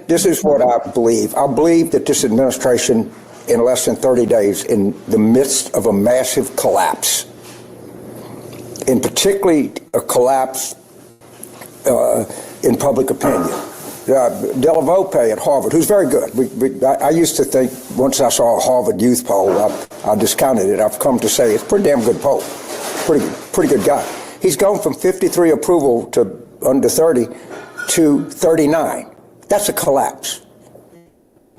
This is what I believe. I believe that this administration, in less than 30 days, in the midst of a massive collapse, and particularly a collapse in public opinion. Della Volpe at Harvard, who's very good. I used to think, once I saw a Harvard youth poll, I discounted it. I've come to say it's a pretty damn good poll. Pretty good guy. He's gone from 53 approval to under 30 to 39. That's a collapse.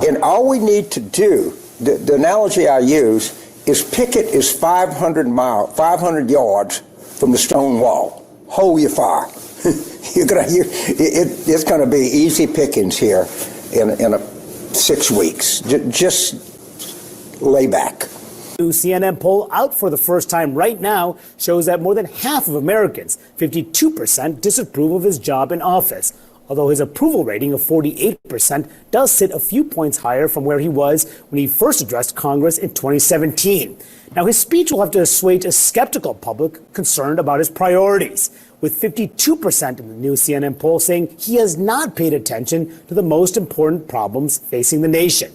And all we need to do, the analogy I use, is picket is 500 yards from the stone wall. Hold your fire. It's going to be easy pickings here in 6 weeks. Just lay back. New CNN poll out for the first time right now shows that more than half of Americans, 52%, disapprove of his job in office. Although his approval rating of 48% does sit a few points higher from where he was when he first addressed Congress in 2017. Now, his speech will have to assuage a skeptical public concerned about his priorities, with 52% in the new CNN poll saying he has not paid attention to the most important problems facing the nation.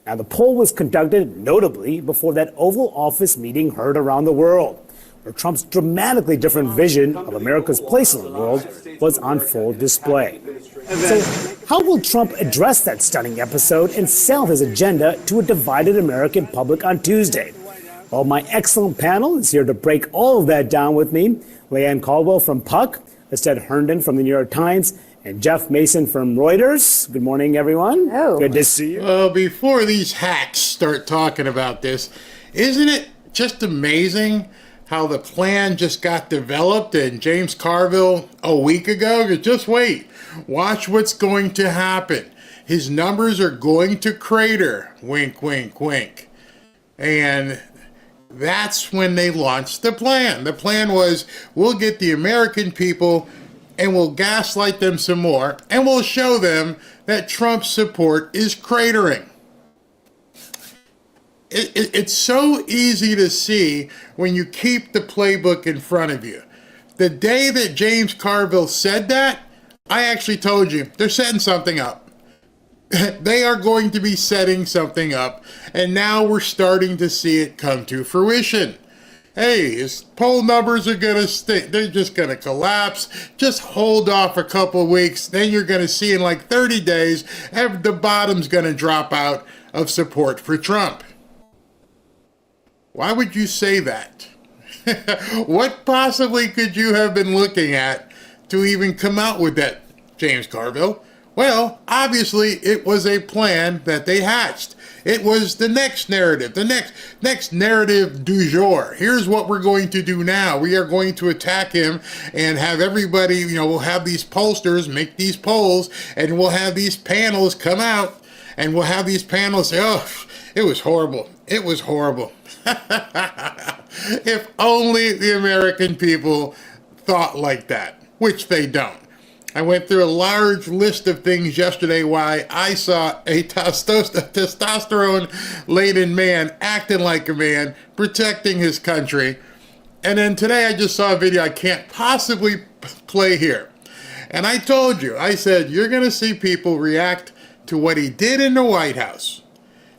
Now, the poll was conducted notably before that Oval Office meeting heard around the world, where Trump's dramatically different vision of America's place in the world was on full display. So how will Trump address that stunning episode and sell his agenda to a divided American public on Tuesday? Well, my excellent panel is here to break all of that down with me. Leanne Caldwell from Puck, Estelle Herndon from the New York Times, and Jeff Mason from Reuters. Good morning, everyone. Oh. Good to see you. Well, before these hacks start talking about this, isn't it just amazing how the plan just got developed in James Carville a week ago? Just wait. Watch what's going to happen. His numbers are going to crater. Wink, wink, wink. And that's when they launched the plan. The plan was, we'll get the American people and we'll gaslight them some more, and we'll show them that Trump's support is cratering. It's so easy to see when you keep the playbook in front of you. The day that James Carville said that, I actually told you, they're setting something up. They are going to be setting something up, and now we're starting to see it come to fruition. Hey, his poll numbers are going to stay. They're just going to collapse. Just hold off a couple of weeks. Then you're going to see in like 30 days, the bottom's going to drop out of support for Trump. Why would you say that? What possibly could you have been looking at to even come out with that, James Carville? Well, obviously, it was a plan that they hatched. It was the next narrative, the next narrative du jour. Here's what we're going to do now. We are going to attack him and have everybody, we'll have these pollsters make these polls, and we'll have these panels come out, and we'll have these panels say, oh, it was horrible. It was horrible. If only the American people thought like that, which they don't. I went through a large list of things yesterday why I saw a testosterone-laden man acting like a man, protecting his country. And then today I just saw a video I can't possibly play here. And I told you, I said, you're going to see people react to what he did in the White House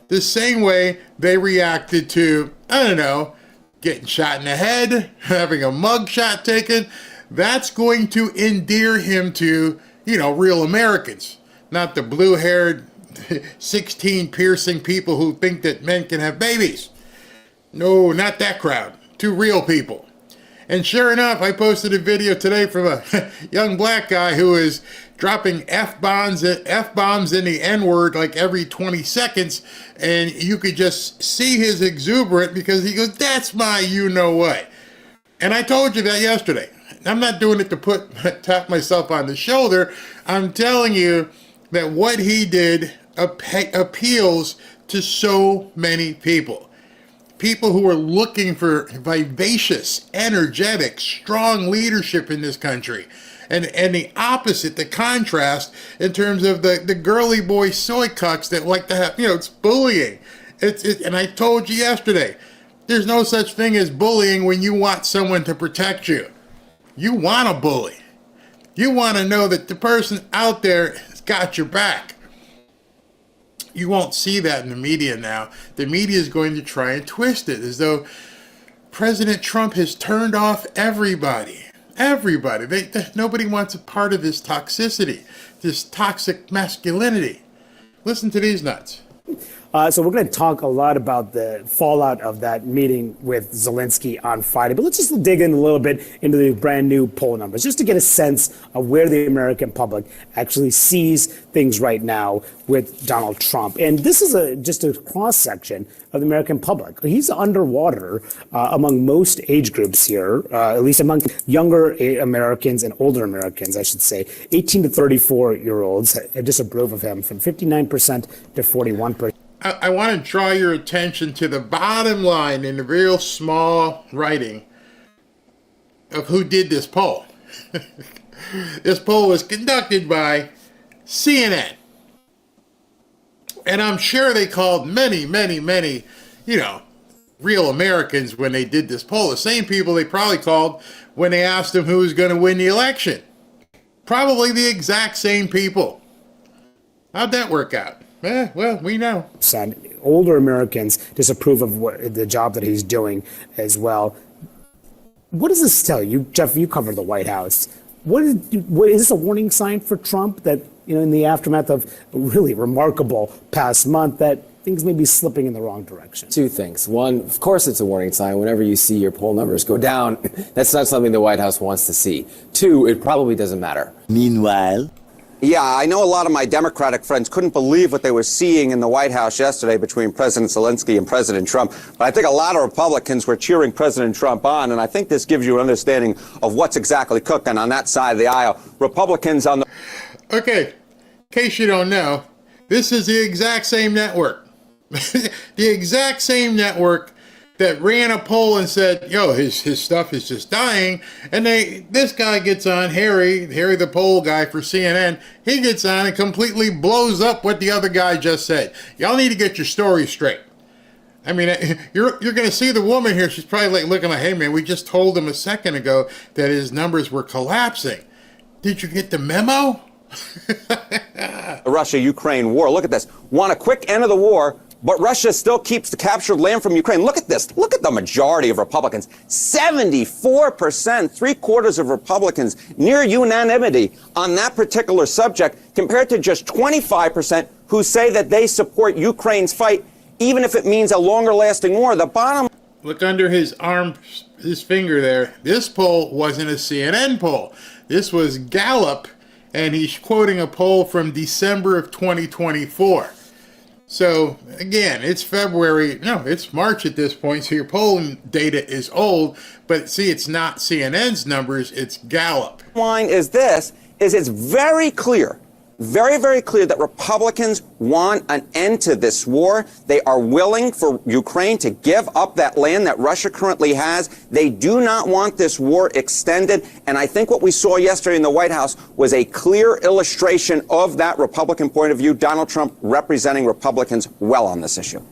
the same way they reacted to, getting shot in the head, having a mug shot taken. That's going to endear him to, real Americans, not the blue-haired, 16 piercing people who think that men can have babies. No, not that crowd. To real people. And sure enough, I posted a video today from a young black guy who is dropping F-bombs in the N-word like every 20 seconds, and you could just see his exuberance because he goes, that's my you-know-what. And I told you that yesterday. I'm not doing it to tap myself on the shoulder. I'm telling you that what he did appeals to so many people. People who are looking for vivacious, energetic, strong leadership in this country. And the opposite, the contrast in terms of the girly boy soy cucks that like to have, it's bullying. And I told you yesterday, there's no such thing as bullying when you want someone to protect you. You want a bully. You want to know that the person out there has got your back. you won't see that in the media now. The media is going to try and twist it as though President Trump has turned off everybody. Everybody. Nobody wants a part of this toxicity, this toxic masculinity. Listen to these nuts. So we're going to talk a lot about the fallout of that meeting with Zelensky on Friday. But let's just dig in a little bit into the brand new poll numbers, just to get a sense of where the American public actually sees things right now with Donald Trump. And this is just a cross-section of the American public. He's underwater among most age groups here, at least among younger Americans and older Americans, I should say. 18 to 34-year-olds disapprove of him from 59% to 41%. I want to draw your attention to the bottom line in the real small writing of who did this poll. This poll was conducted by CNN. And I'm sure they called many, real Americans when they did this poll. The same people they probably called when they asked them who was going to win the election. Probably the exact same people. How'd that work out? Well, we know. Older Americans disapprove of the job that he's doing as well. What does this tell you? Jeff, you cover the White House. Is this a warning sign for Trump that, in the aftermath of a really remarkable past month, that things may be slipping in the wrong direction? Two things. One, of course, it's a warning sign. Whenever you see your poll numbers go down, that's not something the White House wants to see. Two, it probably doesn't matter. Meanwhile, yeah, I know a lot of my Democratic friends couldn't believe what they were seeing in the White House yesterday between President Zelensky and President Trump. But I think a lot of Republicans were cheering President Trump on, and I think this gives you an understanding of what's exactly cooking on that side of the aisle. Republicans on the... Okay, in case you don't know, this is the exact same network. The exact same network that ran a poll and said, his stuff is just dying. And this guy gets on, Harry, the poll guy for CNN, he gets on and completely blows up what the other guy just said. Y'all need to get your story straight. I mean, you're going to see the woman here. She's probably looking like, hey, man, we just told him a second ago that his numbers were collapsing. Did you get the memo? The Russia-Ukraine war. Look at this. Want a quick end of the war, but Russia still keeps the captured land from Ukraine. Look at this. Look at the majority of Republicans. 74%, three-quarters of Republicans, near unanimity on that particular subject, compared to just 25% who say that they support Ukraine's fight, even if it means a longer-lasting war. The bottom... Look under his arm, his finger there. This poll wasn't a CNN poll. This was Gallup, and he's quoting a poll from December of 2024. So, again, it's February. No, it's March at this point, so your polling data is old. But, see, it's not CNN's numbers, it's Gallup. Line is this, it's very clear, very, very clear that Republicans want an end to this war. They are willing for Ukraine to give up that land that Russia currently has. They do not want this war extended. And I think what we saw yesterday in the White House was a clear illustration of that Republican point of view. Donald Trump representing Republicans well on this issue.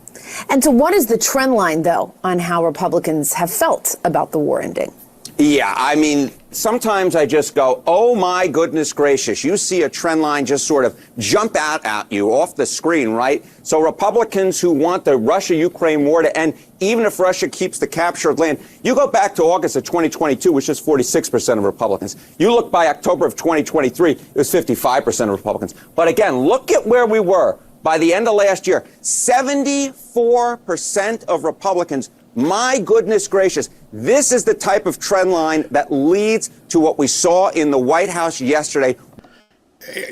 And so what is the trend line, though, on how Republicans have felt about the war ending? Yeah, I mean, sometimes I just go, oh, my goodness gracious. You see a trend line just sort of jump out at you off the screen, right? So Republicans who want the Russia-Ukraine war to end, even if Russia keeps the captured land, you go back to August of 2022, which is 46% of Republicans. You look by October of 2023, it was 55% of Republicans. But again, look at where we were by the end of last year. 74% of Republicans. My goodness gracious, this is the type of trend line that leads to what we saw in the White House yesterday.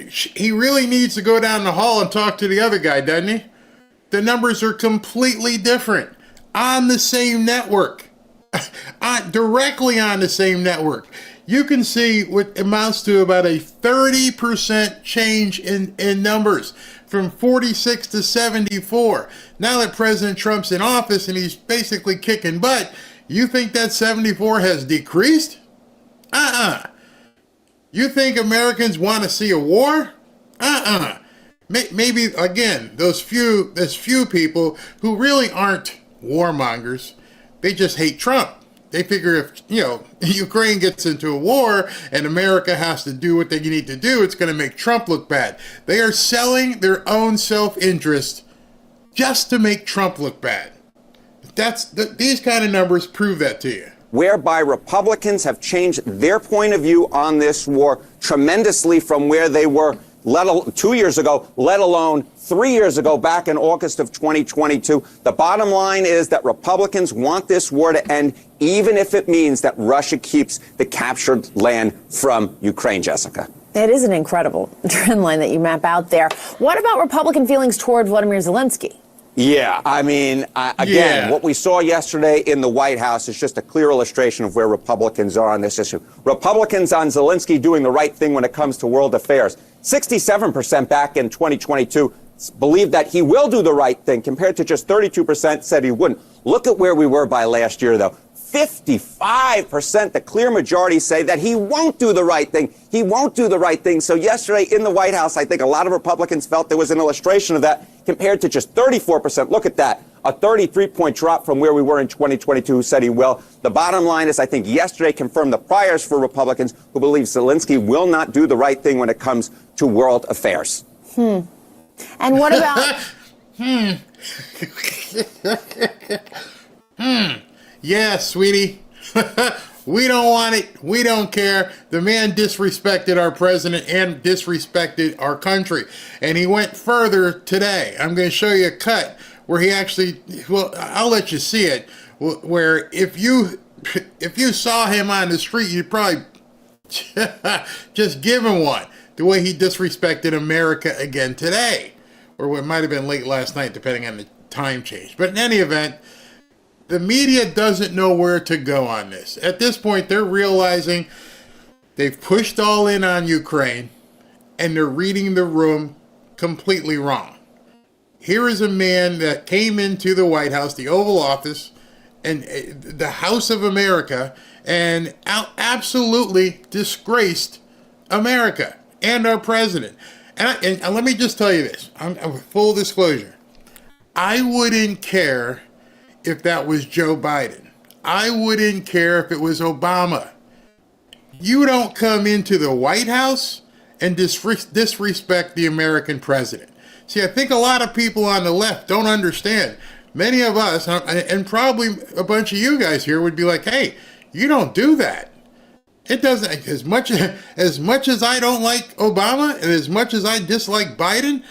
He really needs to go down the hall and talk to the other guy, doesn't he? The numbers are completely different. On the same network. Directly on the same network. You can see what amounts to about a 30% change in numbers. From 46 to 74. Now that President Trump's in office and he's basically kicking butt, you think that 74 has decreased? You think Americans want to see a war? Maybe, again, there's few people who really aren't warmongers. They just hate Trump. They figure if, Ukraine gets into a war and America has to do what they need to do, it's going to make Trump look bad. They are selling their own self-interest just to make Trump look bad. These kind of numbers prove that to you. Whereby Republicans have changed their point of view on this war tremendously from where they were 2 years ago, let alone 3 years ago, back in August of 2022. The bottom line is that Republicans want this war to end, even if it means that Russia keeps the captured land from Ukraine, Jessica. It is an incredible trend line that you map out there. What about Republican feelings toward Vladimir Zelensky? Yeah, I mean, again, what we saw yesterday in the White House is just a clear illustration of where Republicans are on this issue. Republicans on Zelensky doing the right thing when it comes to world affairs. 67% back in 2022 believe that he will do the right thing, compared to just 32% said he wouldn't. Look at where we were by last year, though. 55%, the clear majority, say that he won't do the right thing. He won't do the right thing. So yesterday in the White House, I think a lot of Republicans felt there was an illustration of that, compared to just 34%. Look at that. A 33-point drop from where we were in 2022 who said he will. The bottom line is, I think yesterday confirmed the priors for Republicans who believe Zelensky will not do the right thing when it comes to world affairs. And what about... Yeah, sweetie. We don't want it. We don't care. The man disrespected our president and disrespected our country. And he went further today. I'm going to show you a cut where he actually, well, I'll let you see it, where if you saw him on the street, you'd probably just give him one. The way he disrespected America again today. Or it might have been late last night, depending on the time change. But in any event, the media doesn't know where to go on this. At this point, they're realizing they've pushed all in on Ukraine, and they're reading the room completely wrong. Here is a man that came into the White House, the Oval Office, and the House of America, and absolutely disgraced America and our president. And let me just tell you this, I'm full disclosure. I wouldn't care if that was Joe Biden. I wouldn't care if it was Obama. You don't come into the White House and disrespect the American president. See, I think a lot of people on the left don't understand. Many of us, and probably a bunch of you guys here, would be like, hey, you don't do that. It doesn't, as much as I don't like Obama and as much as I dislike Biden,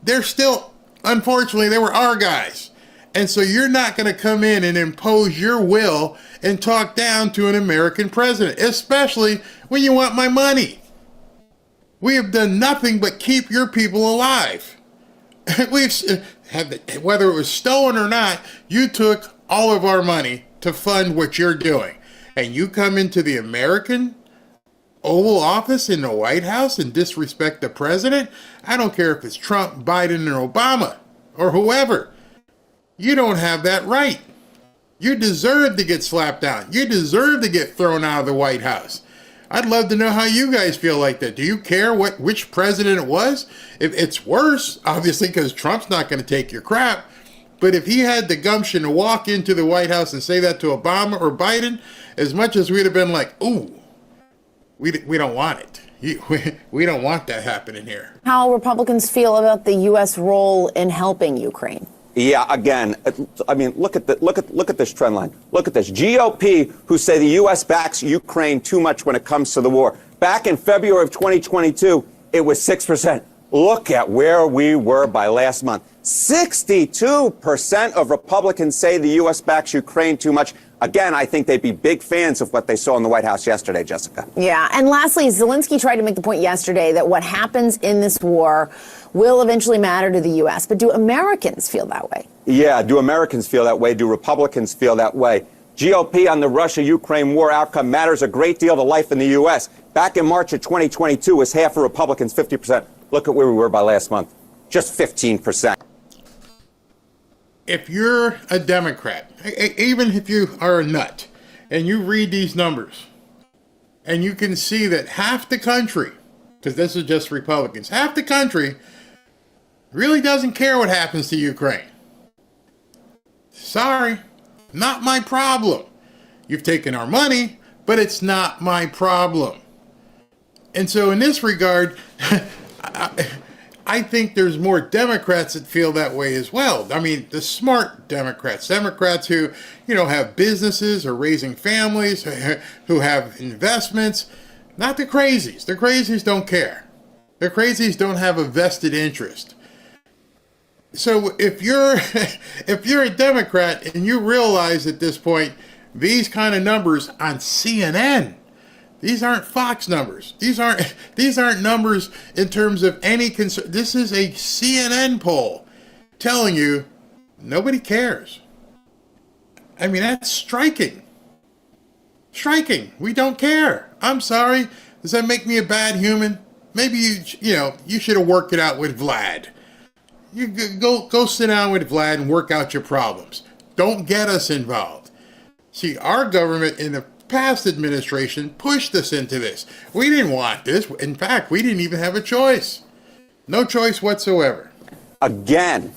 they're still, unfortunately, they were our guys. And so you're not going to come in and impose your will and talk down to an American president, especially when you want my money. We have done nothing but keep your people alive. Whether it was stolen or not, you took all of our money to fund what you're doing. And you come into the American Oval Office in the White House and disrespect the president? I don't care if it's Trump, Biden, or Obama, or whoever. You don't have that right. You deserve to get slapped down. You deserve to get thrown out of the White House. I'd love to know how you guys feel like that. Do you care which president it was? If it's worse, obviously, because Trump's not going to take your crap. But if he had the gumption to walk into the White House and say that to Obama or Biden, as much as we'd have been like, ooh, we don't want it. We don't want that happening here. How Republicans feel about the U.S. role in helping Ukraine? Yeah, again, I mean, look at this trend line. Look at this. GOP, who say the U.S. backs Ukraine too much when it comes to the war. Back in February of 2022, it was 6%. Look at where we were by last month. 62% of Republicans say the U.S. backs Ukraine too much. Again, I think they'd be big fans of what they saw in the White House yesterday, Jessica. Yeah, and lastly, Zelensky tried to make the point yesterday that what happens in this war will eventually matter to the U.S. But do Americans feel that way? Yeah, do Americans feel that way? Do Republicans feel that way? GOP on the Russia-Ukraine war outcome matters a great deal to life in the U.S. Back in March of 2022, was half of Republicans, 50%. Look at where we were by last month, just 15%. If you're a Democrat, even if you are a nut, and you read these numbers, and you can see that half the country, because this is just Republicans, half the country really doesn't care what happens to Ukraine. Sorry, not my problem. You've taken our money, but it's not my problem. And so in this regard, I I think there's more Democrats that feel that way as well. I mean, the smart Democrats who, have businesses or raising families, who have investments, not the crazies. The crazies don't care. The crazies don't have a vested interest. So if you're if you're a Democrat and you realize at this point these kind of numbers on CNN, these aren't Fox numbers. These aren't numbers in terms of any concern. This is a CNN poll telling you nobody cares. I mean, that's striking. Striking. We don't care. I'm sorry. Does that make me a bad human? Maybe you should have worked it out with Vlad. You go sit down with Vlad and work out your problems. Don't get us involved. See, our government in the past administration pushed us into this. We didn't want this. In fact, we didn't even have a choice. No choice whatsoever. Again,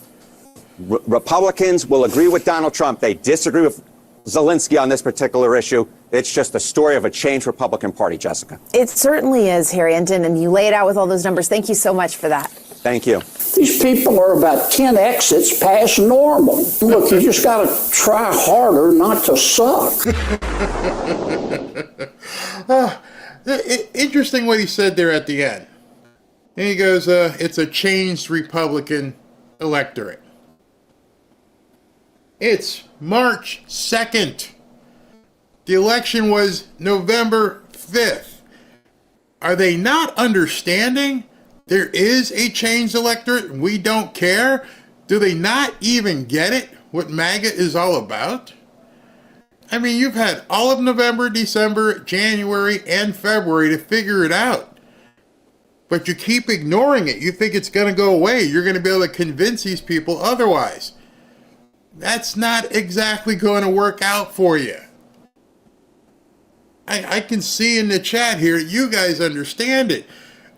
Republicans will agree with Donald Trump. They disagree with Zelensky on this particular issue. It's just the story of a changed Republican Party, Jessica. It certainly is, Harrington, and you lay it out with all those numbers. Thank you so much for that. Thank you. These people are about 10 exits past normal. Look, you just got to try harder not to suck. Interesting what he said there at the end. And he goes, it's a changed Republican electorate. It's March 2nd. The election was November 5th. Are they not understanding there is a changed electorate? We don't care. Do they not even get it, what MAGA is all about? I mean, you've had all of November, December, January, and February to figure it out. But you keep ignoring it. You think it's going to go away. You're going to be able to convince these people otherwise. That's not exactly going to work out for you. I can see in the chat here, you guys understand it.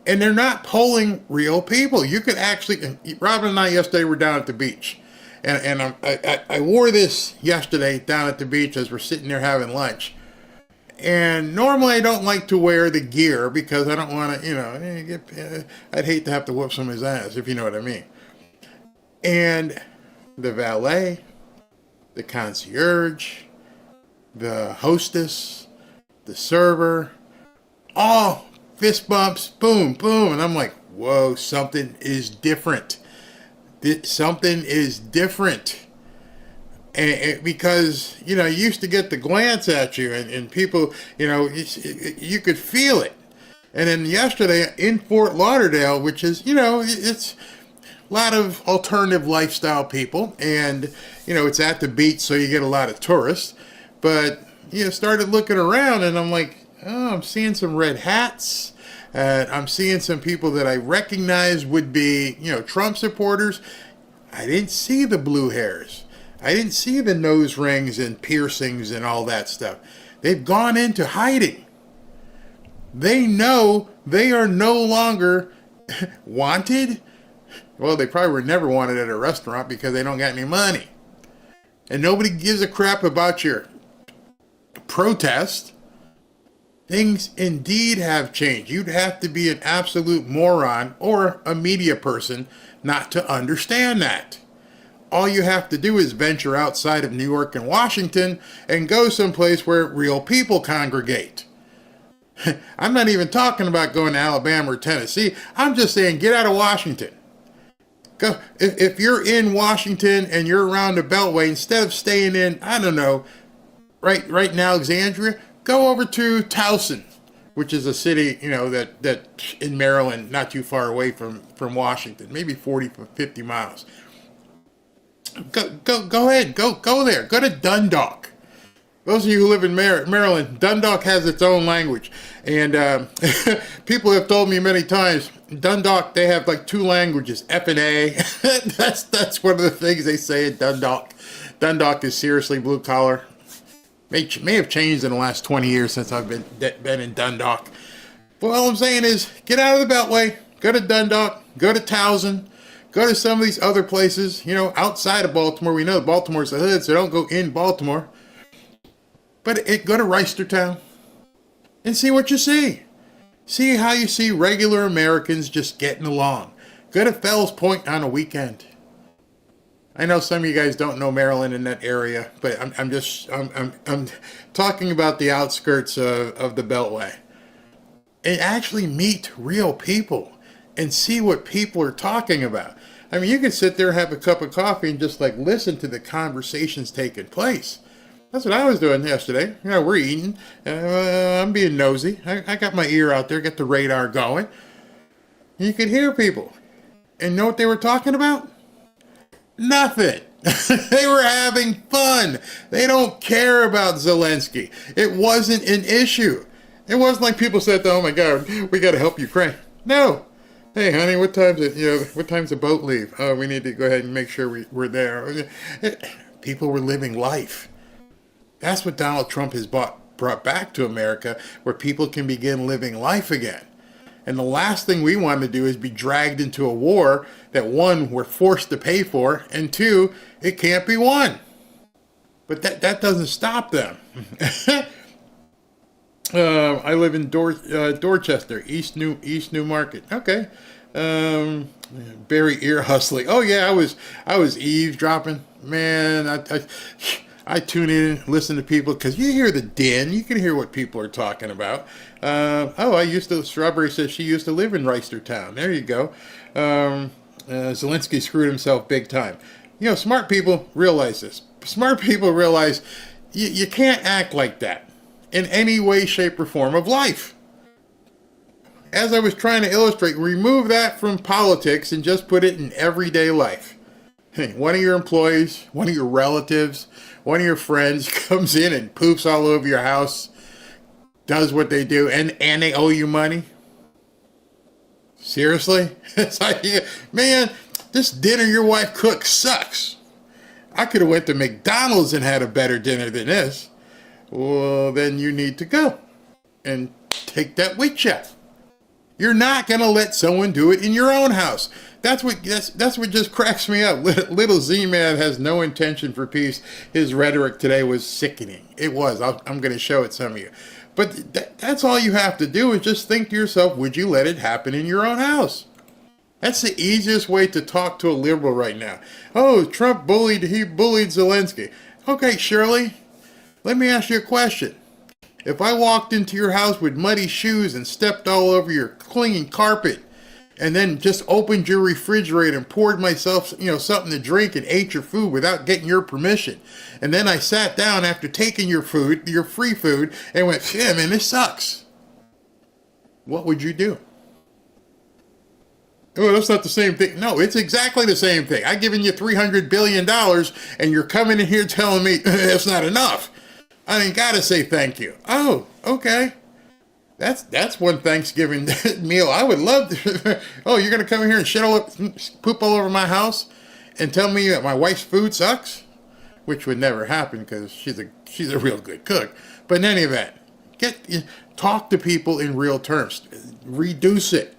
And they're not polling real people. You could actually, Robin and I yesterday were down at the beach. And I wore this yesterday down at the beach as we're sitting there having lunch. And normally I don't like to wear the gear because I don't want to, I'd hate to have to whoop somebody's ass, if you know what I mean. And the valet, the concierge, the hostess, the server, all fist bumps, boom, boom. And I'm like, whoa, something is different. Something is different. And because, you used to get the glance at you and people, you could feel it. And then yesterday in Fort Lauderdale, which is, it's a lot of alternative lifestyle people. And, it's at the beach, so you get a lot of tourists. But, started looking around and I'm like, oh, I'm seeing some red hats. I'm seeing some people that I recognize would be, Trump supporters. I didn't see the blue hairs. I didn't see the nose rings and piercings and all that stuff. They've gone into hiding. They know they are no longer wanted. Well, they probably were never wanted at a restaurant because they don't got any money. And nobody gives a crap about your protest. Things indeed have changed. You'd have to be an absolute moron or a media person not to understand that. All you have to do is venture outside of New York and Washington and go someplace where real people congregate. I'm not even talking about going to Alabama or Tennessee. I'm just saying get out of Washington. Go, if you're in Washington and you're around the Beltway, instead of staying in, I don't know, right in Alexandria, go over to Towson, which is a city, that in Maryland, not too far away from Washington, maybe 40, 50 miles. Go ahead, go there. Go to Dundalk. Those of you who live in Maryland, Dundalk has its own language. And people have told me many times, Dundalk, they have like two languages, F and A. That's one of the things they say in Dundalk. Dundalk is seriously blue collar. May have changed in the last 20 years since I've been in Dundalk. But all I'm saying is, get out of the Beltway, go to Dundalk, go to Towson, go to some of these other places, outside of Baltimore. We know Baltimore's the hood, so don't go in Baltimore. But go to Reisterstown and see what you see. See how you see regular Americans just getting along. Go to Fells Point on a weekend. I know some of you guys don't know Maryland in that area, but I'm talking about the outskirts of the Beltway. And actually meet real people and see what people are talking about. I mean, you can sit there, have a cup of coffee, and just like listen to the conversations taking place. That's what I was doing yesterday. You know, we're eating. I'm being nosy. I got my ear out there, get the radar going. You could hear people. And know what they were talking about? Nothing. They were having fun. They don't care about Zelensky. It wasn't an issue. It wasn't like people said, "Oh my God, we got to help Ukraine." No. Hey, honey, what time's the boat leave? Oh, we need to go ahead and make sure we're there. People were living life. That's what Donald Trump has brought back to America, where people can begin living life again. And the last thing we want to do is be dragged into a war that, one, we're forced to pay for, and two, it can't be won. But that doesn't stop them. I live in Dorchester, East New Market. Okay. Very ear hustling. Oh yeah, I was eavesdropping. Man, I tune in, listen to people, because you hear the din. You can hear what people are talking about. Strawberry says she used to live in Reisterstown. There you go. Zelensky screwed himself big time. You know, smart people realize this. Smart people realize you can't act like that in any way, shape, or form of life. As I was trying to illustrate, remove that from politics and just put it in everyday life. Hey, one of your employees, one of your relatives, one of your friends comes in and poofs all over your house, does what they do, and they owe you money? Seriously? It's like, man, this dinner your wife cooks sucks. I could have went to McDonald's and had a better dinner than this. Well, then you need to go and take that with you. You're not going to let someone do it in your own house. That's what just cracks me up. Little Z-Man has no intention for peace. His rhetoric today was sickening. It was. I'm going to show it some of you. But that's all you have to do is just think to yourself, would you let it happen in your own house? That's the easiest way to talk to a liberal right now. Oh, Trump bullied Zelensky. Okay, Shirley, let me ask you a question. If I walked into your house with muddy shoes and stepped all over your clinging carpet, and then just opened your refrigerator and poured myself, something to drink and ate your food without getting your permission, and then I sat down after taking your food, your free food, and went, "Yeah, man, this sucks," what would you do? Oh, that's not the same thing. No, it's exactly the same thing. I've given you $300 billion, and you're coming in here telling me that's not enough. I ain't got to say thank you. Oh, okay. That's one Thanksgiving meal I would love to. Oh, you're going to come in here and poop all over my house and tell me that my wife's food sucks? Which would never happen because she's a real good cook. But in any event, talk to people in real terms. Reduce it.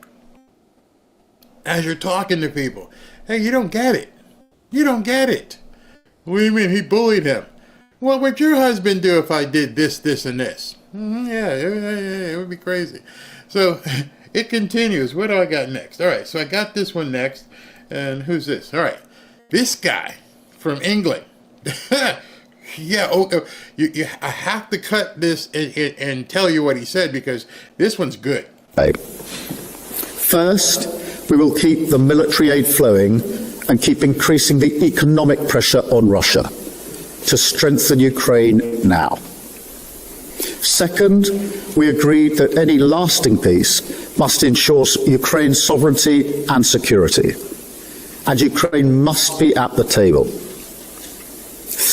As you're talking to people. Hey, you don't get it. You don't get it. What do you mean he bullied him? What would your husband do if I did this, this, and this? Yeah, it would be crazy. So it continues. What do I got next? All right, so I got this one next. And who's this? All right, this guy from England. Yeah, I have to cut this and tell you what he said because this one's good. First, we will keep the military aid flowing and keep increasing the economic pressure on Russia to strengthen Ukraine now. Second, we agreed that any lasting peace must ensure Ukraine's sovereignty and security, and Ukraine must be at the table.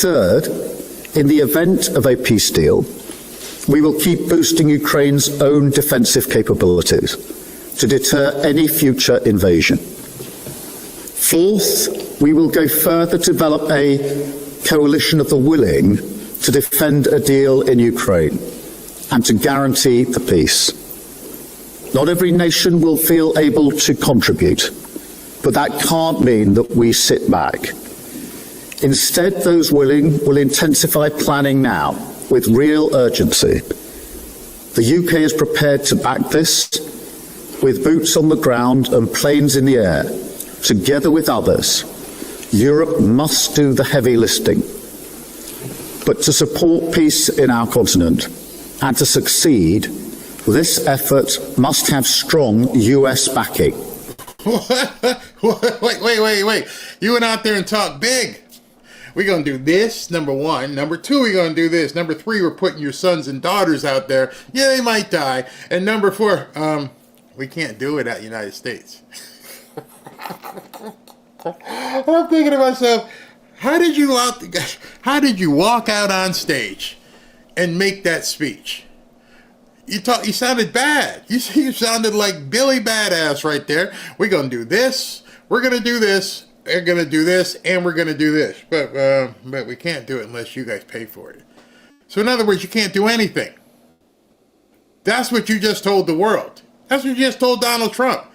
Third, in the event of a peace deal, we will keep boosting Ukraine's own defensive capabilities to deter any future invasion. Fourth, we will go further to develop a coalition of the willing to defend a deal in Ukraine and to guarantee the peace. Not every nation will feel able to contribute, but that can't mean that we sit back. Instead, those willing will intensify planning now with real urgency. The UK is prepared to back this with boots on the ground and planes in the air together with others, Europe must do the heavy lifting. But to support peace in our continent and to succeed, this effort must have strong US backing. Wait. You went out there and talked big. We're going to do this, number one. Number two, we're going to do this. Number three, we're putting your sons and daughters out there. Yeah, they might die. And number four, we can't do it at United States. I'm thinking to myself, how did you walk out on stage and make that speech? You sounded bad. You sounded like Billy Badass right there. We're going to do this. We're going to do this. We're going to do this. And we're going to do this. But we can't do it unless you guys pay for it. So in other words, you can't do anything. That's what you just told the world. That's what you just told Donald Trump.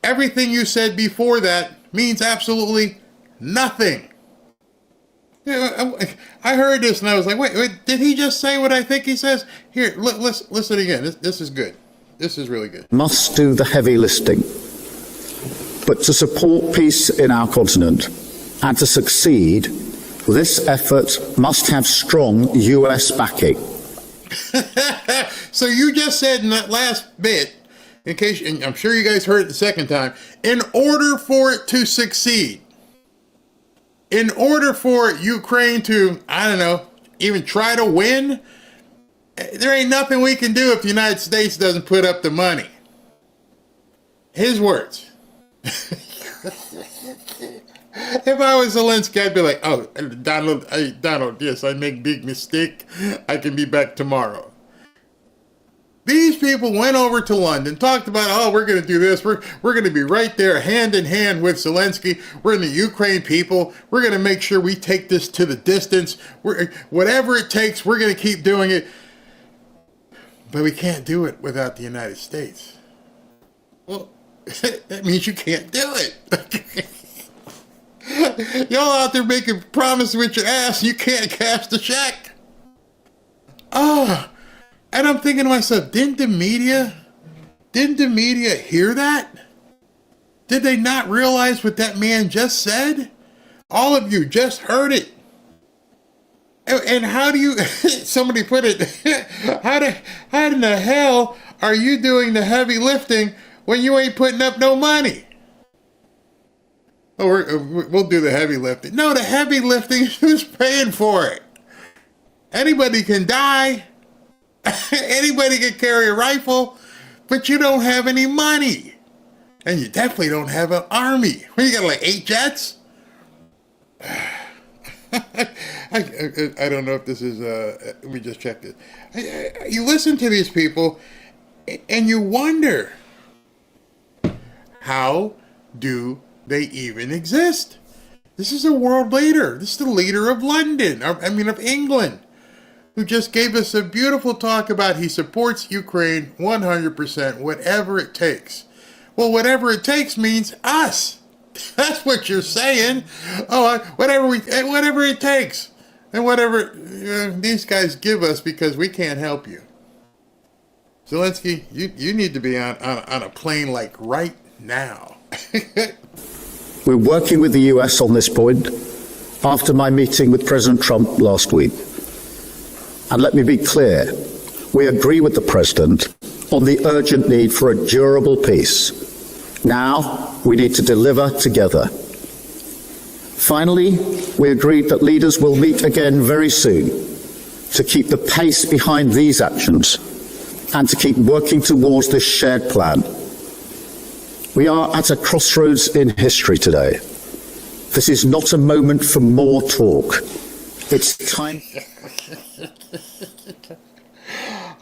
Everything you said before that means absolutely nothing. I heard this and I was like, wait, did he just say what I think he says? Here, listen again. This is good. This is really good. Must do the heavy lifting. But to support peace in our continent and to succeed, this effort must have strong US backing. So you just said in that last bit, in case, and I'm sure you guys heard it the second time, in order for it to succeed, in order for Ukraine to, I don't know, even try to win, there ain't nothing we can do if the United States doesn't put up the money. His words. If I was Zelensky, I'd be like, oh, Donald, yes, I make big mistake. I can be back tomorrow. These people went over to London, talked about, oh, we're going to do this. We're going to be right there hand in hand with Zelensky. We're in the Ukraine people. We're going to make sure we take this to the distance. Whatever it takes, we're going to keep doing it. But we can't do it without the United States. Well, that means you can't do it. Y'all out there making promises with your ass, you can't cash the check. And I'm thinking to myself, didn't the media hear that? Did they not realize what that man just said? All of you just heard it. And how do you, somebody put it, how in the hell are you doing the heavy lifting when you ain't putting up no money? Oh, we'll do the heavy lifting. No, the heavy lifting, who's paying for it? Anybody can die. Anybody can carry a rifle, but you don't have any money. And you definitely don't have an army. What, you got like 8 jets? I don't know if this is, let me just check this. You listen to these people and you wonder, how do they even exist? This is a world leader. This is the leader of London, of England, who just gave us a beautiful talk about he supports Ukraine 100%, whatever it takes. Well, whatever it takes means us. That's what you're saying. Oh, whatever it takes, and whatever these guys give us because we can't help you. Zelensky, you need to be on a plane like right now. We're working with the US on this point after my meeting with President Trump last week. And let me be clear, we agree with the President on the urgent need for a durable peace. Now, we need to deliver together. Finally, we agreed that leaders will meet again very soon to keep the pace behind these actions and to keep working towards this shared plan. We are at a crossroads in history today. This is not a moment for more talk. It's time.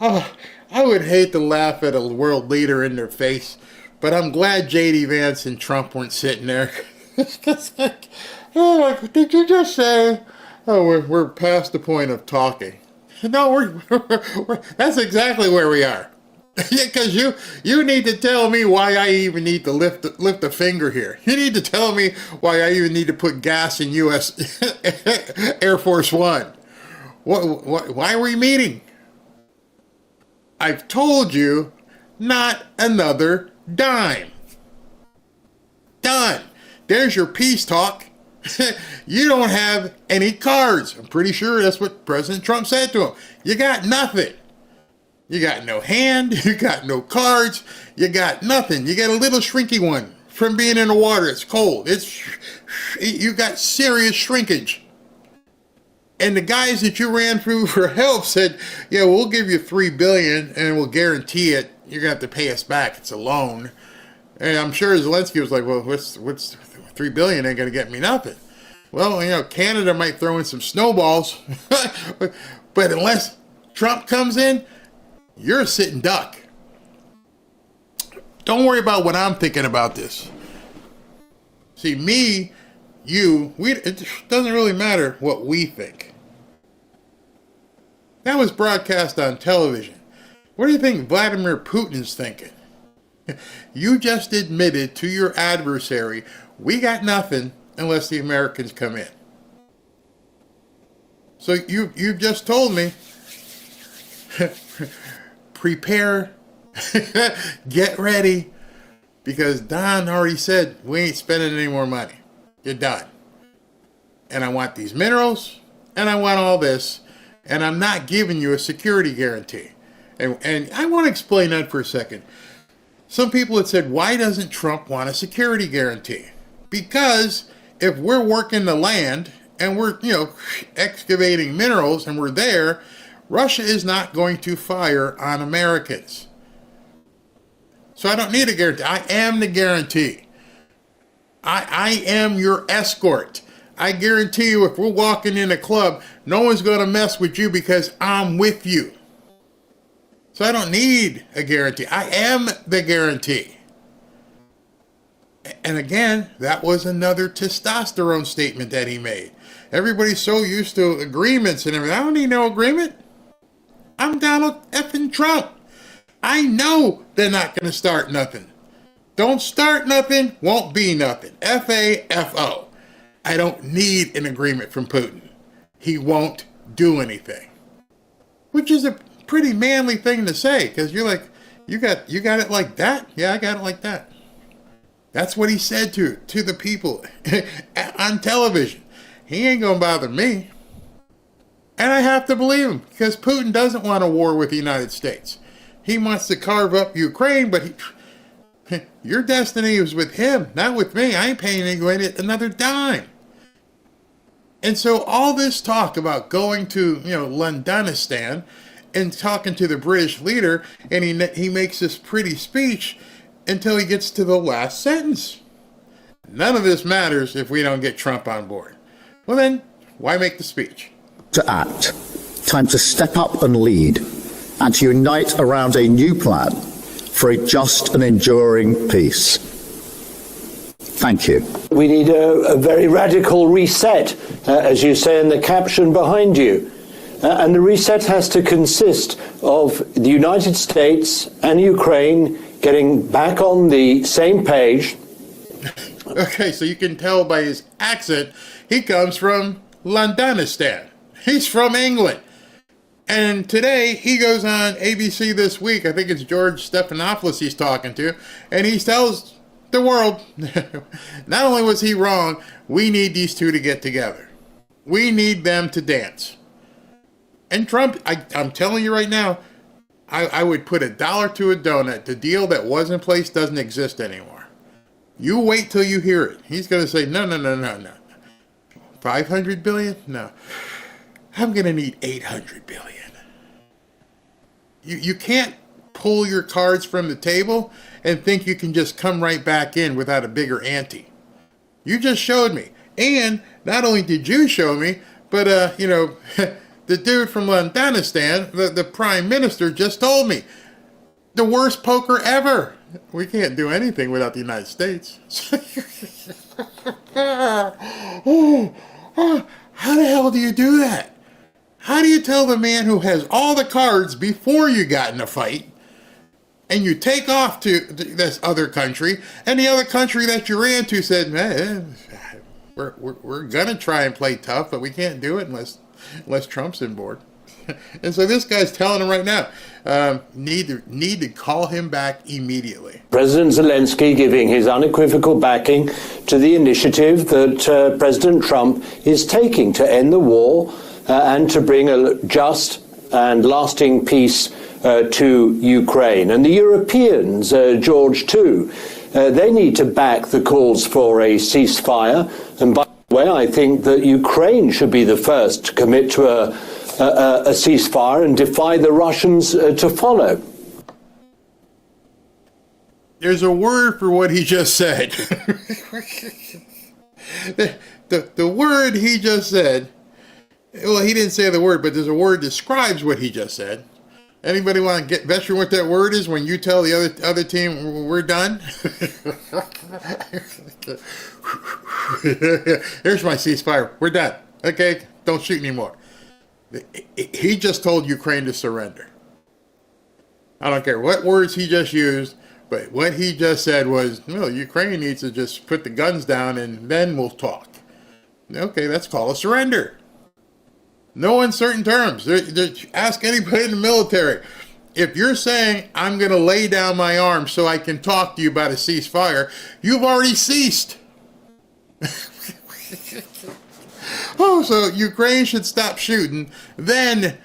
Oh, I would hate to laugh at a world leader in their face, but I'm glad J.D. Vance and Trump weren't sitting there. Oh, did you just say, oh, we're past the point of talking? No, we're that's exactly where we are. Because you need to tell me why I even need to lift a finger here. You need to tell me why I even need to put gas in U.S. Air Force One. Why are we meeting? I've told you, not another dime. Done. There's your peace talk. You don't have any cards. I'm pretty sure that's what President Trump said to him. You got nothing. You got no hand. You got no cards. You got nothing. You got a little shrinky one from being in the water. It's cold. You got serious shrinkage. And the guys that you ran through for help said, yeah, we'll give you $3 billion and we'll guarantee it. You're going to have to pay us back. It's a loan. And I'm sure Zelensky was like, well, what's $3 billion ain't going to get me nothing. Well, Canada might throw in some snowballs, but unless Trump comes in, you're a sitting duck. Don't worry about what I'm thinking about this. See, me, it doesn't really matter what we think. That was broadcast on television. What do you think Vladimir Putin's thinking? You just admitted to your adversary, we got nothing unless the Americans come in. So you've just told me, prepare, get ready, because Don already said we ain't spending any more money. You're done. And I want these minerals, and I want all this, and I'm not giving you a security guarantee. And I want to explain that for a second. Some people had said, why doesn't Trump want a security guarantee? Because if we're working the land and we're, excavating minerals and we're there, Russia is not going to fire on Americans. So I don't need a guarantee. I am the guarantee. I am your escort. I guarantee you if we're walking in a club, no one's going to mess with you because I'm with you. So I don't need a guarantee. I am the guarantee. And again, that was another testosterone statement that he made. Everybody's so used to agreements and everything. I don't need no agreement. I'm Donald effing Trump. I know they're not going to start nothing. Don't start nothing, won't be nothing. F-A-F-O. I don't need an agreement from Putin. He won't do anything. Which is a pretty manly thing to say, because you're like, you got it like that? Yeah, I got it like that. That's what he said to the people on television. He ain't gonna bother me. And I have to believe him, because Putin doesn't want a war with the United States. He wants to carve up Ukraine, but your destiny is with him, not with me. I ain't paying another dime. And so all this talk about going to, Londonistan and talking to the British leader, and he makes this pretty speech until he gets to the last sentence. None of this matters if we don't get Trump on board. Well then, why make the speech? To act. Time to step up and lead, and to unite around a new plan for a just and enduring peace. Thank you. We need a very radical reset, as you say in the caption behind you. And the reset has to consist of the United States and Ukraine getting back on the same page. Okay, so you can tell by his accent, he comes from Londonistan. He's from England. And today, he goes on ABC This Week, I think it's George Stephanopoulos he's talking to, and he tells the world, not only was he wrong, we need these two to get together. We need them to dance. And Trump, I'm telling you right now, I would put $1 to a donut. The deal that was in place doesn't exist anymore. You wait till you hear it. He's going to say, no. 500 billion? No. I'm going to need 800 billion. You can't pull your cards from the table and think you can just come right back in without a bigger ante. You just showed me. And not only did you show me, but, the dude from Londonistan, the prime minister, just told me, the worst poker ever. We can't do anything without the United States. How the hell do you do that? How do you tell the man who has all the cards before you got in a fight, and you take off to this other country, and the other country that you ran to said, man, we're going to try and play tough, but we can't do it unless Trump's on board. And so this guy's telling him right now, need to call him back immediately. President Zelensky giving his unequivocal backing to the initiative that President Trump is taking to end the war and to bring a just and lasting peace to Ukraine. And the Europeans, George, too, they need to back the calls for a ceasefire. And by the way, I think that Ukraine should be the first to commit to a ceasefire and defy the Russians to follow. There's a word for what he just said. the word he just said, well, he didn't say the word, but there's a word that describes what he just said. Anybody want to get veteran what that word is when you tell the other team we're done? Here's my ceasefire. We're done. Okay, don't shoot anymore. He just told Ukraine to surrender. I don't care what words he just used, but what he just said was, well, Ukraine needs to just put the guns down and then we'll talk. Okay, that's called a surrender. No uncertain terms. Ask anybody in the military. If you're saying, I'm going to lay down my arms so I can talk to you about a ceasefire, you've already ceased. Oh, so Ukraine should stop shooting, then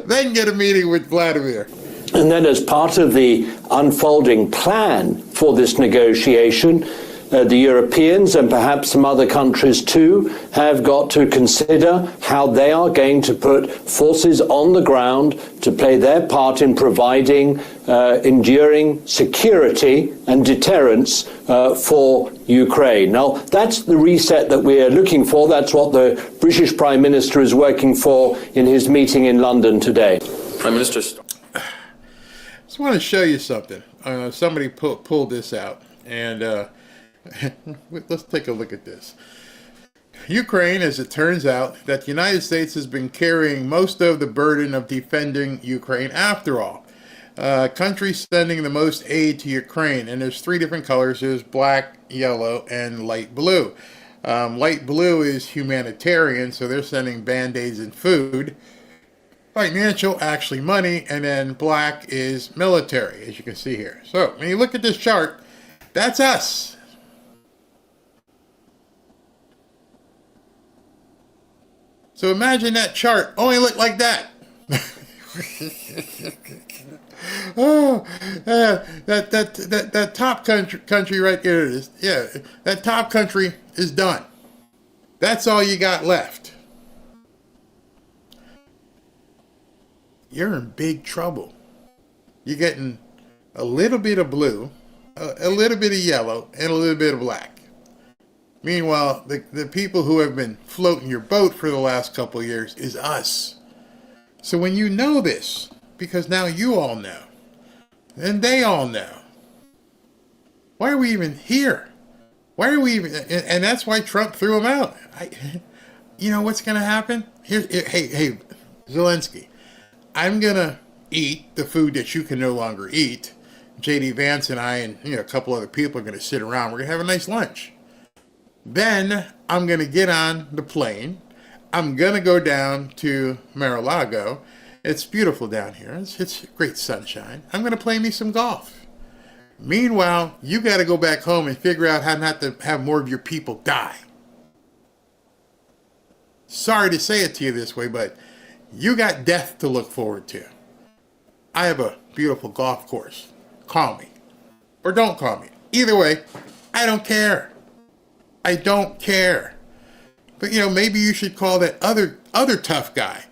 get a meeting with Vladimir. And then as part of the unfolding plan for this negotiation, the Europeans and perhaps some other countries too have got to consider how they are going to put forces on the ground to play their part in providing enduring security and deterrence for Ukraine. Now, that's the reset that we're looking for. That's what the British Prime Minister is working for in his meeting in London today. Prime Minister. I just want to show you something. Somebody pulled this out, and let's take a look at this. Ukraine, as it turns out, that the United States has been carrying most of the burden of defending Ukraine after all. Countries sending the most aid to Ukraine, and there's three different colors. There's black, yellow, and light blue. Light blue is humanitarian, so they're sending Band-Aids and food. Financial, actually money, and then black is military, as you can see here. So when you look at this chart, that's us. So imagine that chart only looked like that. That top country right there it is. Yeah, that top country is done. That's all you got left. You're in big trouble. You're getting a little bit of blue, a little bit of yellow, and a little bit of black. Meanwhile, the people who have been floating your boat for the last couple of years is us. So when you know this, because now you all know, and they all know, why are we even here? Why are we even, and that's why Trump threw him out. You know what's going to happen? Hey, Zelensky, I'm going to eat the food that you can no longer eat. J.D. Vance and I and a couple other people are going to sit around. We're going to have a nice lunch. Then I'm going to get on the plane. I'm going to go down to Mar-a-Lago. It's beautiful down here. It's great sunshine. I'm going to play me some golf. Meanwhile, you got to go back home and figure out how not to have more of your people die. Sorry to say it to you this way, but you got death to look forward to. I have a beautiful golf course. Call me. Or don't call me. Either way, I don't care. I don't care. But, maybe you should call that other tough guy.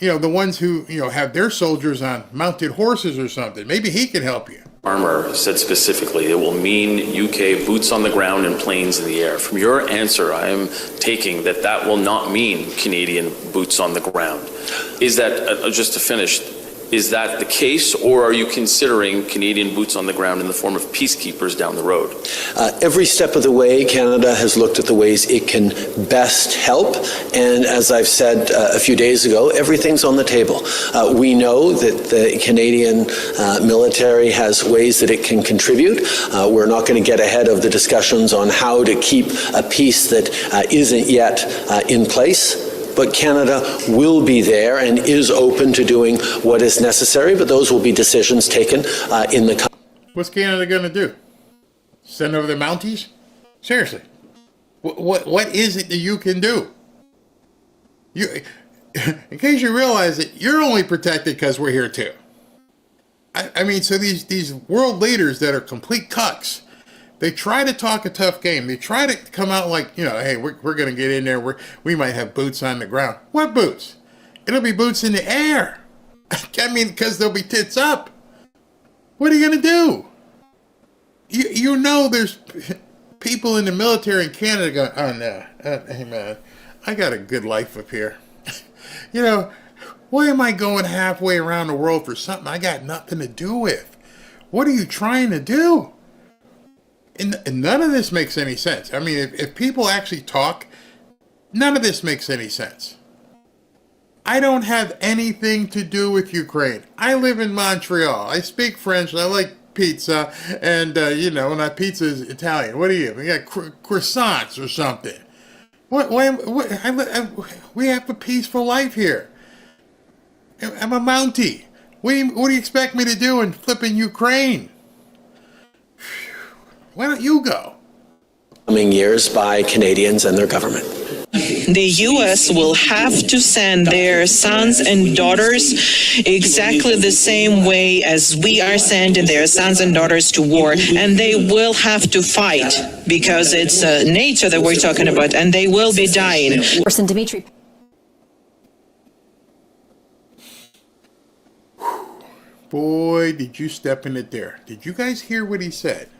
The ones who, have their soldiers on mounted horses or something. Maybe he can help you. Armor said specifically it will mean UK boots on the ground and planes in the air. From your answer, I am taking that will not mean Canadian boots on the ground. Is that, just to finish, Is that the case, or are you considering Canadian boots on the ground in the form of peacekeepers down the road? Every step of the way, Canada has looked at the ways it can best help. And as I've said a few days ago, everything's on the table. We know that the Canadian military has ways that it can contribute. We're not going to get ahead of the discussions on how to keep a peace that isn't yet in place. But Canada will be there and is open to doing what is necessary, but those will be decisions taken in the country. What's Canada going to do? Send over the Mounties? Seriously. What is it that you can do? In case you realize that you're only protected because we're here too. I mean, so these world leaders that are complete cucks, they try to talk a tough game. They try to come out like, hey, we're going to get in there. We might have boots on the ground. What boots? It'll be boots in the air. I mean, because they'll be tits up. What are you going to do? You know there's people in the military in Canada going, oh, no. Hey, man, I got a good life up here. Why am I going halfway around the world for something I got nothing to do with? What are you trying to do? And none of this makes any sense. I mean, if people actually talk, none of this makes any sense. I don't have anything to do with Ukraine. I live in Montreal. I speak French. I like pizza. And, and pizza is Italian. What do you have? We got croissants or something. We have a peaceful life here. I'm a Mountie. What do you expect me to do in flipping Ukraine? Why don't you go? Coming years by Canadians and their government. The U.S. will have to send their sons and daughters exactly the same way as we are sending their sons and daughters to war. And they will have to fight because it's NATO that we're talking about, and they will be dying. Person Dimitri. Boy, did you step in it there. Did you guys hear what he said?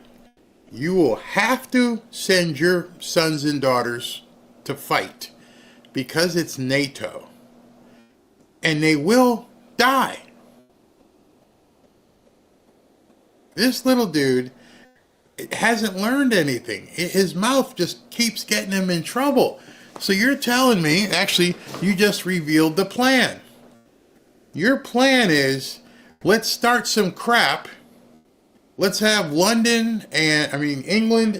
You will have to send your sons and daughters to fight because it's NATO. And they will die. This little dude hasn't learned anything. His mouth just keeps getting him in trouble. So you're telling me, actually, you just revealed the plan. Your plan is, let's start some crap. Let's have England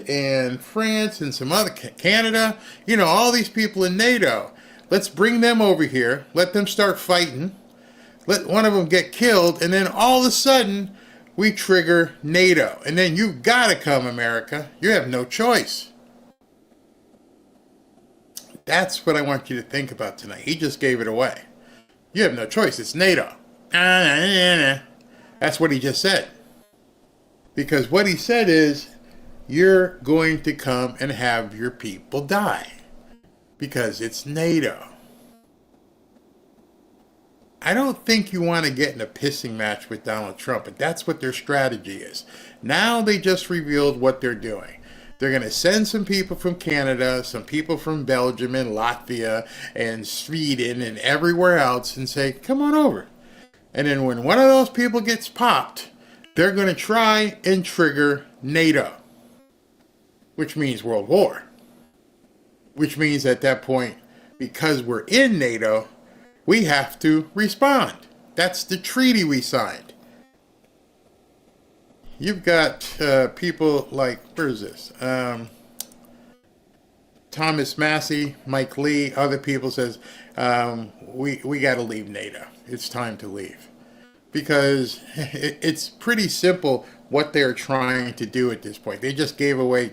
and France and some other, Canada, all these people in NATO. Let's bring them over here. Let them start fighting. Let one of them get killed. And then all of a sudden, we trigger NATO. And then you've got to come, America. You have no choice. That's what I want you to think about tonight. He just gave it away. You have no choice. It's NATO. That's what he just said. Because what he said is, you're going to come and have your people die. Because it's NATO. I don't think you want to get in a pissing match with Donald Trump, but that's what their strategy is. Now they just revealed what they're doing. They're going to send some people from Canada, some people from Belgium and Latvia and Sweden and everywhere else and say, come on over. And then when one of those people gets popped, they're going to try and trigger NATO, which means World War. Which means at that point, because we're in NATO, we have to respond. That's the treaty we signed. You've got people like, where is this? Thomas Massey, Mike Lee, other people says, we got to leave NATO. It's time to leave. Because it's pretty simple what they're trying to do at this point. They just gave it away.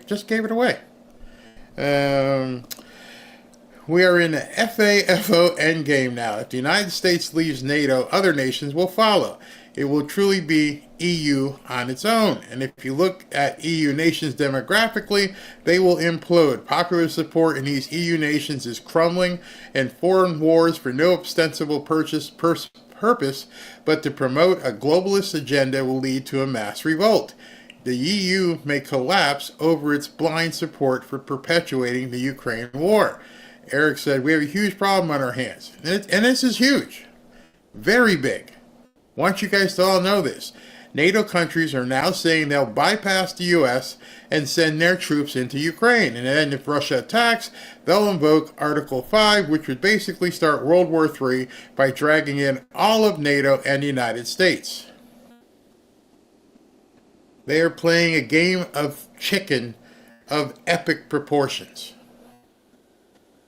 We are in the FAFO endgame now. If the United States leaves NATO, other nations will follow. It will truly be EU on its own. And if you look at EU nations demographically, they will implode. Popular support in these EU nations is crumbling, and foreign wars for no ostensible purpose but to promote a globalist agenda will lead to a mass revolt. The EU may collapse over its blind support for perpetuating the Ukraine war. Eric said, we have a huge problem on our hands. And this is huge. Very big. I want you guys to all know this. NATO countries are now saying they'll bypass the U.S. and send their troops into Ukraine. And then if Russia attacks, they'll invoke Article 5, which would basically start World War III by dragging in all of NATO and the United States. They are playing a game of chicken of epic proportions.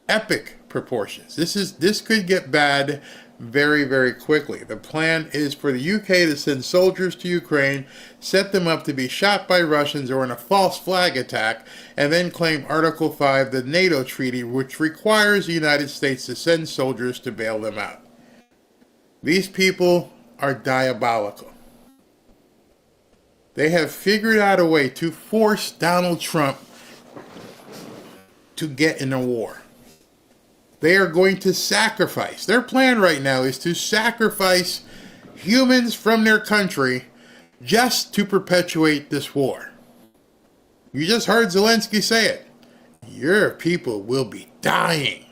Epic proportions. This could get bad very, very quickly. The plan is for the UK to send soldiers to Ukraine, set them up to be shot by Russians or in a false flag attack, and then claim Article 5, the NATO treaty, which requires the United States to send soldiers to bail them out. These people are diabolical. They have figured out a way to force Donald Trump to get in a war. They are going to sacrifice. Their plan right now is to sacrifice humans from their country just to perpetuate this war. You just heard Zelensky say it. Your people will be dying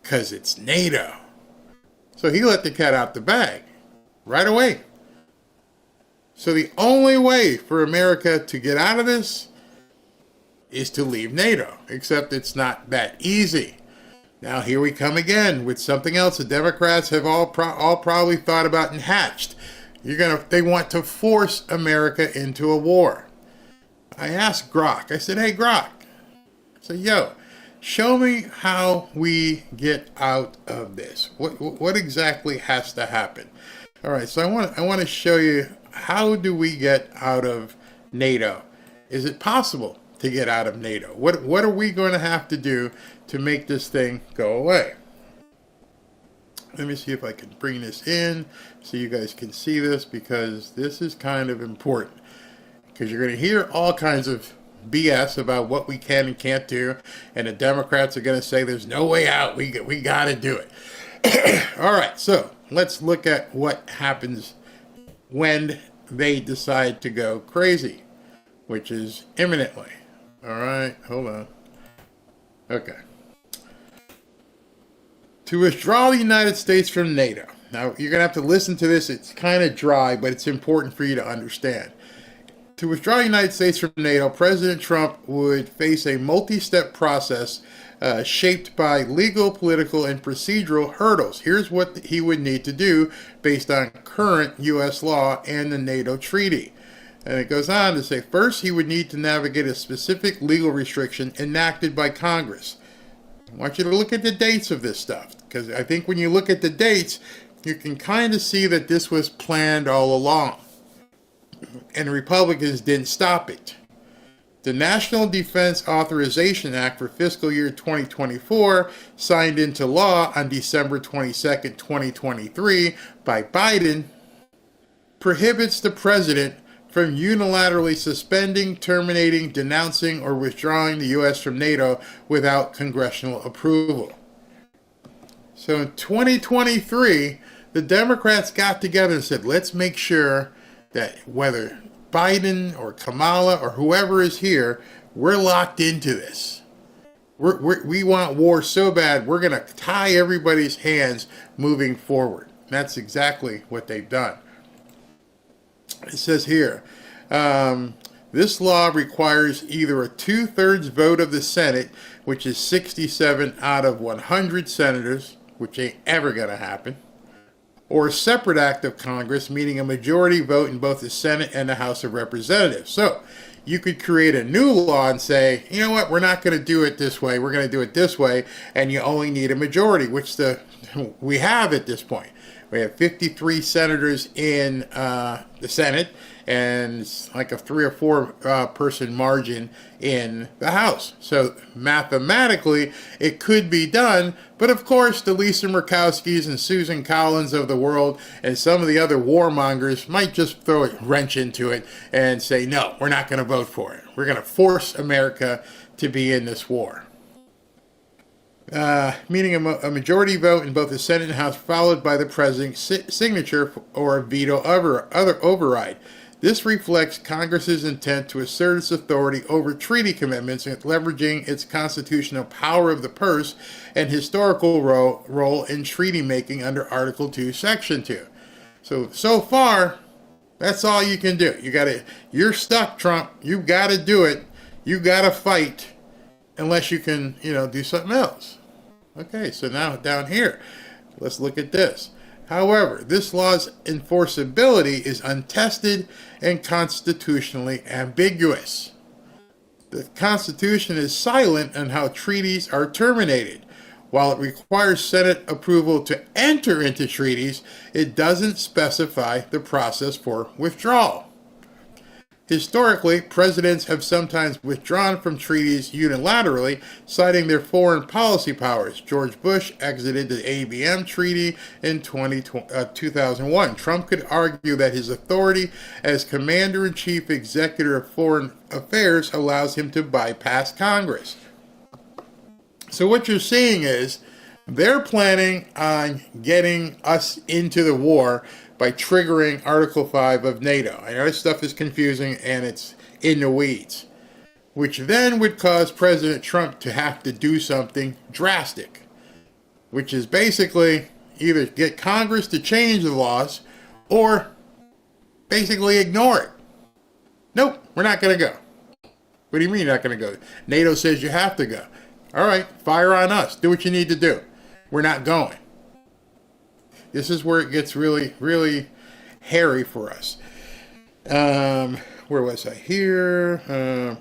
because it's NATO. So he let the cat out the bag right away. So the only way for America to get out of this is to leave NATO, except it's not that easy. Now here we come again with something else the Democrats have all probably thought about and hatched. They want to force America into a war. I asked Grok, I said, hey Grok, I said, yo, show me how we get out of this. What exactly has to happen? All right, so I want to show you, how do we get out of NATO? Is it possible to get out of NATO? What are we going to have to do to make this thing go away? Let me see if I can bring this in so you guys can see this, because this is kind of important. Because you're going to hear all kinds of BS about what we can and can't do, and the Democrats are going to say there's no way out. We got to do it. All right, so let's look at what happens when they decide to go crazy, which is imminently. All right, hold on. Okay. To withdraw the United States from NATO. Now, you're going to have to listen to this. It's kind of dry, but it's important for you to understand. To withdraw the United States from NATO, President Trump would face a multi-step process shaped by legal, political, and procedural hurdles. Here's what he would need to do based on current U.S. law and the NATO treaty. And it goes on to say, first, he would need to navigate a specific legal restriction enacted by Congress. I want you to look at the dates of this stuff, because I think when you look at the dates, you can kind of see that this was planned all along. And Republicans didn't stop it. The National Defense Authorization Act for fiscal year 2024, signed into law on December 22, 2023 by Biden, prohibits the president from unilaterally suspending, terminating, denouncing, or withdrawing the U.S. from NATO without congressional approval. So in 2023, the Democrats got together and said, let's make sure that whether Biden or Kamala or whoever is here, we're locked into this. We want war so bad, we're going to tie everybody's hands moving forward. That's exactly what they've done. It says here, this law requires either a 2/3 vote of the Senate, which is 67 out of 100 senators, which ain't ever going to happen, or a separate act of Congress, meaning a majority vote in both the Senate and the House of Representatives. So you could create a new law and say, you know what, we're not going to do it this way, we're going to do it this way, and you only need a majority, which we have at this point. We have 53 senators in the Senate, and it's like a 3 or 4 person margin in the House. So mathematically, it could be done, but of course, the Lisa Murkowskis and Susan Collins of the world and some of the other warmongers might just throw a wrench into it and say, no, we're not going to vote for it. We're going to force America to be in this war. Meaning a majority vote in both the Senate and House, followed by the president's signature or a veto override. This reflects Congress's intent to assert its authority over treaty commitments and leveraging its constitutional power of the purse and historical role in treaty making under Article 2, Section 2. So far, that's all you can do. You're stuck, Trump. You got to do it. You got to fight unless you can, do something else. Okay, so now down here, let's look at this. However, this law's enforceability is untested and constitutionally ambiguous. The Constitution is silent on how treaties are terminated. While it requires Senate approval to enter into treaties, it doesn't specify the process for withdrawal. Historically, presidents have sometimes withdrawn from treaties unilaterally, citing their foreign policy powers. George Bush exited the ABM treaty in 2001. Trump could argue that his authority as commander-in-chief executive of foreign affairs allows him to bypass Congress. So what you're seeing is they're planning on getting us into the war by triggering Article 5 of NATO. I know this stuff is confusing and it's in the weeds, which then would cause President Trump to have to do something drastic, which is basically either get Congress to change the laws or basically ignore it. Nope, we're not going to go. What do you mean you're not going to go? NATO says you have to go. All right, fire on us. Do what you need to do. We're not going. This is where it gets really, really hairy for us. Where was I here?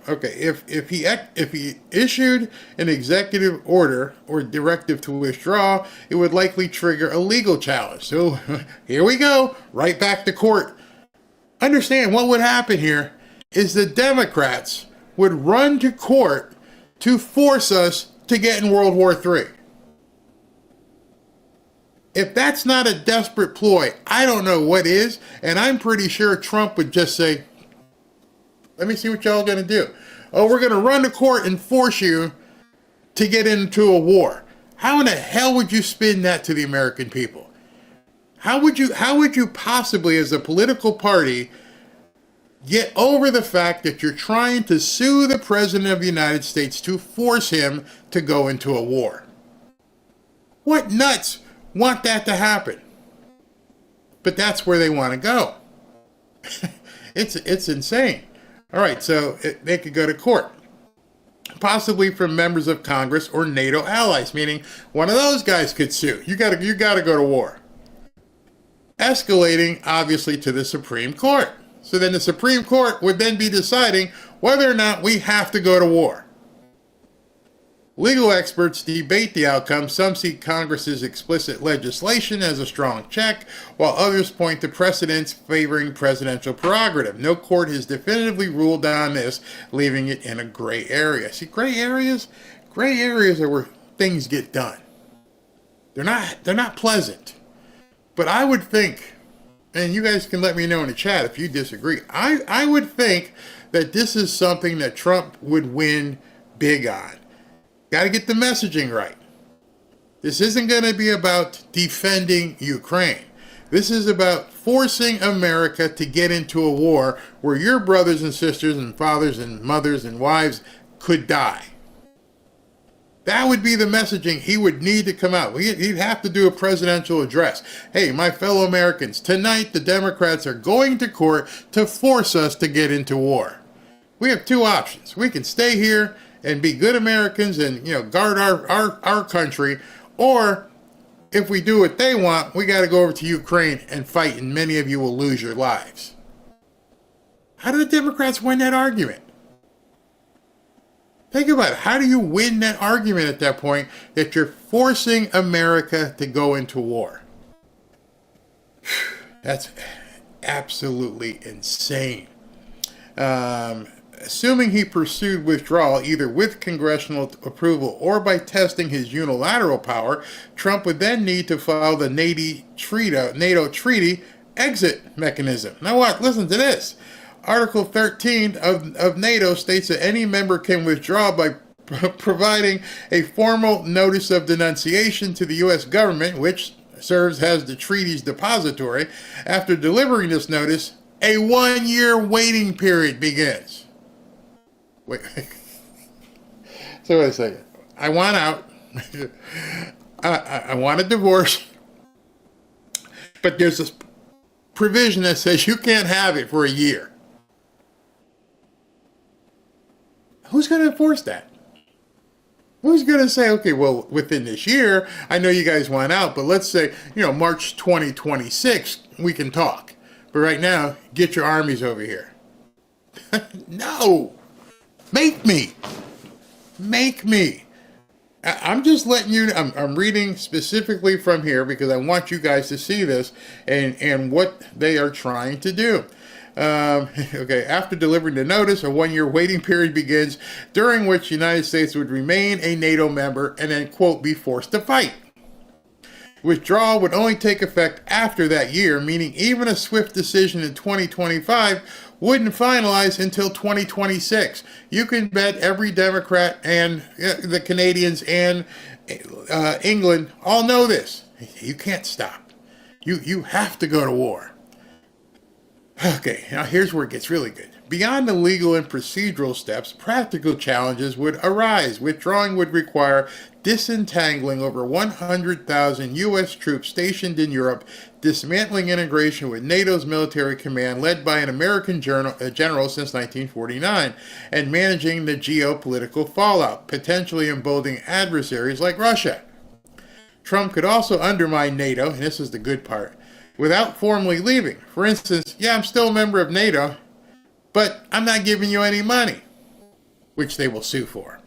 Okay, if he issued an executive order or directive to withdraw, it would likely trigger a legal challenge. So here we go, right back to court. Understand what would happen here is the Democrats would run to court to force us to get in World War III. If that's not a desperate ploy, I don't know what is, and I'm pretty sure Trump would just say, let me see what y'all gonna do. Oh, we're gonna run to court and force you to get into a war. How in the hell would you spin that to the American people? How would you possibly, as a political party, get over the fact that you're trying to sue the President of the United States to force him to go into a war? What nuts want that to happen? But that's where they want to go. It's insane. All right, so they could go to court, possibly from members of Congress or NATO allies, meaning one of those guys could sue. You got to go to war. Escalating, obviously, to the Supreme Court. So then the Supreme Court would then be deciding whether or not we have to go to war. Legal experts debate the outcome. Some see Congress's explicit legislation as a strong check, while others point to precedents favoring presidential prerogative. No court has definitively ruled on this, leaving it in a gray area. See, gray areas are where things get done. They're not pleasant. But I would think, and you guys can let me know in the chat if you disagree, I would think that this is something that Trump would win big on. Got to get the messaging right. This isn't going to be about defending Ukraine. This is about forcing America to get into a war where your brothers and sisters and fathers and mothers and wives could die. That would be the messaging he would need to come out. He'd have to do a presidential address. Hey, my fellow Americans, tonight the Democrats are going to court to force us to get into war. We have two options. We can stay here and be good Americans and, guard our country, or if we do what they want, we got to go over to Ukraine and fight, and many of you will lose your lives. How do the Democrats win that argument? Think about it. How do you win that argument at that point that you're forcing America to go into war? That's absolutely insane. Assuming he pursued withdrawal either with congressional approval or by testing his unilateral power, Trump would then need to file the NATO treaty exit mechanism. Now what? Listen to this. Article 13 of NATO states that any member can withdraw by providing a formal notice of denunciation to the U.S. government, which serves as the treaty's depository. After delivering this notice, a 1-year waiting period begins. Wait. So wait a second. I want out. I want a divorce. But there's provision that says you can't have it for a year. Who's going to enforce that? Who's going to say, okay, well, within this year, I know you guys want out, but let's say, March 2026, we can talk. But right now, get your armies over here. No. Make me. I'm just letting you, I'm reading specifically from here because I want you guys to see this and what they are trying to do. Okay, after delivering the notice, a 1-year waiting period begins during which the United States would remain a NATO member and then, quote, be forced to fight. Withdrawal would only take effect after that year, meaning even a swift decision in 2025 wouldn't finalize until 2026. You can bet every Democrat and the Canadians and England all know this. You can't stop. You have to go to war. Okay, now here's where it gets really good. Beyond the legal and procedural steps, practical challenges would arise. Withdrawing would require disentangling over 100,000 U.S. troops stationed in Europe, dismantling integration with NATO's military command led by an American general since 1949, and managing the geopolitical fallout, potentially emboldening adversaries like Russia. Trump could also undermine NATO, and this is the good part, without formally leaving. For instance, I'm still a member of NATO, but I'm not giving you any money, which they will sue for.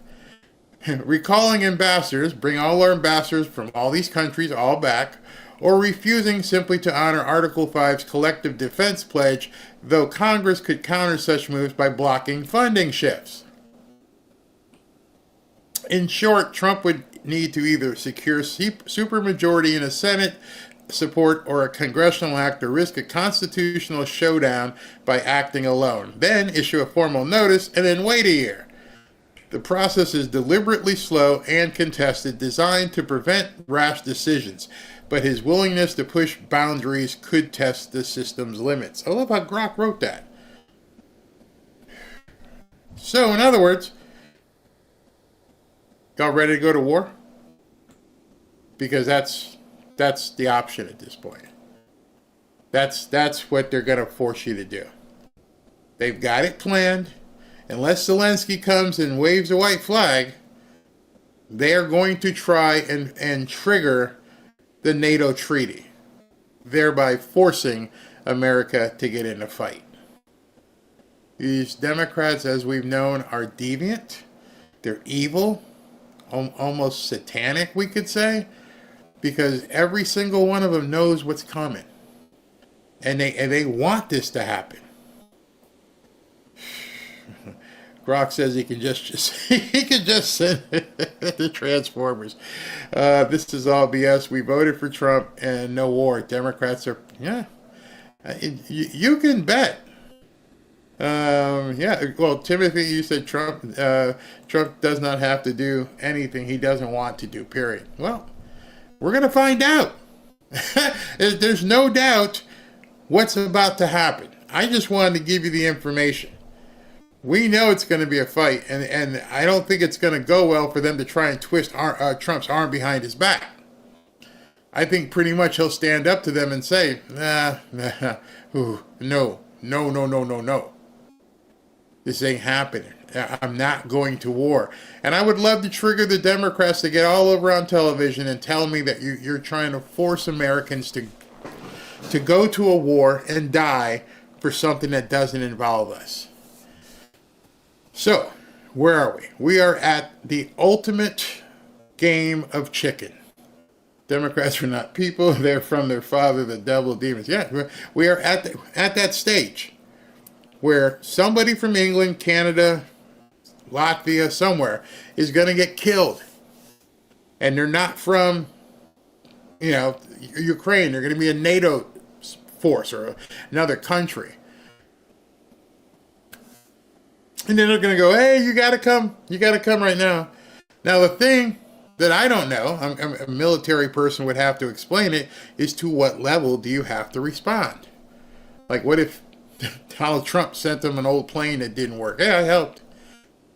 Recalling ambassadors, bring all our ambassadors from all these countries all back, or refusing simply to honor Article 5's collective defense pledge, though Congress could counter such moves by blocking funding shifts. In short, Trump would need to either secure supermajority in a Senate support or a congressional act or risk a constitutional showdown by acting alone, then issue a formal notice, and then wait a year. The process is deliberately slow and contested, designed to prevent rash decisions, but his willingness to push boundaries could test the system's limits. I love how Grok wrote that. So, in other words, y'all ready to go to war? Because that's the option at this point. That's what they're going to force you to do. They've got it planned. Unless Zelensky comes and waves a white flag, they are going to try and trigger the NATO treaty, thereby forcing America to get in a fight. These Democrats, as we've known, are deviant. They're evil, almost satanic, we could say, because every single one of them knows what's coming. And they want this to happen. Grok says he can just send the Transformers. This is all BS. We voted for Trump and no war. Democrats are, you can bet. Well, Timothy, you said Trump does not have to do anything he doesn't want to do, period. Well, we're going to find out. There's no doubt what's about to happen. I just wanted to give you the information. We know it's going to be a fight, and I don't think it's going to go well for them to try and twist Trump's arm behind his back. I think pretty much he'll stand up to them and say, no. This ain't happening. I'm not going to war. And I would love to trigger the Democrats to get all over on television and tell me that you're trying to force Americans to go to a war and die for something that doesn't involve us. So, where are we? We are at the ultimate game of chicken. Democrats are not people. They're from their father, the devil, demons. Yeah, we are at that stage where somebody from England, Canada, Latvia, somewhere is going to get killed. And they're not from, Ukraine. They're going to be a NATO force or another country. And then they're going to go, hey, you got to come. You got to come right now. Now, the thing that I don't know, a military person would have to explain it, is to what level do you have to respond? Like, what if Donald Trump sent them an old plane that didn't work? Yeah, I helped.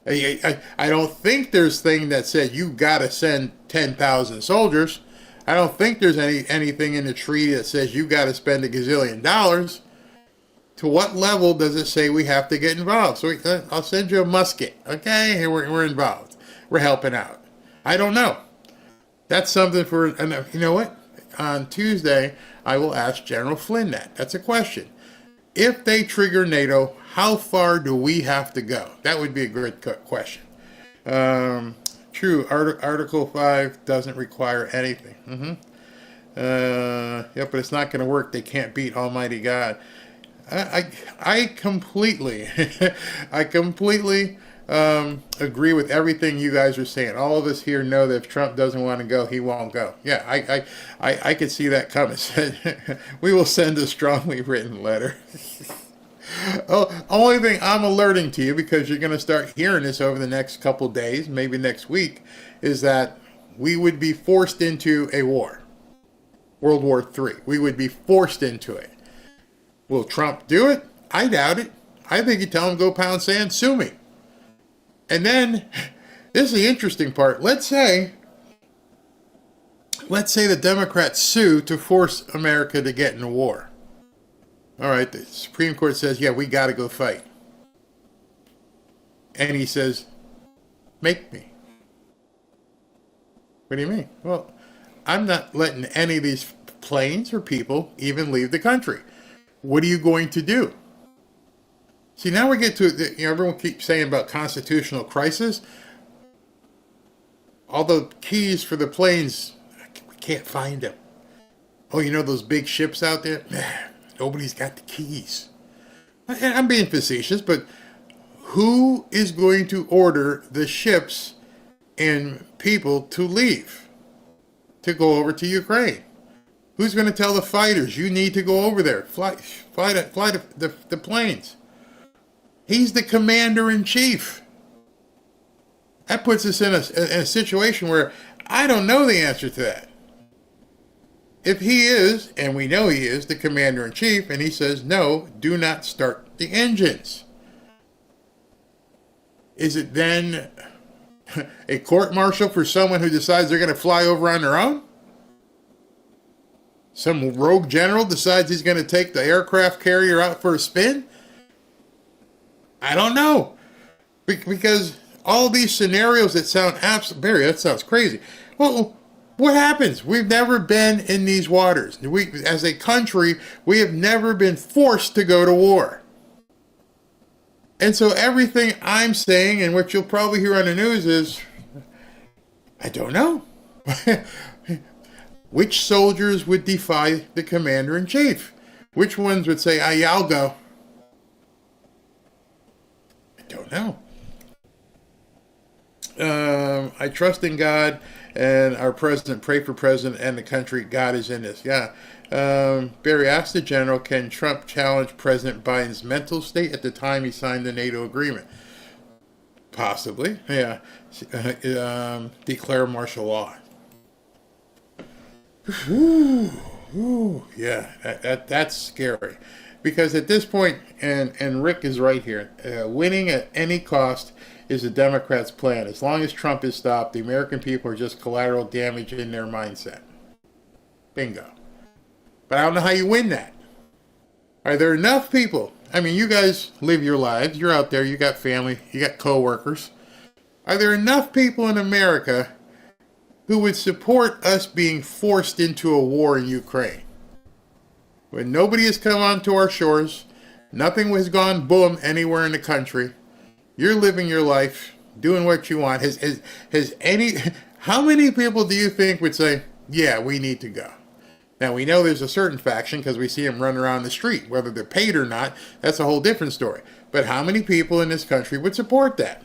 I don't think there's thing that said you got to send 10,000 soldiers. I don't think there's anything in the treaty that says you got to spend $1 gazillion. To what level does it say we have to get involved? So I'll send you a musket, okay? Here we're involved. We're helping out. I don't know. That's something for, and you know what? On Tuesday, I will ask General Flynn that. That's a question. If they trigger NATO, how far do we have to go? That would be a great question. True, Article 5 doesn't require anything. Yeah, but it's not going to work. They can't beat Almighty God. I completely, agree with everything you guys are saying. All of us here know that if Trump doesn't want to go, he won't go. Yeah, I could see that coming. We will send a strongly written letter. Oh, only thing I'm alerting to you, because you're going to start hearing this over the next couple days, maybe next week, is that we would be forced into a war. World War III. We would be forced into it. Will Trump do it? I doubt it. I think he'd tell him, go pound sand, sue me. And then, this is the interesting part. Let's say the Democrats sue to force America to get in a war. All right, the Supreme Court says, yeah, we got to go fight. And he says, make me. What do you mean? Well, I'm not letting any of these planes or people even leave the country. What are you going to do? See, now we get to, everyone keeps saying about constitutional crisis. All the keys for the planes, we can't find them. Oh, you know those big ships out there? Nobody's got the keys. I'm being facetious, but who is going to order the ships and people to leave, to go over to Ukraine? Who's going to tell the fighters, you need to go over there, fly the planes? He's the commander-in-chief. That puts us in a situation where I don't know the answer to that. If he is, and we know he is, the commander-in-chief, and he says, no, do not start the engines, is it then a court-martial for someone who decides they're going to fly over on their own? Some rogue general decides he's going to take the aircraft carrier out for a spin? I don't know. Because all these scenarios that sound Barry, that sounds crazy. Well, what happens? We've never been in these waters. As a country, we have never been forced to go to war. And so everything I'm saying, and what you'll probably hear on the news, is, I don't know. Which soldiers would defy the commander-in-chief? Which ones would say, yeah, I'll go? I don't know. I trust in God and our president. Pray for president and the country. God is in this. Yeah. Barry asked the general, can Trump challenge President Biden's mental state at the time he signed the NATO agreement? Possibly. Yeah. Declare martial law. Yeah, that's scary, because at this point, and Rick is right here, winning at any cost is the Democrats' plan. As long as Trump is stopped, the American people are just collateral damage in their mindset. Bingo. But I don't know how you win that. Are there enough people? I mean, you guys live your lives. You're out there. You got family. You got co-workers. Are there enough people in America who would support us being forced into a war in Ukraine? When nobody has come onto our shores, nothing has gone boom anywhere in the country. You're living your life, doing what you want. How many people do you think would say, yeah, we need to go? Now, we know there's a certain faction because we see them run around the street. Whether they're paid or not, that's a whole different story. But how many people in this country would support that?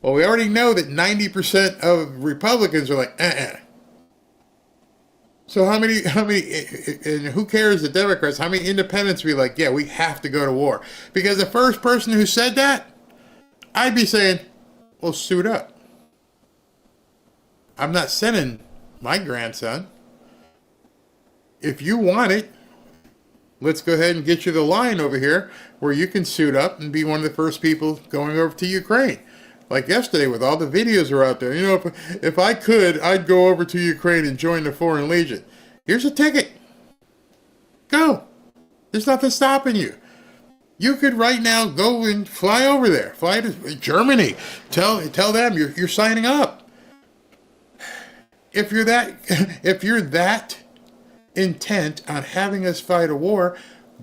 Well, we already know that 90% of Republicans are like, So how many, and who cares, the Democrats, how many independents would be like, yeah, we have to go to war? Because the first person who said that, I'd be saying, well, suit up. I'm not sending my grandson. If you want it, let's go ahead and get you the line over here where you can suit up and be one of the first people going over to Ukraine. Like yesterday with all the videos are out there. You know, if I could, I'd go over to Ukraine and join the Foreign Legion. Here's a ticket. Go. There's nothing stopping you. You could right now go and fly over there. Fly to Germany. Tell them you're signing up. If you're that intent on having us fight a war,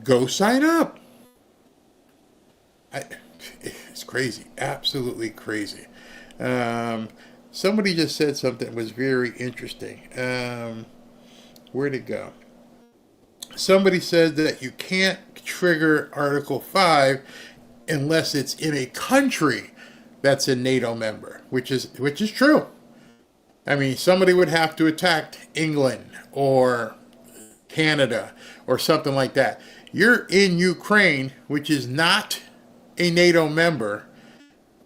go sign up. It's crazy, absolutely crazy. Somebody just said something that was very interesting. Where'd it go? Somebody said that you can't trigger Article 5 unless it's in a country that's a NATO member, which is true. I mean, somebody would have to attack England or Canada or something like that. You're in Ukraine, which is not a NATO member,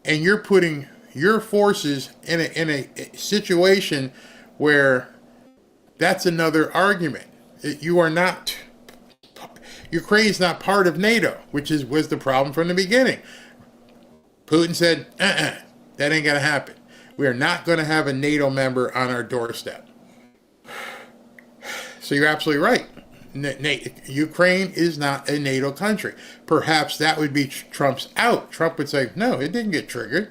and you're putting your forces in a situation where that's another argument. You are not, Ukraine's not part of NATO, which was the problem from the beginning. Putin said, that ain't gonna happen. We are not going to have a NATO member on our doorstep. So you're absolutely right. Ukraine is not a NATO country. Perhaps that would be Trump's out. Trump would say, no, it didn't get triggered.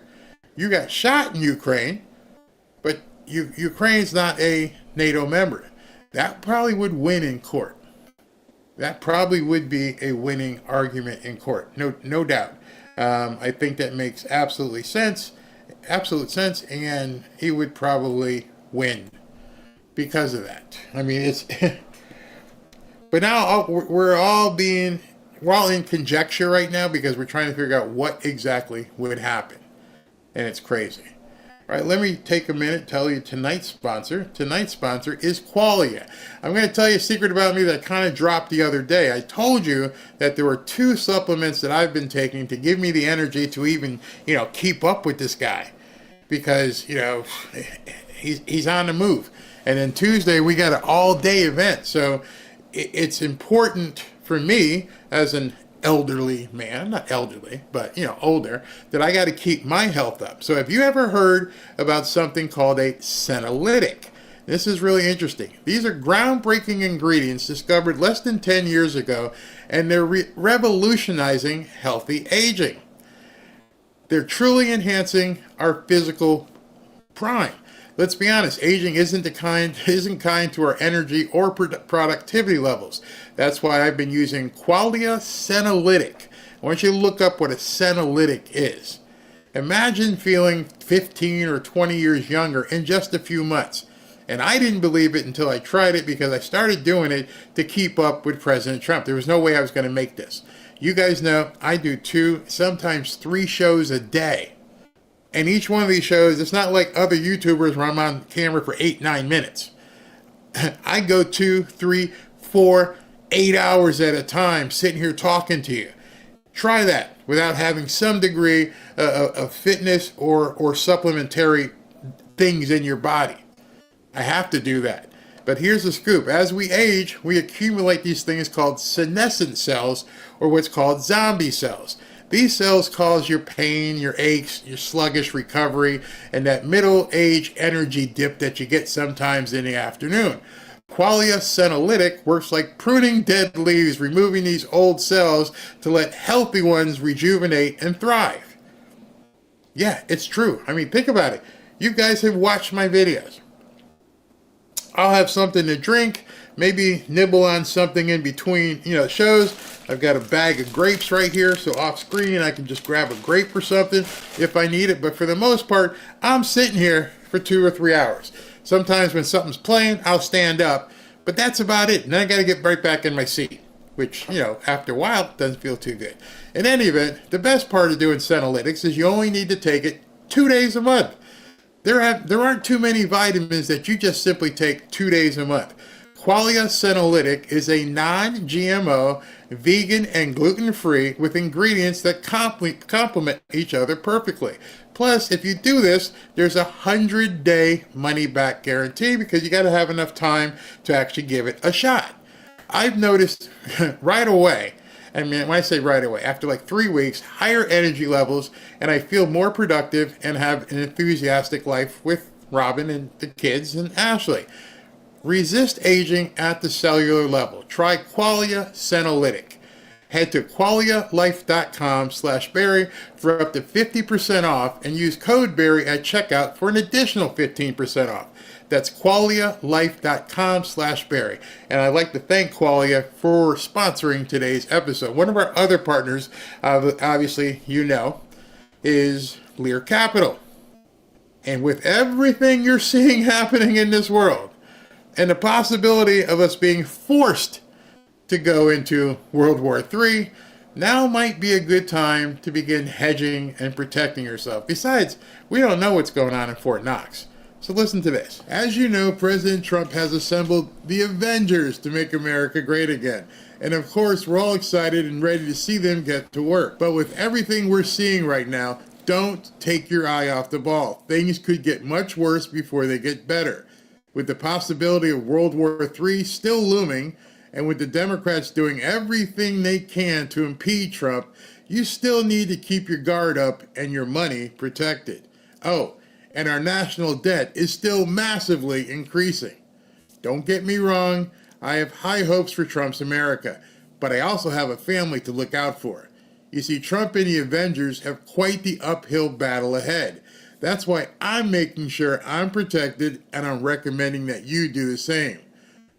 You got shot in Ukraine, but Ukraine's not a NATO member. That probably would win in court. That probably would be a winning argument in court. No doubt. I think that makes absolute sense, and he would probably win because of that. I mean, it's. But now we're all in conjecture right now because we're trying to figure out what exactly would happen, and it's crazy. All right, let me take a minute and tell you tonight's sponsor. Tonight's sponsor is Qualia. I'm going to tell you a secret about me that kind of dropped the other day. I told you that there were 2 supplements that I've been taking to give me the energy to even, keep up with this guy. Because, he's on the move. And then Tuesday, we got an all-day event. So it's important for me as an elderly man, not elderly, but older, that I got to keep my health up. So have you ever heard about something called a senolytic? This is really interesting. These are groundbreaking ingredients discovered less than 10 years ago, and they're revolutionizing healthy aging. They're truly enhancing our physical prime. Let's be honest, aging isn't kind to our energy or productivity levels. That's why I've been using Qualia Senolytic. I want you to look up what a senolytic is. Imagine feeling 15 or 20 years younger in just a few months. And I didn't believe it until I tried it because I started doing it to keep up with President Trump. There was no way I was going to make this. You guys know I do 2, sometimes 3 shows a day. And each one of these shows, it's not like other YouTubers where I'm on camera for 8-9 minutes. I go 2, 3, 4, 8 hours at a time sitting here talking to you. Try that without having some degree of fitness or supplementary things in your body. I have to do that. But here's the scoop. As we age, we accumulate these things called senescent cells, or what's called zombie cells. These cells cause your pain, your aches, your sluggish recovery, and that middle-age energy dip that you get sometimes in the afternoon. Qualia Senolytic works like pruning dead leaves, removing these old cells to let healthy ones rejuvenate and thrive. Yeah, it's true. I mean, think about it. You guys have watched my videos. I'll have something to drink, maybe nibble on something in between, shows. I've got a bag of grapes right here, so off screen I can just grab a grape or something if I need it. But for the most part, I'm sitting here for 2 or 3 hours. Sometimes when something's playing, I'll stand up, but that's about it. And then I got to get right back in my seat, which, after a while, doesn't feel too good. In any event, the best part of doing senolytics is you only need to take it 2 days a month. There aren't too many vitamins that you just simply take 2 days a month. Qualia Senolytic is a non-GMO, vegan, and gluten-free with ingredients that complement each other perfectly. Plus, if you do this, there's a 100-day money-back guarantee because you got to have enough time to actually give it a shot. I've noticed right away, I mean, when I say right away, after like 3 weeks, higher energy levels, and I feel more productive and have an enthusiastic life with Robin and the kids and Ashley. Resist aging at the cellular level. Try Qualia Senolytic. Head to qualialife.com/Barry for up to 50% off and use code Barry at checkout for an additional 15% off. That's qualialife.com/Barry. And I'd like to thank Qualia for sponsoring today's episode. One of our other partners, obviously you know, is Lear Capital. And with everything you're seeing happening in this world, and the possibility of us being forced to go into World War III, now might be a good time to begin hedging and protecting yourself. Besides, we don't know what's going on in Fort Knox. So listen to this. As you know, President Trump has assembled the Avengers to make America great again. And of course, we're all excited and ready to see them get to work. But with everything we're seeing right now, don't take your eye off the ball. Things could get much worse before they get better. With the possibility of World War III still looming, and with the Democrats doing everything they can to impede Trump, you still need to keep your guard up and your money protected. Oh, and our national debt is still massively increasing. Don't get me wrong, I have high hopes for Trump's America, but I also have a family to look out for. You see, Trump and the Avengers have quite the uphill battle ahead. That's why I'm making sure I'm protected, and I'm recommending that you do the same.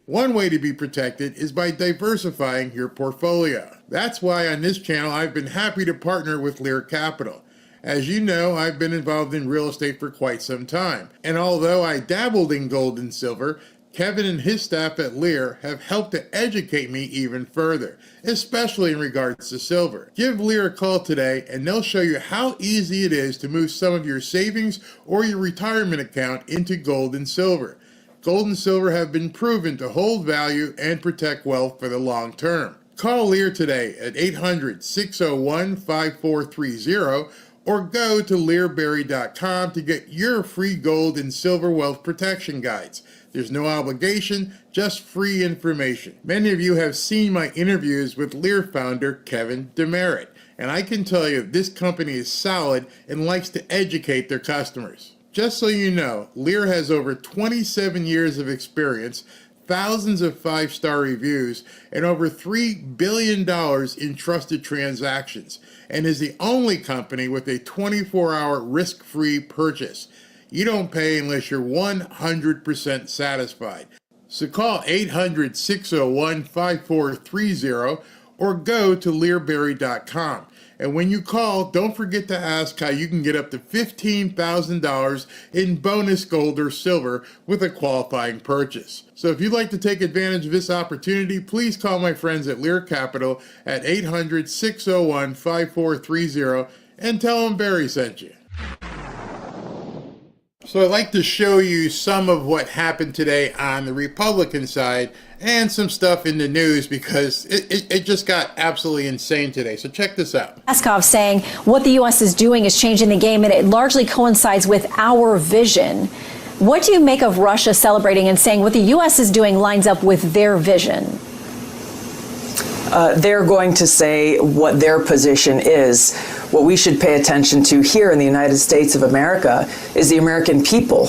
One way to be protected is by diversifying your portfolio. That's why on this channel I've been happy to partner with Lear Capital. As you know, I've been involved in real estate for quite some time. And although I dabbled in gold and silver, Kevin and his staff at Lear have helped to educate me even further, especially in regards to silver. Give Lear a call today and they'll show you how easy it is to move some of your savings or your retirement account into gold and silver. Gold and silver have been proven to hold value and protect wealth for the long term. Call Lear today at 800-601-5430 or go to learberry.com to get your free gold and silver wealth protection guides. There's no obligation, just free information. Many of you have seen my interviews with Lear founder Kevin Demerit, and I can tell you this company is solid and likes to educate their customers. Just so you know, Lear has over 27 years of experience, thousands of 5-star reviews, and over $3 billion in trusted transactions, and is the only company with a 24-hour risk-free purchase. You don't pay unless you're 100% satisfied. So call 800-601-5430 or go to learberry.com. And when you call, don't forget to ask how you can get up to $15,000 in bonus gold or silver with a qualifying purchase. So if you'd like to take advantage of this opportunity, please call my friends at Lear Capital at 800-601-5430 and tell them Barry sent you. So I'd like to show you some of what happened today on the Republican side and some stuff in the news because it just got absolutely insane today. So check this out. Peskov saying what the U.S. is doing is changing the game, and it largely coincides with our vision. What do you make of Russia celebrating and saying what the U.S. is doing lines up with their vision? They're going to say what their position is. What we should pay attention to here in the United States of America is the American people,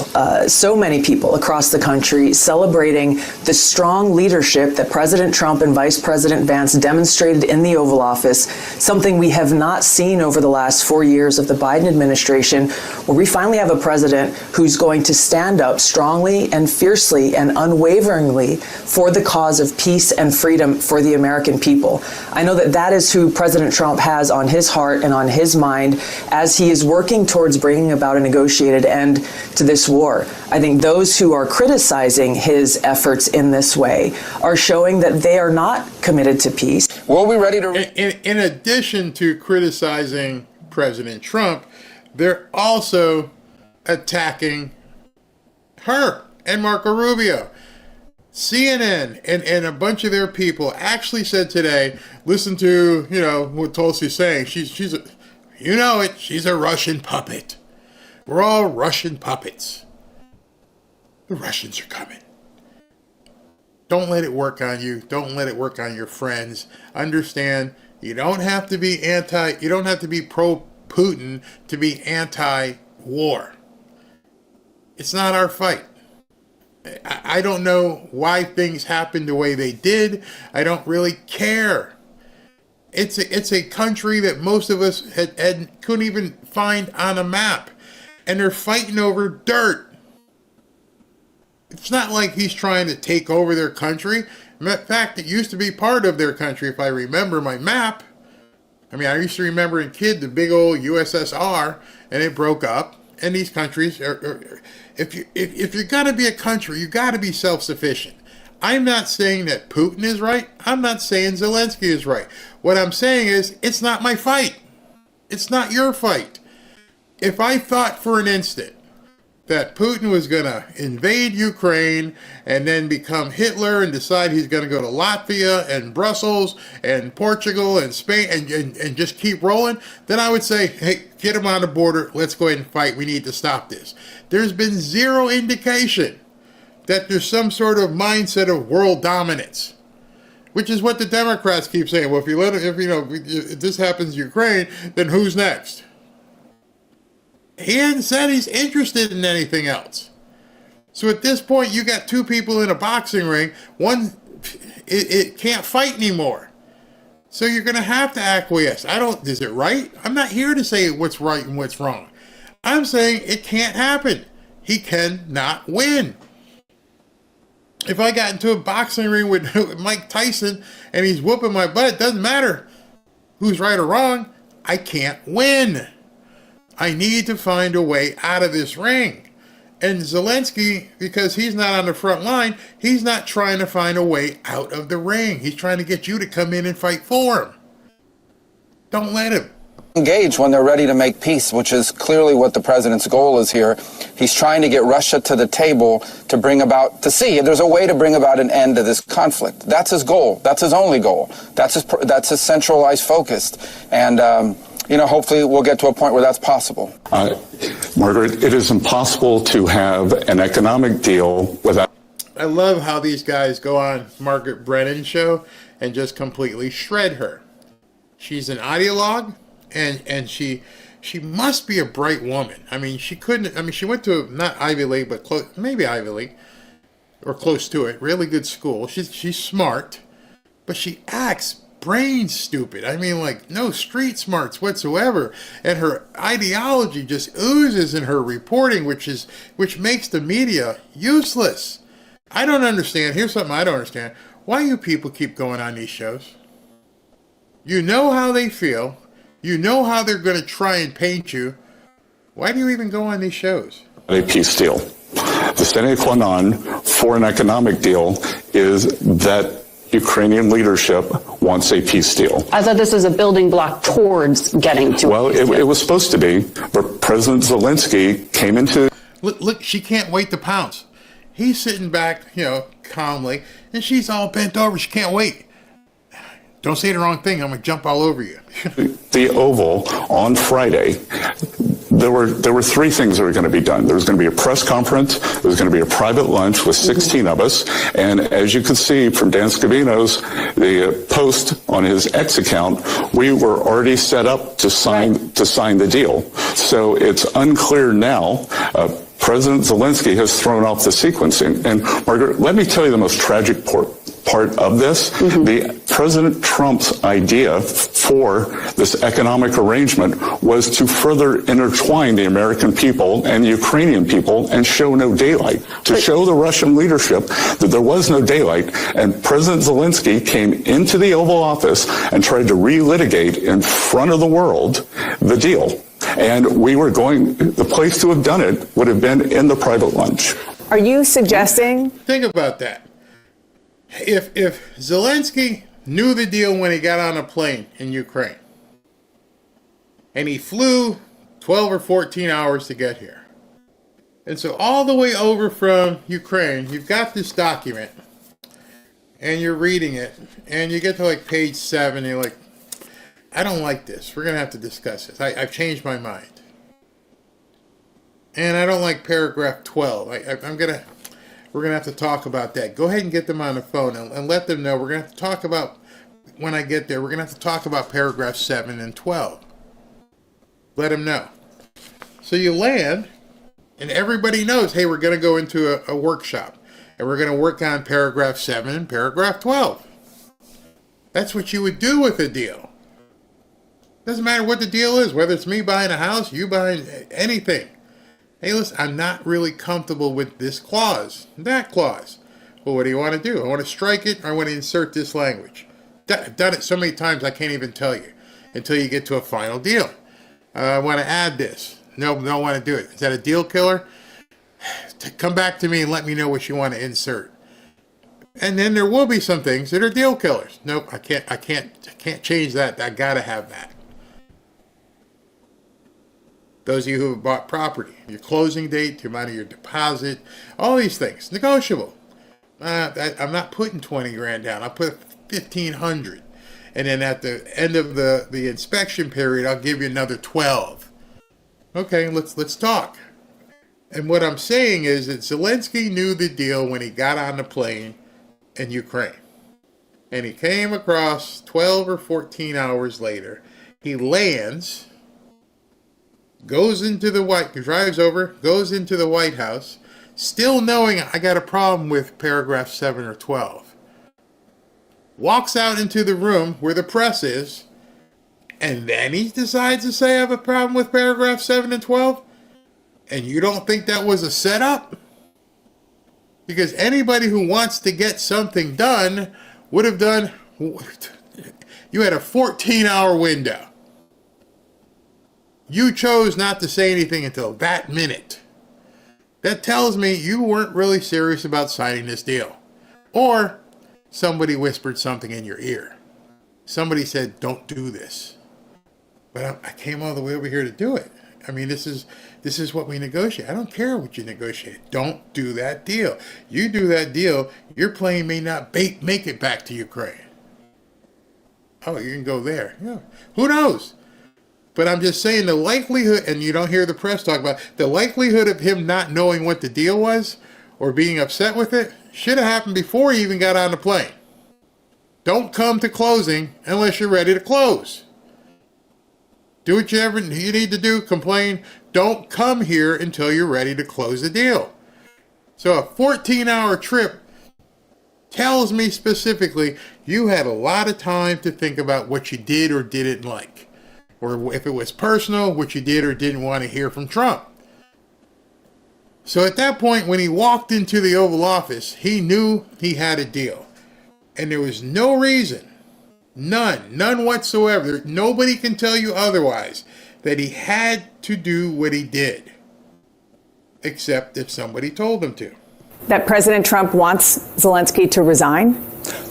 so many people across the country celebrating the strong leadership that President Trump and Vice President Vance demonstrated in the Oval Office, something we have not seen over the last 4 years of the Biden administration, where we finally have a president who's going to stand up strongly and fiercely and unwaveringly for the cause of peace and freedom for the American people. I know that that is who President Trump has on his heart and on his mind as he is working towards bringing about a negotiated end to this war. I think those who are criticizing his efforts in this way are showing that they are not committed to peace. Well, we're ready to... In addition to criticizing President Trump, they're also attacking her and Marco Rubio. CNN and a bunch of their people actually said today, listen to, what Tulsi's saying. She's a, she's a Russian puppet. We're all Russian puppets. The Russians are coming. Don't let it work on you. Don't let it work on your friends. Understand You don't have to be pro-Putin to be anti-war. It's not our fight. I don't know why things happened the way they did. I don't really care. It's a country that most of us couldn't even find on a map. And they're fighting over dirt. It's not like he's trying to take over their country. In fact, it used to be part of their country, if I remember my map. I mean, I used to remember in kid the big old USSR, and it broke up. And these countries, if you're gonna be a country, you got to be self-sufficient. I'm not saying that Putin is right. I'm not saying Zelensky is right. What I'm saying is, it's not my fight. It's not your fight. If I thought for an instant that Putin was going to invade Ukraine and then become Hitler and decide he's going to go to Latvia and Brussels and Portugal and Spain and just keep rolling, then I would say, hey, get him on the border. Let's go ahead and fight. We need to stop this. There's been zero indication that there's some sort of mindset of world dominance, which is what the Democrats keep saying. Well, if this happens in Ukraine, then who's next? He hasn't said he's interested in anything else. So at this point, you got two people in a boxing ring. One, it can't fight anymore. So you're going to have to acquiesce. Is it right? I'm not here to say what's right and what's wrong. I'm saying it can't happen. He cannot win. If I got into a boxing ring with Mike Tyson and he's whooping my butt, it doesn't matter who's right or wrong. I can't win. I need to find a way out of this ring. And Zelensky, because he's not on the front line, he's not trying to find a way out of the ring. He's trying to get you to come in and fight for him. Don't let him. Engage when they're ready to make peace, which is clearly what the president's goal is here. He's trying to get Russia to the table to see if there's a way to bring about an end to this conflict. That's his goal. That's his only goal. That's his centralized focus. And, hopefully we'll get to a point where that's possible. Margaret, it is impossible to have an economic deal without... I love how these guys go on Margaret Brennan's show and just completely shred her. She's an ideologue, and she must be a bright woman. I mean, she went to not Ivy League, but maybe Ivy League, or close to it. Really good school. She's smart, but she acts brain stupid. I mean, like, no street smarts whatsoever. And her ideology just oozes in her reporting, which makes the media useless. I don't understand. Here's something I don't understand. Why you people keep going on these shows? You know how they feel. You know how they're going to try and paint you. Why do you even go on these shows? A peace deal. The sine qua non for an economic deal is that Ukrainian leadership wants a peace deal. I thought this was a building block towards getting to a peace deal. It was supposed to be, but President Zelensky came into... Look, she can't wait to pounce. He's sitting back, calmly, and she's all bent over. She can't wait. Don't say the wrong thing. I'm going to jump all over you. The Oval on Friday, there were three things that were going to be done. There was going to be a press conference. There was going to be a private lunch with 16 of us. And as you can see from Dan Scavino's the post on his X account, we were already set up to sign the deal. So it's unclear now. President Zelensky has thrown off the sequencing. And Margaret, let me tell you the most tragic part of this. The President Trump's idea for this economic arrangement was to further intertwine the American people and the Ukrainian people and show no daylight, to show the Russian leadership that there was no daylight. And President Zelensky came into the Oval Office and tried to relitigate in front of the world the deal. And the place to have done it would have been in the private lunch. Are you suggesting? Think about that. If Zelensky knew the deal when he got on a plane in Ukraine, and he flew 12 or 14 hours to get here, and so all the way over from Ukraine, you've got this document, and you're reading it, and you get to like page 7, and you're like, I don't like this. We're going to have to discuss this. I've changed my mind. And I don't like paragraph 12. We're going to have to talk about that. Go ahead and get them on the phone and let them know we're going to have to talk about when I get there, we're going to have to talk about paragraphs 7 and 12. Let him know. So you land, and everybody knows, hey, we're going to go into a workshop, and we're going to work on paragraph 7 and paragraph 12. That's what you would do with a deal. Doesn't matter what the deal is, whether it's me buying a house, you buying anything. Hey, listen, I'm not really comfortable with this clause, that clause. Well, what do you want to do? I want to strike it, or I want to insert this language. I've done it so many times I can't even tell you until you get to a final deal. I want to add this. No, don't want to do it. Is that a deal killer? Come back to me and let me know what you want to insert. And then there will be some things that are deal killers. Nope, I can't change that. I gotta have that. Those of you who have bought property, your closing date, the amount of your deposit, all these things, negotiable. I'm not putting 20 grand down. I'll put 1,500, and then at the end of the inspection period, I'll give you another 12. Okay, let's talk. And what I'm saying is that Zelensky knew the deal when he got on the plane in Ukraine, and he came across 12 or 14 hours later. He lands, drives over, goes into the White House, still knowing I got a problem with paragraph 7 or 12. Walks out into the room where the press is, and then he decides to say I have a problem with paragraph 7 and 12? And you don't think that was a setup? Because anybody who wants to get something done would have done... You had a 14-hour window. You chose not to say anything until that minute. That tells me you weren't really serious about signing this deal. Or somebody whispered something in your ear. Somebody said, don't do this. But I came all the way over here to do it. I mean, this is what we negotiate. I don't care what you negotiate. Don't do that deal. You do that deal, your plane may not make it back to Ukraine. Oh, you can go there. Yeah. Who knows? But I'm just saying the likelihood, and you don't hear the press talk about the likelihood of him not knowing what the deal was or being upset with it should have happened before he even got on the plane. Don't come to closing unless you're ready to close. Do what you need to do, complain. Don't come here until you're ready to close the deal. So a 14-hour trip tells me specifically you had a lot of time to think about what you did or didn't like. Or if it was personal, what you did or didn't want to hear from Trump. So at that point, when he walked into the Oval Office, he knew he had a deal. And there was no reason, none whatsoever, nobody can tell you otherwise, that he had to do what he did. Except if somebody told him to. That President Trump wants Zelensky to resign?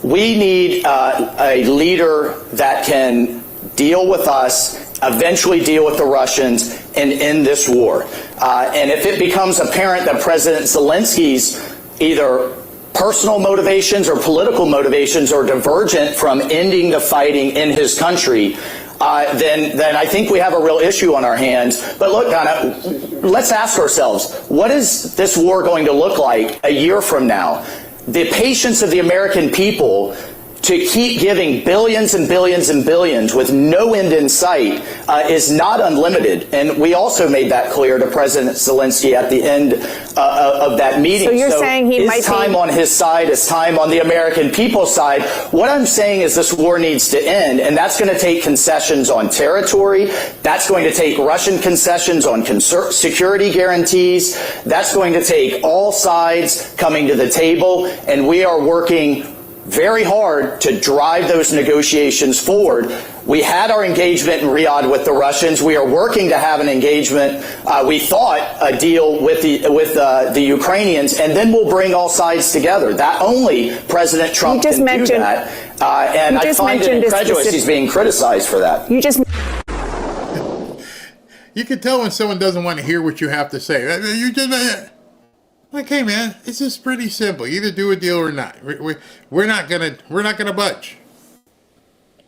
We need a leader that can deal with us, eventually deal with the Russians, and end this war. And if it becomes apparent that President Zelensky's either personal motivations or political motivations are divergent from ending the fighting in his country, then I think we have a real issue on our hands. But look, Donna, let's ask ourselves, what is this war going to look like a year from now? The patience of the American people to keep giving billions and billions and billions with no end in sight is not unlimited. And we also made that clear to President Zelensky at the end of that meeting. So you're saying he might be... time on his side is time on the American people's side. What I'm saying is this war needs to end, and that's going to take concessions on territory. That's going to take Russian concessions on security guarantees. That's going to take all sides coming to the table, and we are working very hard to drive those negotiations forward. We had our engagement in Riyadh with the Russians. We are working to have an engagement, we thought, a deal with the Ukrainians, and then we'll bring all sides together. That only President Trump can do that. And I find it incredulous he's being criticized for that. You can tell when someone doesn't want to hear what you have to say. You just... Like, hey man, it's just pretty simple. Either do a deal or not. We're not gonna budge.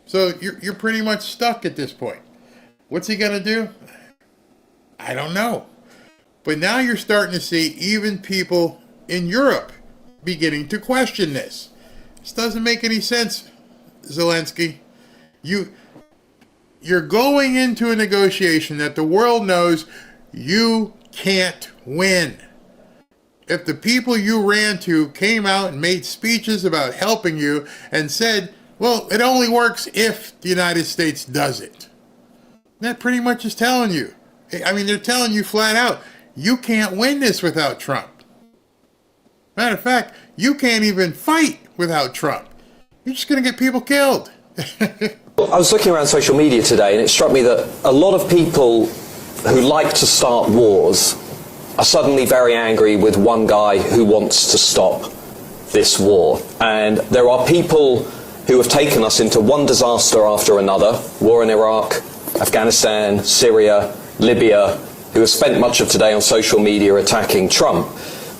So you're pretty much stuck at this point. What's he gonna do? I don't know. But now you're starting to see even people in Europe beginning to question this. This doesn't make any sense. Zelensky? You're going into a negotiation that the world knows you can't win. If the people you ran to came out and made speeches about helping you and said, well, it only works if the United States does it. That pretty much is telling you. I mean, they're telling you flat out, you can't win this without Trump. Matter of fact, you can't even fight without Trump. You're just going to get people killed. I was looking around social media today, and it struck me that a lot of people who like to start wars are suddenly very angry with one guy who wants to stop this war. And there are people who have taken us into one disaster after another, war in Iraq, Afghanistan, Syria, Libya, who have spent much of today on social media attacking Trump.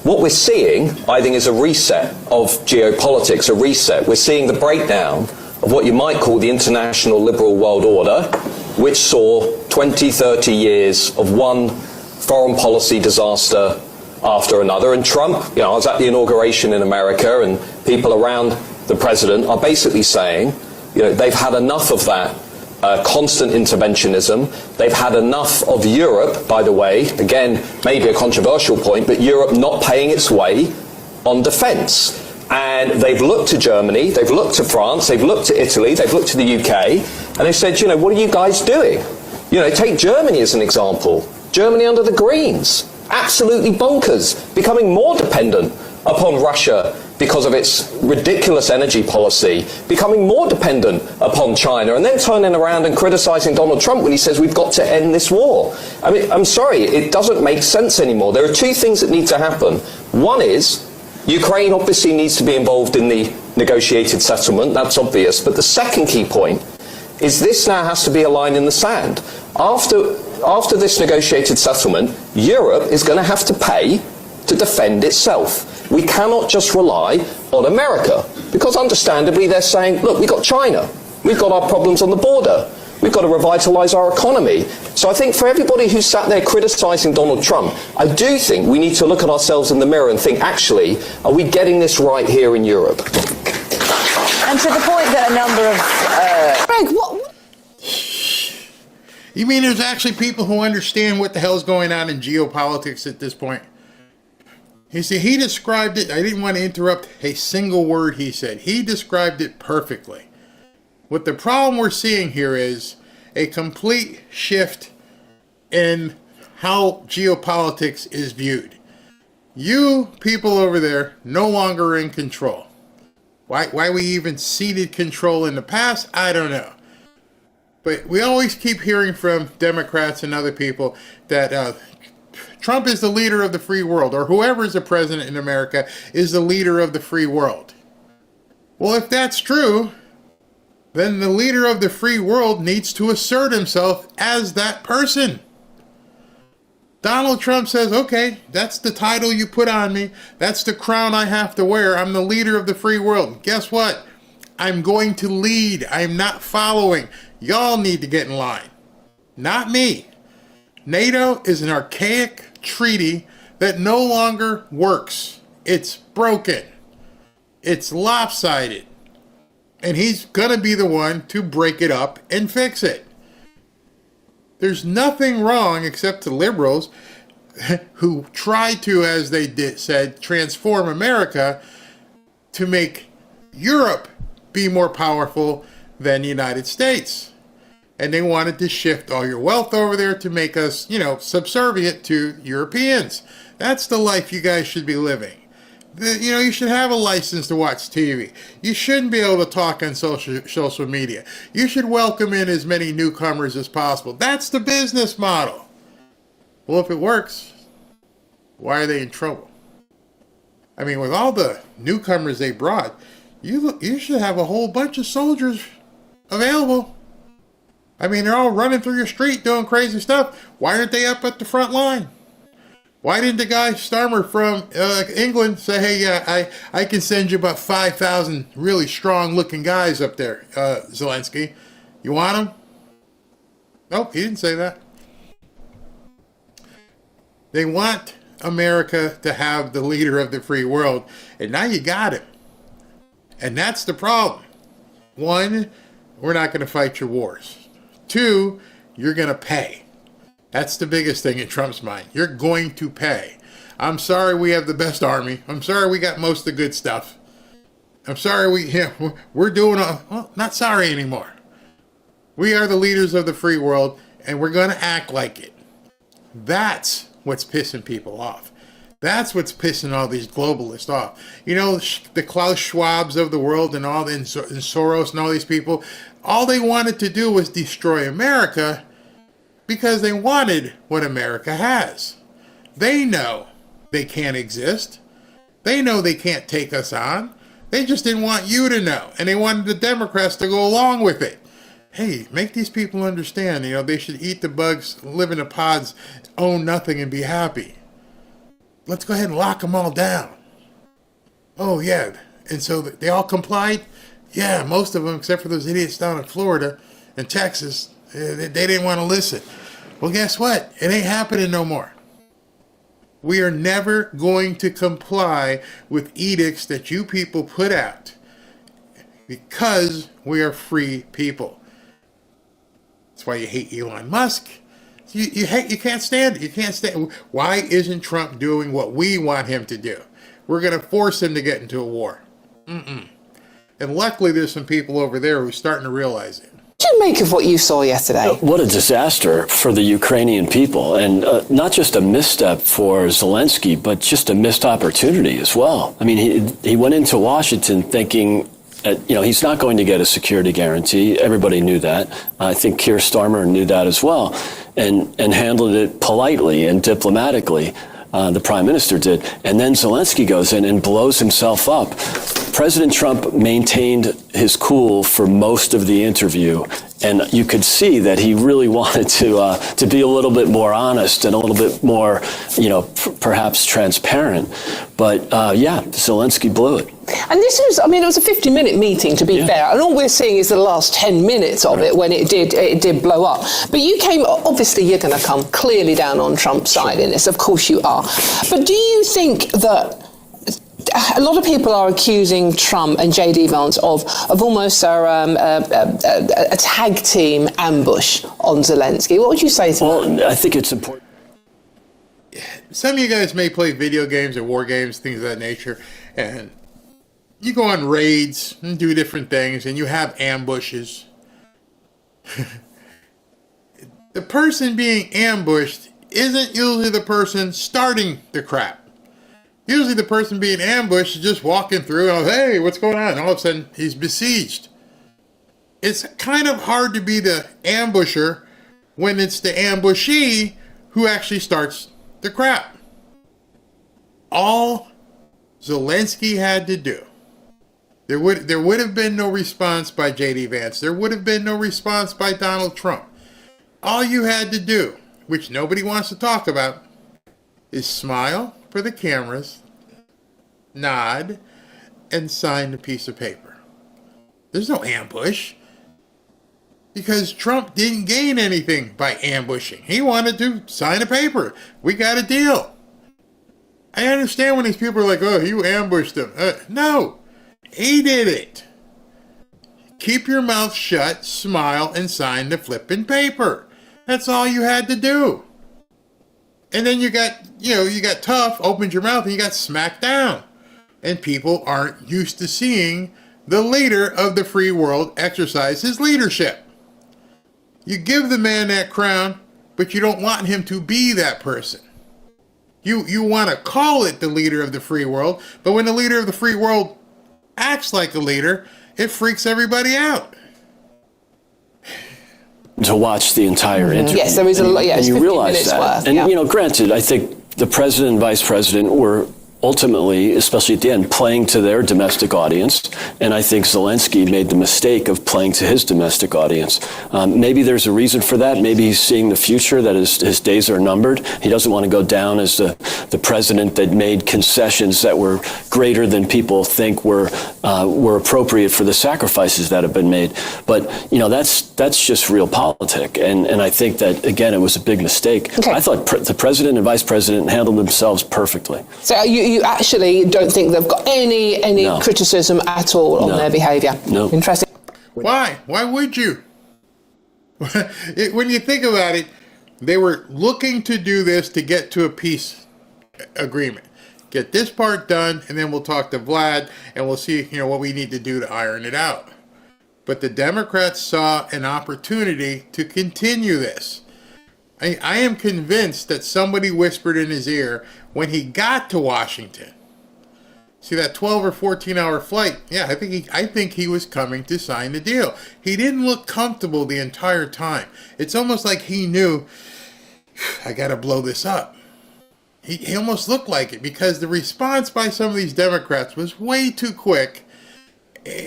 What we're seeing, I think, is a reset of geopolitics, a reset. We're seeing the breakdown of what you might call the international liberal world order, which saw 20, 30 years of one foreign policy disaster after another. And Trump, I was at the inauguration in America, and people around the president are basically saying, they've had enough of that constant interventionism. They've had enough of Europe, by the way, again, maybe a controversial point, but Europe not paying its way on defence. And they've looked to Germany, they've looked to France, they've looked to Italy, they've looked to the UK, and they said, what are you guys doing? Take Germany as an example. Germany under the Greens, absolutely bonkers, becoming more dependent upon Russia because of its ridiculous energy policy, becoming more dependent upon China, and then turning around and criticising Donald Trump when he says we've got to end this war. I mean, I'm sorry, it doesn't make sense anymore. There are two things that need to happen. One is, Ukraine obviously needs to be involved in the negotiated settlement, that's obvious, but the second key point is this now has to be a line in the sand. After this negotiated settlement, Europe is going to have to pay to defend itself. We cannot just rely on America, because understandably they're saying, look, we've got China, we've got our problems on the border, we've got to revitalise our economy. So I think for everybody who sat there criticising Donald Trump, I do think we need to look at ourselves in the mirror and think, actually, are we getting this right here in Europe? And to the point that a number of... Frank, what? You mean there's actually people who understand what the hell's going on in geopolitics at this point? You see, he described it, I didn't want to interrupt a single word he said. He described it perfectly. What the problem we're seeing here is a complete shift in how geopolitics is viewed. You people over there no longer in control. Why we even ceded control in the past, I don't know. But we always keep hearing from Democrats and other people that Trump is the leader of the free world, or whoever is the president in America is the leader of the free world. Well, if that's true, then the leader of the free world needs to assert himself as that person. Donald Trump says, okay, that's the title you put on me. That's the crown I have to wear. I'm the leader of the free world. Guess what? I'm going to lead. I'm not following. Y'all need to get in line. Not me. NATO is an archaic treaty that no longer works. It's broken. It's lopsided. And he's going to be the one to break it up and fix it. There's nothing wrong except the liberals who try to, as they said, transform America to make Europe be more powerful than the United States. And they wanted to shift all your wealth over there to make us, subservient to Europeans. That's the life you guys should be living. You should have a license to watch TV. You shouldn't be able to talk on social media. You should welcome in as many newcomers as possible. That's the business model. Well, if it works, why are they in trouble? I mean, with all the newcomers they brought, you should have a whole bunch of soldiers available. I mean, they're all running through your street doing crazy stuff. Why aren't they up at the front line? Why didn't the guy Starmer from England say, hey, yeah, I can send you about 5,000 really strong-looking guys up there, Zelensky. You want them? Nope, he didn't say that. They want America to have the leader of the free world, and now you got him. And that's the problem. One, we're not going to fight your wars. Two, you're going to pay. That's the biggest thing in Trump's mind. You're going to pay. I'm sorry we have the best army. I'm sorry we got most of the good stuff. I'm sorry we're doing well, not sorry anymore. We are the leaders of the free world, and we're going to act like it. That's what's pissing people off. That's what's pissing all these globalists off. You know, the Klaus Schwabs of the world and Soros and all these people, all they wanted to do was destroy America because they wanted what America has. They know they can't exist. They know they can't take us on. They just didn't want you to know. And they wanted the Democrats to go along with it. Hey, make these people understand, they should eat the bugs, live in the pods, own nothing, and be happy. Let's go ahead and lock them all down. Oh, yeah. And so they all complied? Yeah, most of them, except for those idiots down in Florida and Texas, they didn't want to listen. Well, guess what? It ain't happening no more. We are never going to comply with edicts that you people put out because we are free people. That's why you hate Elon Musk. You can't stand it. You can't stand. Why isn't Trump doing what we want him to do? We're going to force him to get into a war. And luckily, there's some people over there who are starting to realize it. What do you make of what you saw yesterday? What a disaster for the Ukrainian people, and not just a misstep for Zelensky, but just a missed opportunity as well. I mean, he went into Washington thinking, he's not going to get a security guarantee. Everybody knew that. I think Keir Starmer knew that as well, and handled it politely and diplomatically. The prime minister did. And then Zelensky goes in and blows himself up. President Trump maintained his cool for most of the interview, and you could see that he really wanted to be a little bit more honest and a little bit more, perhaps transparent. But Zelensky blew it. And this was, it was a 50-minute meeting, to be fair, and all we're seeing is the last 10 minutes of it when it did blow up. But obviously you're going to come clearly down on Trump's side in this, of course you are. But do you think that a lot of people are accusing Trump and J.D. Vance of almost a tag team ambush on Zelensky? What would you say to that? Well, I think it's important. Some of you guys may play video games or war games, things of that nature, and you go on raids and do different things, and you have ambushes. The person being ambushed isn't usually the person starting the crap. Usually the person being ambushed is just walking through, hey, what's going on? And all of a sudden, he's besieged. It's kind of hard to be the ambusher when it's the ambushee who actually starts the crap. All Zelensky had to do, there would have been no response by J.D. Vance. There would have been no response by Donald Trump. All you had to do, which nobody wants to talk about, is smile for the cameras, nod, and sign the piece of paper. There's no ambush. Because Trump didn't gain anything by ambushing. He wanted to sign a paper. We got a deal. I understand when these people are like, oh, you ambushed him. No, he did it. Keep your mouth shut, smile, and sign the flipping paper. That's all you had to do. And then you got tough, opened your mouth, and you got smacked down. And people aren't used to seeing the leader of the free world exercise his leadership. You give the man that crown, but you don't want him to be that person. You want to call it the leader of the free world, but when the leader of the free world acts like a leader, it freaks everybody out. To watch the entire interview. Yes, there was a lot. Yes, and you realize minutes that. Worth, and granted, I think the president and vice president were ultimately, especially at the end, playing to their domestic audience. And I think Zelensky made the mistake of playing to his domestic audience. Maybe there's a reason for that. Maybe he's seeing the future, that his days are numbered. He doesn't want to go down as the president that made concessions that were greater than people think were appropriate for the sacrifices that have been made. But, that's just real politic. And I think that, again, it was a big mistake. Okay. I thought the president and vice president handled themselves perfectly. So you actually don't think they've got any criticism at all on their behaviour? No. Interesting. Why? Why would you? When you think about it, they were looking to do this to get to a peace agreement. Get this part done, and then we'll talk to Vlad, and we'll see, what we need to do to iron it out. But the Democrats saw an opportunity to continue this. I am convinced that somebody whispered in his ear when he got to Washington. See that 12 or 14-hour flight? Yeah, I think he was coming to sign the deal. He didn't look comfortable the entire time. It's almost like he knew, I got to blow this up. He almost looked like it, because the response by some of these Democrats was way too quick.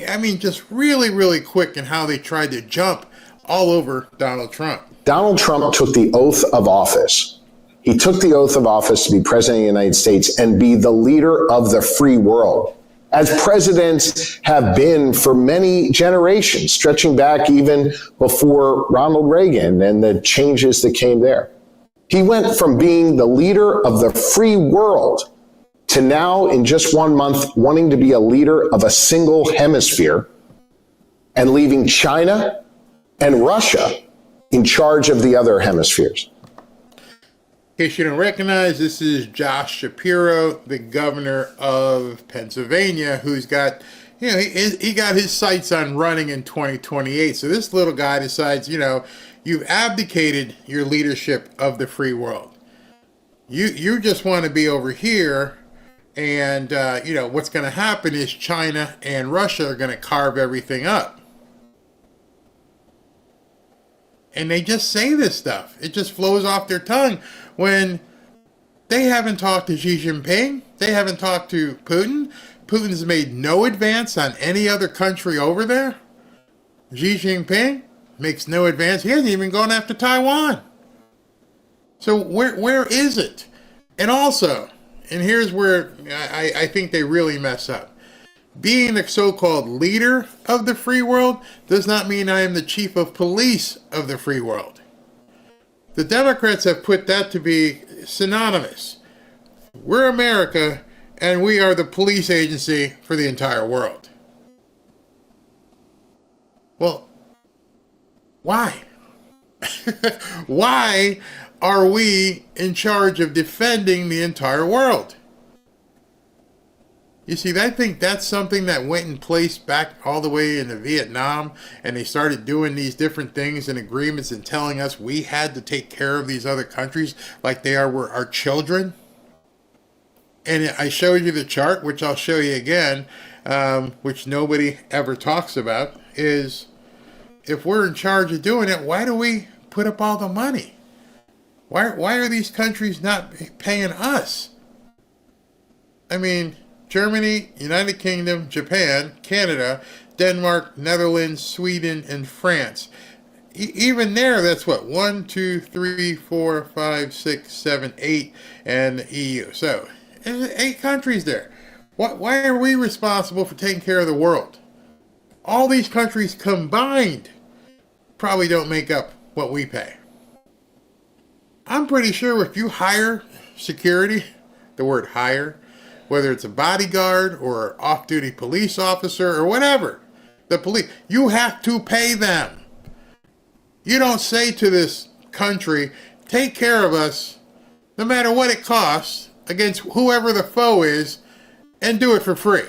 I mean, just really, really quick in how they tried to jump all over Donald Trump. Donald Trump took the oath of office. He took the oath of office to be president of the United States and be the leader of the free world, as presidents have been for many generations, stretching back even before Ronald Reagan and the changes that came there. He went from being the leader of the free world to now, in just 1 month, wanting to be a leader of a single hemisphere and leaving China and Russia in charge of the other hemispheres. In case you don't recognize, this is Josh Shapiro, the governor of Pennsylvania, who's got, he got his sights on running in 2028. So this little guy decides, you've abdicated your leadership of the free world. You just want to be over here, and what's going to happen is China and Russia are going to carve everything up. And they just say this stuff. It just flows off their tongue when they haven't talked to Xi Jinping. They haven't talked to Putin. Putin's made no advance on any other country over there. Xi Jinping makes no advance. He hasn't even gone after Taiwan. So where is it? And also, and here's where I think they really mess up. Being the so-called leader of the free world does not mean I am the chief of police of the free world. The Democrats have put that to be synonymous. We're America, and we are the police agency for the entire world. Well, why? Why are we in charge of defending the entire world? You see, I think that's something that went in place back all the way into Vietnam, and they started doing these different things and agreements and telling us we had to take care of these other countries like they were our children. And I showed you the chart, which I'll show you again, which nobody ever talks about, is if we're in charge of doing it, why do we put up all the money? Why are these countries not paying us? I mean, Germany, United Kingdom, Japan, Canada, Denmark, Netherlands, Sweden, and France. Even there, that's what? 1, 2, 3, 4, 5, 6, 7, 8, and the EU. So, 8 countries there. Why are we responsible for taking care of the world? All these countries combined probably don't make up what we pay. I'm pretty sure if you hire security, the word hire, whether it's a bodyguard or off-duty police officer or whatever, the police, you have to pay them. You don't say to this country, take care of us, no matter what it costs, against whoever the foe is, and do it for free.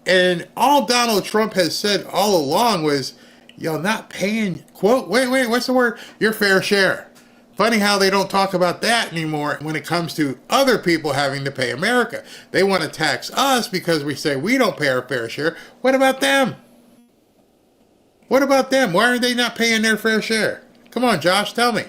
And all Donald Trump has said all along was, you're not paying, quote, wait, what's the word? Your fair share. Funny how they don't talk about that anymore when it comes to other people having to pay America. They want to tax us because we say we don't pay our fair share. What about them? What about them? Why are they not paying their fair share? Come on, Josh, tell me.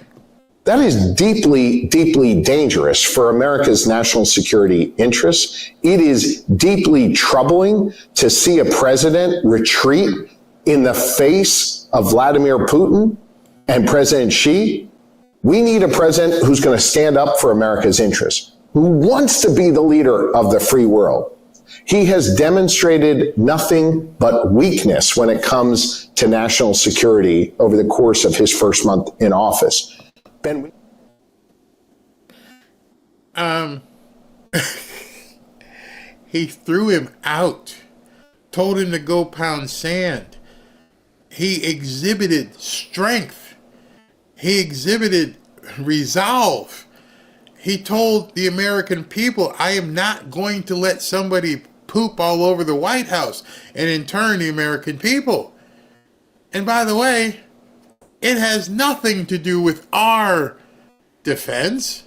That is deeply, deeply dangerous for America's national security interests. It is deeply troubling to see a president retreat in the face of Vladimir Putin and President Xi. We need a president who's going to stand up for America's interests, who wants to be the leader of the free world. He has demonstrated nothing but weakness when it comes to national security over the course of his first month in office. Ben, he threw him out told him to go pound sand. He exhibited strength. He exhibited resolve. He told the American people, I am not going to let somebody poop all over the White House. And in turn, the American people. And by the way, it has nothing to do with our defense.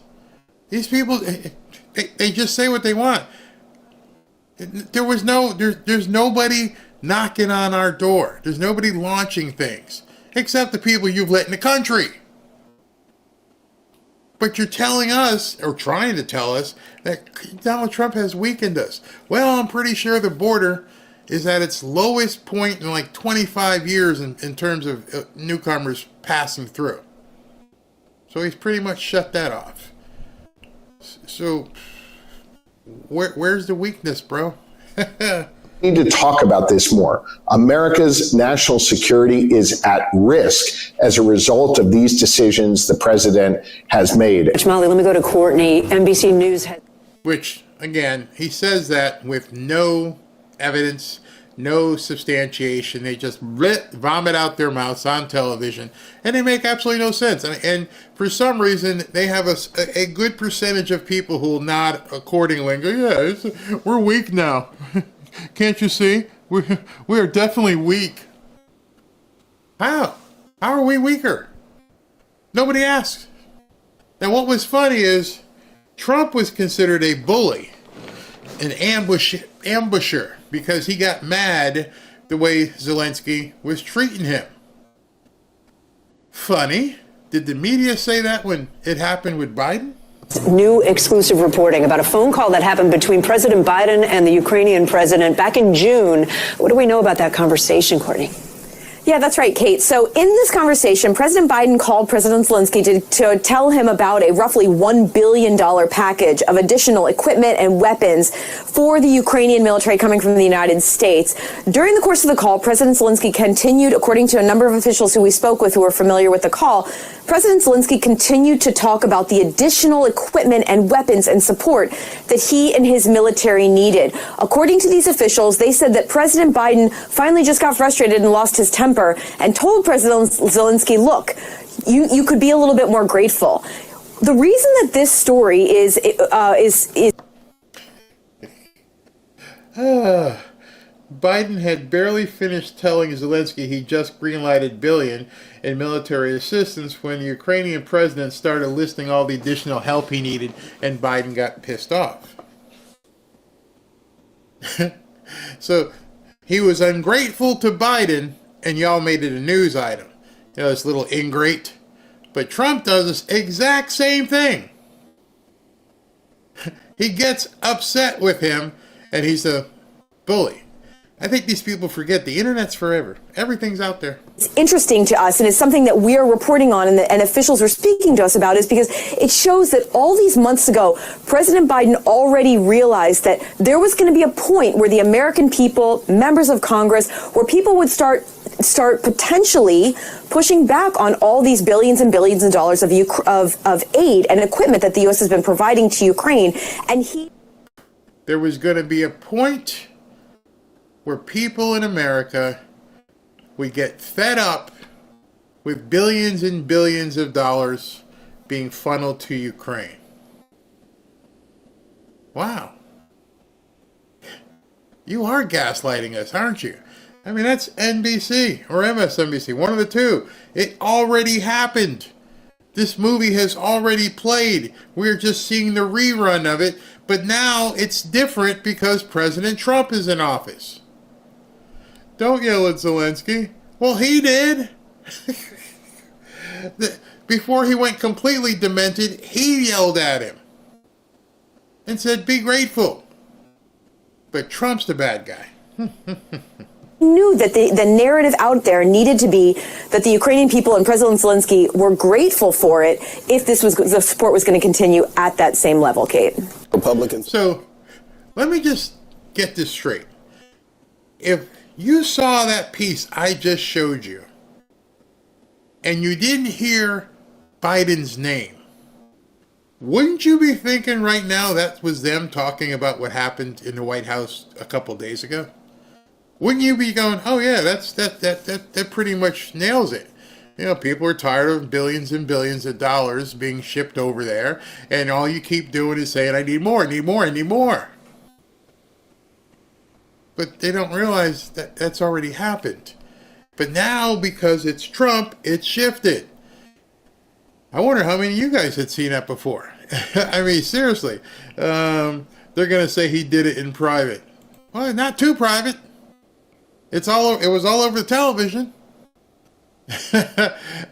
These people, they just say what they want. There's nobody knocking on our door. There's nobody launching things, except the people you've let in the country. But you're telling us, or trying to tell us, that Donald Trump has weakened us. Well, I'm pretty sure the border is at its lowest point in like 25 years in terms of newcomers passing through. So he's pretty much shut that off. So where's the weakness, bro? We need to talk about this more. America's national security is at risk as a result of these decisions the president has made. Molly, let me go to Courtney. NBC News has... Which, again, he says that with no evidence, no substantiation. They just vomit out their mouths on television, and they make absolutely no sense. And for some reason, they have a good percentage of people who will nod accordingly and go, yeah, we're weak now. Can't you see? We are definitely weak. How? How are we weaker? Nobody asks. Now, what was funny is Trump was considered a bully, an ambusher, because he got mad the way Zelensky was treating him. Funny. Did the media say that when it happened with Biden? New exclusive reporting about a phone call that happened between President Biden and the Ukrainian president back in June. What do we know about that conversation, Courtney? Yeah, that's right, Kate. So in this conversation, President Biden called President Zelensky to tell him about a roughly $1 billion package of additional equipment and weapons for the Ukrainian military coming from the United States. During the course of the call, President Zelensky continued, according to a number of officials who we spoke with who were familiar with the call, President Zelensky continued to talk about the additional equipment and weapons and support that he and his military needed. According to these officials, they said that President Biden finally just got frustrated and lost his temper and told President Zelensky, look, you could be a little bit more grateful. The reason that this story is Biden had barely finished telling Zelensky he just greenlighted billion in military assistance when the Ukrainian president started listing all the additional help he needed, and Biden got pissed off. So he was ungrateful to Biden, and y'all made it a news item. You know, this little ingrate. But Trump does this exact same thing. He gets upset with him, and he's a bully. I think these people forget the internet's forever. Everything's out there. It's interesting to us, and it's something that we are reporting on and officials are speaking to us about, is because it shows that all these months ago, President Biden already realized that there was going to be a point where the American people, members of Congress, where people would start potentially pushing back on all these billions and billions of dollars of aid and equipment that the U.S. has been providing to Ukraine. And there was going to be a point where people in America would get fed up with billions and billions of dollars being funneled to Ukraine. Wow. You are gaslighting us, aren't you? I mean, that's NBC or MSNBC, one of the two. It already happened. This movie has already played. We're just seeing the rerun of it, but now it's different because President Trump is in office. Don't yell at Zelensky. Well, he did. Before he went completely demented, he yelled at him and said, be grateful. But Trump's the bad guy. Knew that the narrative out there needed to be that the Ukrainian people and President Zelensky were grateful for it if the support was going to continue at that same level, Kate. Republicans. So let me just get this straight. If you saw that piece I just showed you, and you didn't hear Biden's name, wouldn't you be thinking right now that was them talking about what happened in the White House a couple days ago? Wouldn't you be going, oh yeah, that pretty much nails it? You know, people are tired of billions and billions of dollars being shipped over there, and all you keep doing is saying, I need more, I need more, I need more. But they don't realize that that's already happened. But now, because it's Trump, it's shifted. I wonder how many of you guys had seen that before. I mean, seriously. They're going to say he did it in private. Well, not too private. It was all over the television.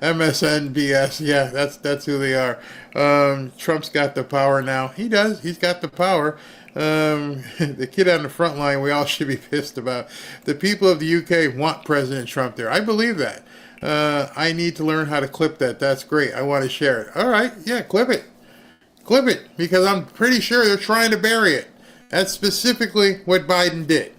MSNBS, yeah, that's who they are. Trump's got the power now. He does. He's got the power. The kid on the front line, we all should be pissed about. The people of the UK want President Trump there. I believe that. I need to learn how to clip that. That's great. I want to share it. All right, yeah, clip it. Clip it, because I'm pretty sure they're trying to bury it. That's specifically what Biden did.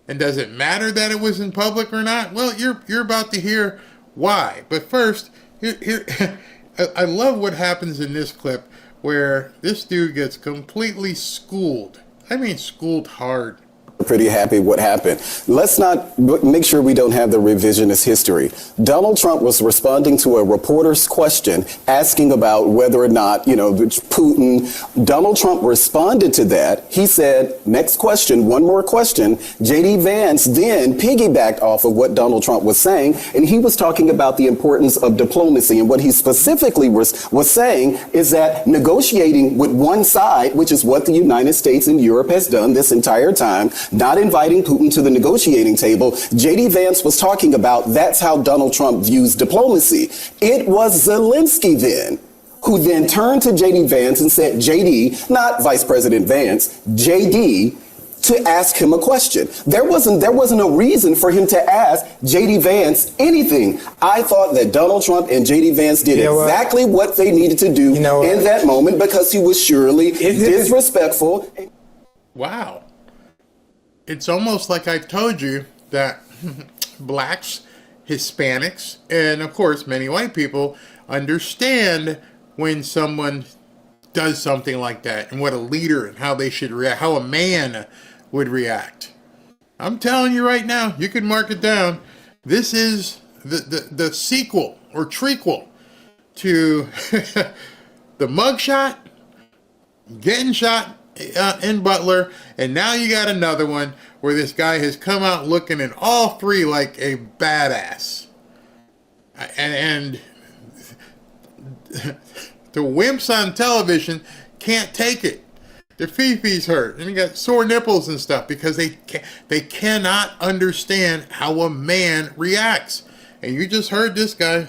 And does it matter that it was in public or not? Well, you're about to hear why. But first, here I love what happens in this clip where this dude gets completely schooled. I mean, schooled hard. Pretty happy what happened. Let's not make sure we don't have the revisionist history. Donald Trump was responding to a reporter's question asking about whether or not, Putin. Donald Trump responded to that. He said, next question, one more question. J.D. Vance then piggybacked off of what Donald Trump was saying, and he was talking about the importance of diplomacy. And what he specifically was saying is that negotiating with one side, which is what the United States and Europe has done this entire time, not inviting Putin to the negotiating table. J.D. Vance was talking about that's how Donald Trump views diplomacy. It was Zelensky then who then turned to J.D. Vance and said, J.D., not Vice President Vance, J.D., to ask him a question. There wasn't a reason for him to ask J.D. Vance anything. I thought that Donald Trump and J.D. Vance did exactly what they needed to do in that moment, because he was surely disrespectful. Wow. It's almost like I told you that blacks, Hispanics, and of course many white people understand when someone does something like that and what a leader and how they should react, how a man would react. I'm telling you right now, you can mark it down. This is the sequel or trequel to the mugshot, getting shot in Butler, and now you got another one where this guy has come out looking in all three like a badass. And the wimps on television can't take it. Their fifi's hurt, and you got sore nipples and stuff because they cannot understand how a man reacts. And you just heard this guy.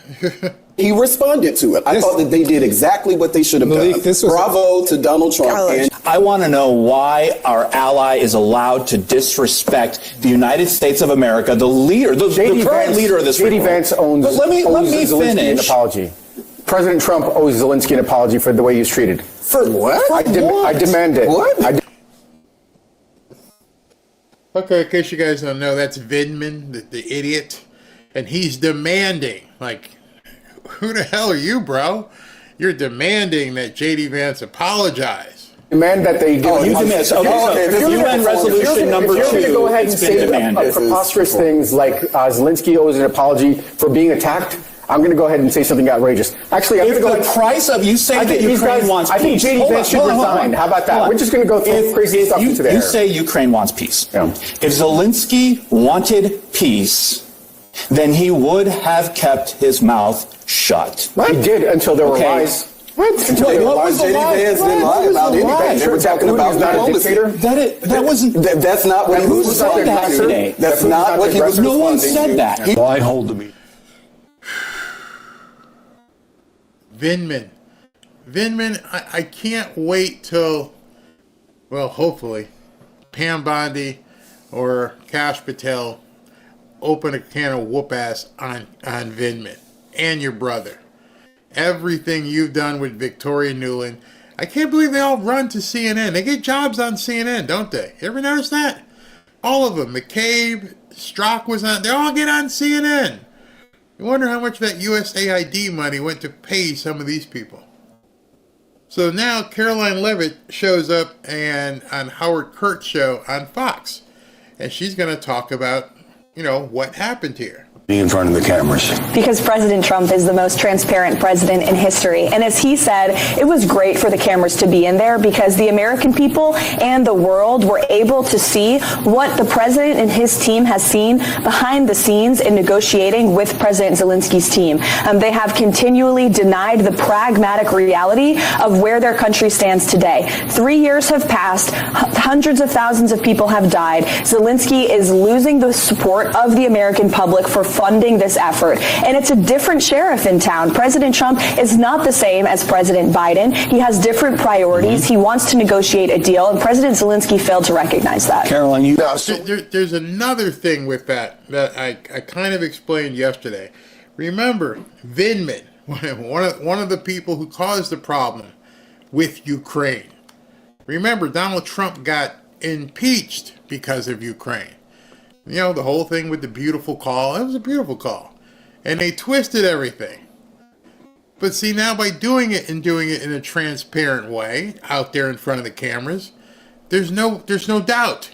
He responded to it. I thought that they did exactly what they should have done. Bravo to Donald Trump. And I want to know why our ally is allowed to disrespect the United States of America, the leader, the current leader of this. J.D. Vance owes Zelensky an apology. President Trump owes Zelensky an apology for the way he was treated. For what? I demand it. What? Okay, in case you guys don't know, that's Vindman, the idiot. And he's demanding, like, who the hell are you, bro? You're demanding that J.D. Vance apologize. Demand that they do. You demand. Okay, UN resolution number 2. If you're going to go ahead and say preposterous things like Zelensky owes an apology for being attacked, I'm going to go ahead and say something outrageous. Actually, I'm going to go the price of you say that Ukraine wants peace. I think J.D. Vance should resign. How about that? We're just going to go through crazy stuff into there. You say Ukraine wants peace. Yeah. If Zelensky wanted peace, then he would have kept his mouth shut. He did until there were lies. What? Until there were lies. J.D. Vance didn't lie about anything. They were talking about diplomacy. That wasn't. That's not what he was said that today. That's not what he was responding to. No one said that. I hold the meeting. Vindman, I can't wait till, well, hopefully, Pam Bondi or Kash Patel open a can of whoop ass on Vindman and your brother. Everything you've done with Victoria Nuland. I can't believe they all run to CNN. They get jobs on CNN, don't they? You ever notice that? All of them. McCabe, Strzok was on. They all get on CNN. You wonder how much that USAID money went to pay some of these people. So now Caroline Leavitt shows up and on Howard Kurt's show on Fox. and she's going to talk about, what happened here. Be in front of the cameras. Because President Trump is the most transparent president in history. And as he said, it was great for the cameras to be in there because the American people and the world were able to see what the president and his team has seen behind the scenes in negotiating with President Zelensky's team. They have continually denied the pragmatic reality of where their country stands today. 3 years have passed. Hundreds of thousands of people have died. Zelensky is losing the support of the American public for funding this effort. And it's a different sheriff in town. President Trump is not the same as President Biden. He has different priorities. He wants to negotiate a deal, and President Zelensky failed to recognize that. Caroline, there's another thing with that I kind of explained yesterday. Remember, Vindman, one of the people who caused the problem with Ukraine. Remember, Donald Trump got impeached because of Ukraine. The whole thing with the beautiful call, it was a beautiful call. And they twisted everything. But see, now by doing it in a transparent way, out there in front of the cameras, there's no doubt.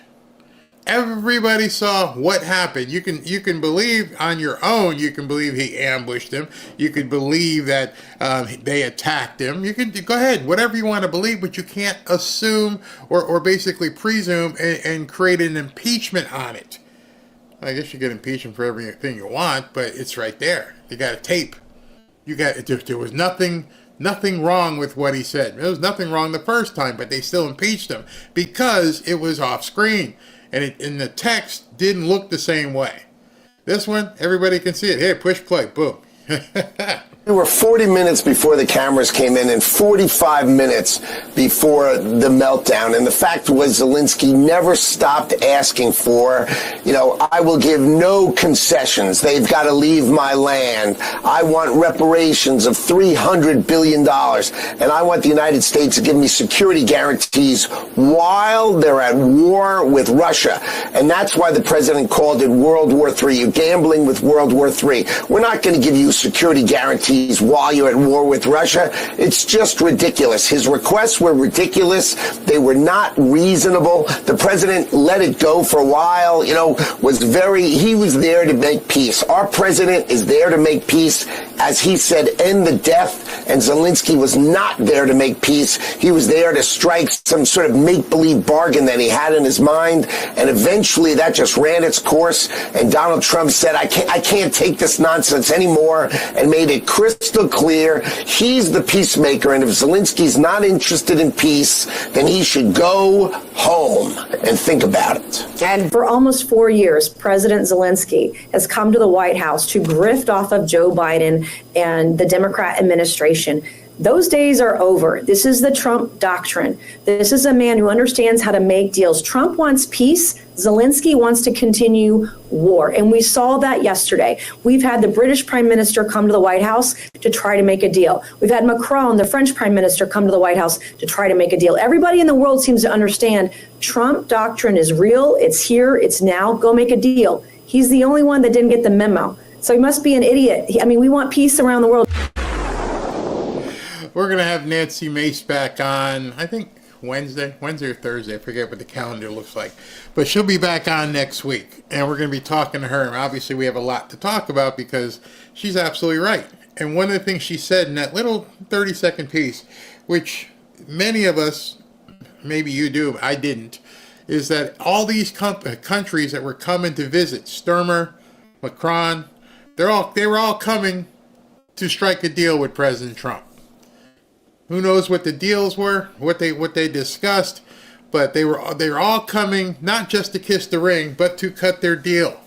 Everybody saw what happened. You can believe on your own, you can believe he ambushed him. You could believe that they attacked him. You can go ahead, whatever you want to believe, but you can't assume or basically presume and create an impeachment on it. I guess you get impeachment for everything you want, but it's right there. You got a tape. There was nothing wrong with what he said. There was nothing wrong the first time, but they still impeached him because it was off screen and the text didn't look the same way. This one, everybody can see it. Hey, push play, boom. We were 40 minutes before the cameras came in and 45 minutes before the meltdown. And the fact was Zelensky never stopped asking for, I will give no concessions. They've got to leave my land. I want reparations of $300 billion. And I want the United States to give me security guarantees while they're at war with Russia. And that's why the president called it World War III. You're gambling with World War III. We're not going to give you security guarantees while you're at war with Russia. It's just ridiculous. His requests were ridiculous. They were not reasonable. The president let it go for a while, he was there to make peace. Our president is there to make peace. As he said, end the death. And Zelensky was not there to make peace. He was there to strike some sort of make-believe bargain that he had in his mind. And eventually that just ran its course. And Donald Trump said, I can't take this nonsense anymore, and made it crystal clear he's the peacemaker, and if Zelensky's not interested in peace, then he should go home and think about it. And for almost 4 years, President Zelensky has come to the White House to grift off of Joe Biden and the Democrat administration. Those days are over. This is the Trump doctrine. This is a man who understands how to make deals. Trump wants peace. Zelensky wants to continue war. And we saw that yesterday. We've had the British Prime Minister come to the White House to try to make a deal. We've had Macron, the French Prime Minister, come to the White House to try to make a deal. Everybody in the world seems to understand Trump doctrine is real. It's here. It's now. Go make a deal. He's the only one that didn't get the memo. So he must be an idiot. We want peace around the world. We're going to have Nancy Mace back on, I think, Wednesday or Thursday. I forget what the calendar looks like. But she'll be back on next week. And we're going to be talking to her. And obviously, we have a lot to talk about because she's absolutely right. And one of the things she said in that little 30-second piece, which many of us, maybe you do, I didn't, is that all these countries that were coming to visit, Sturmer, Macron, they were all coming to strike a deal with President Trump. Who knows what the deals were, what they discussed, but they were all coming not just to kiss the ring, but to cut their deal.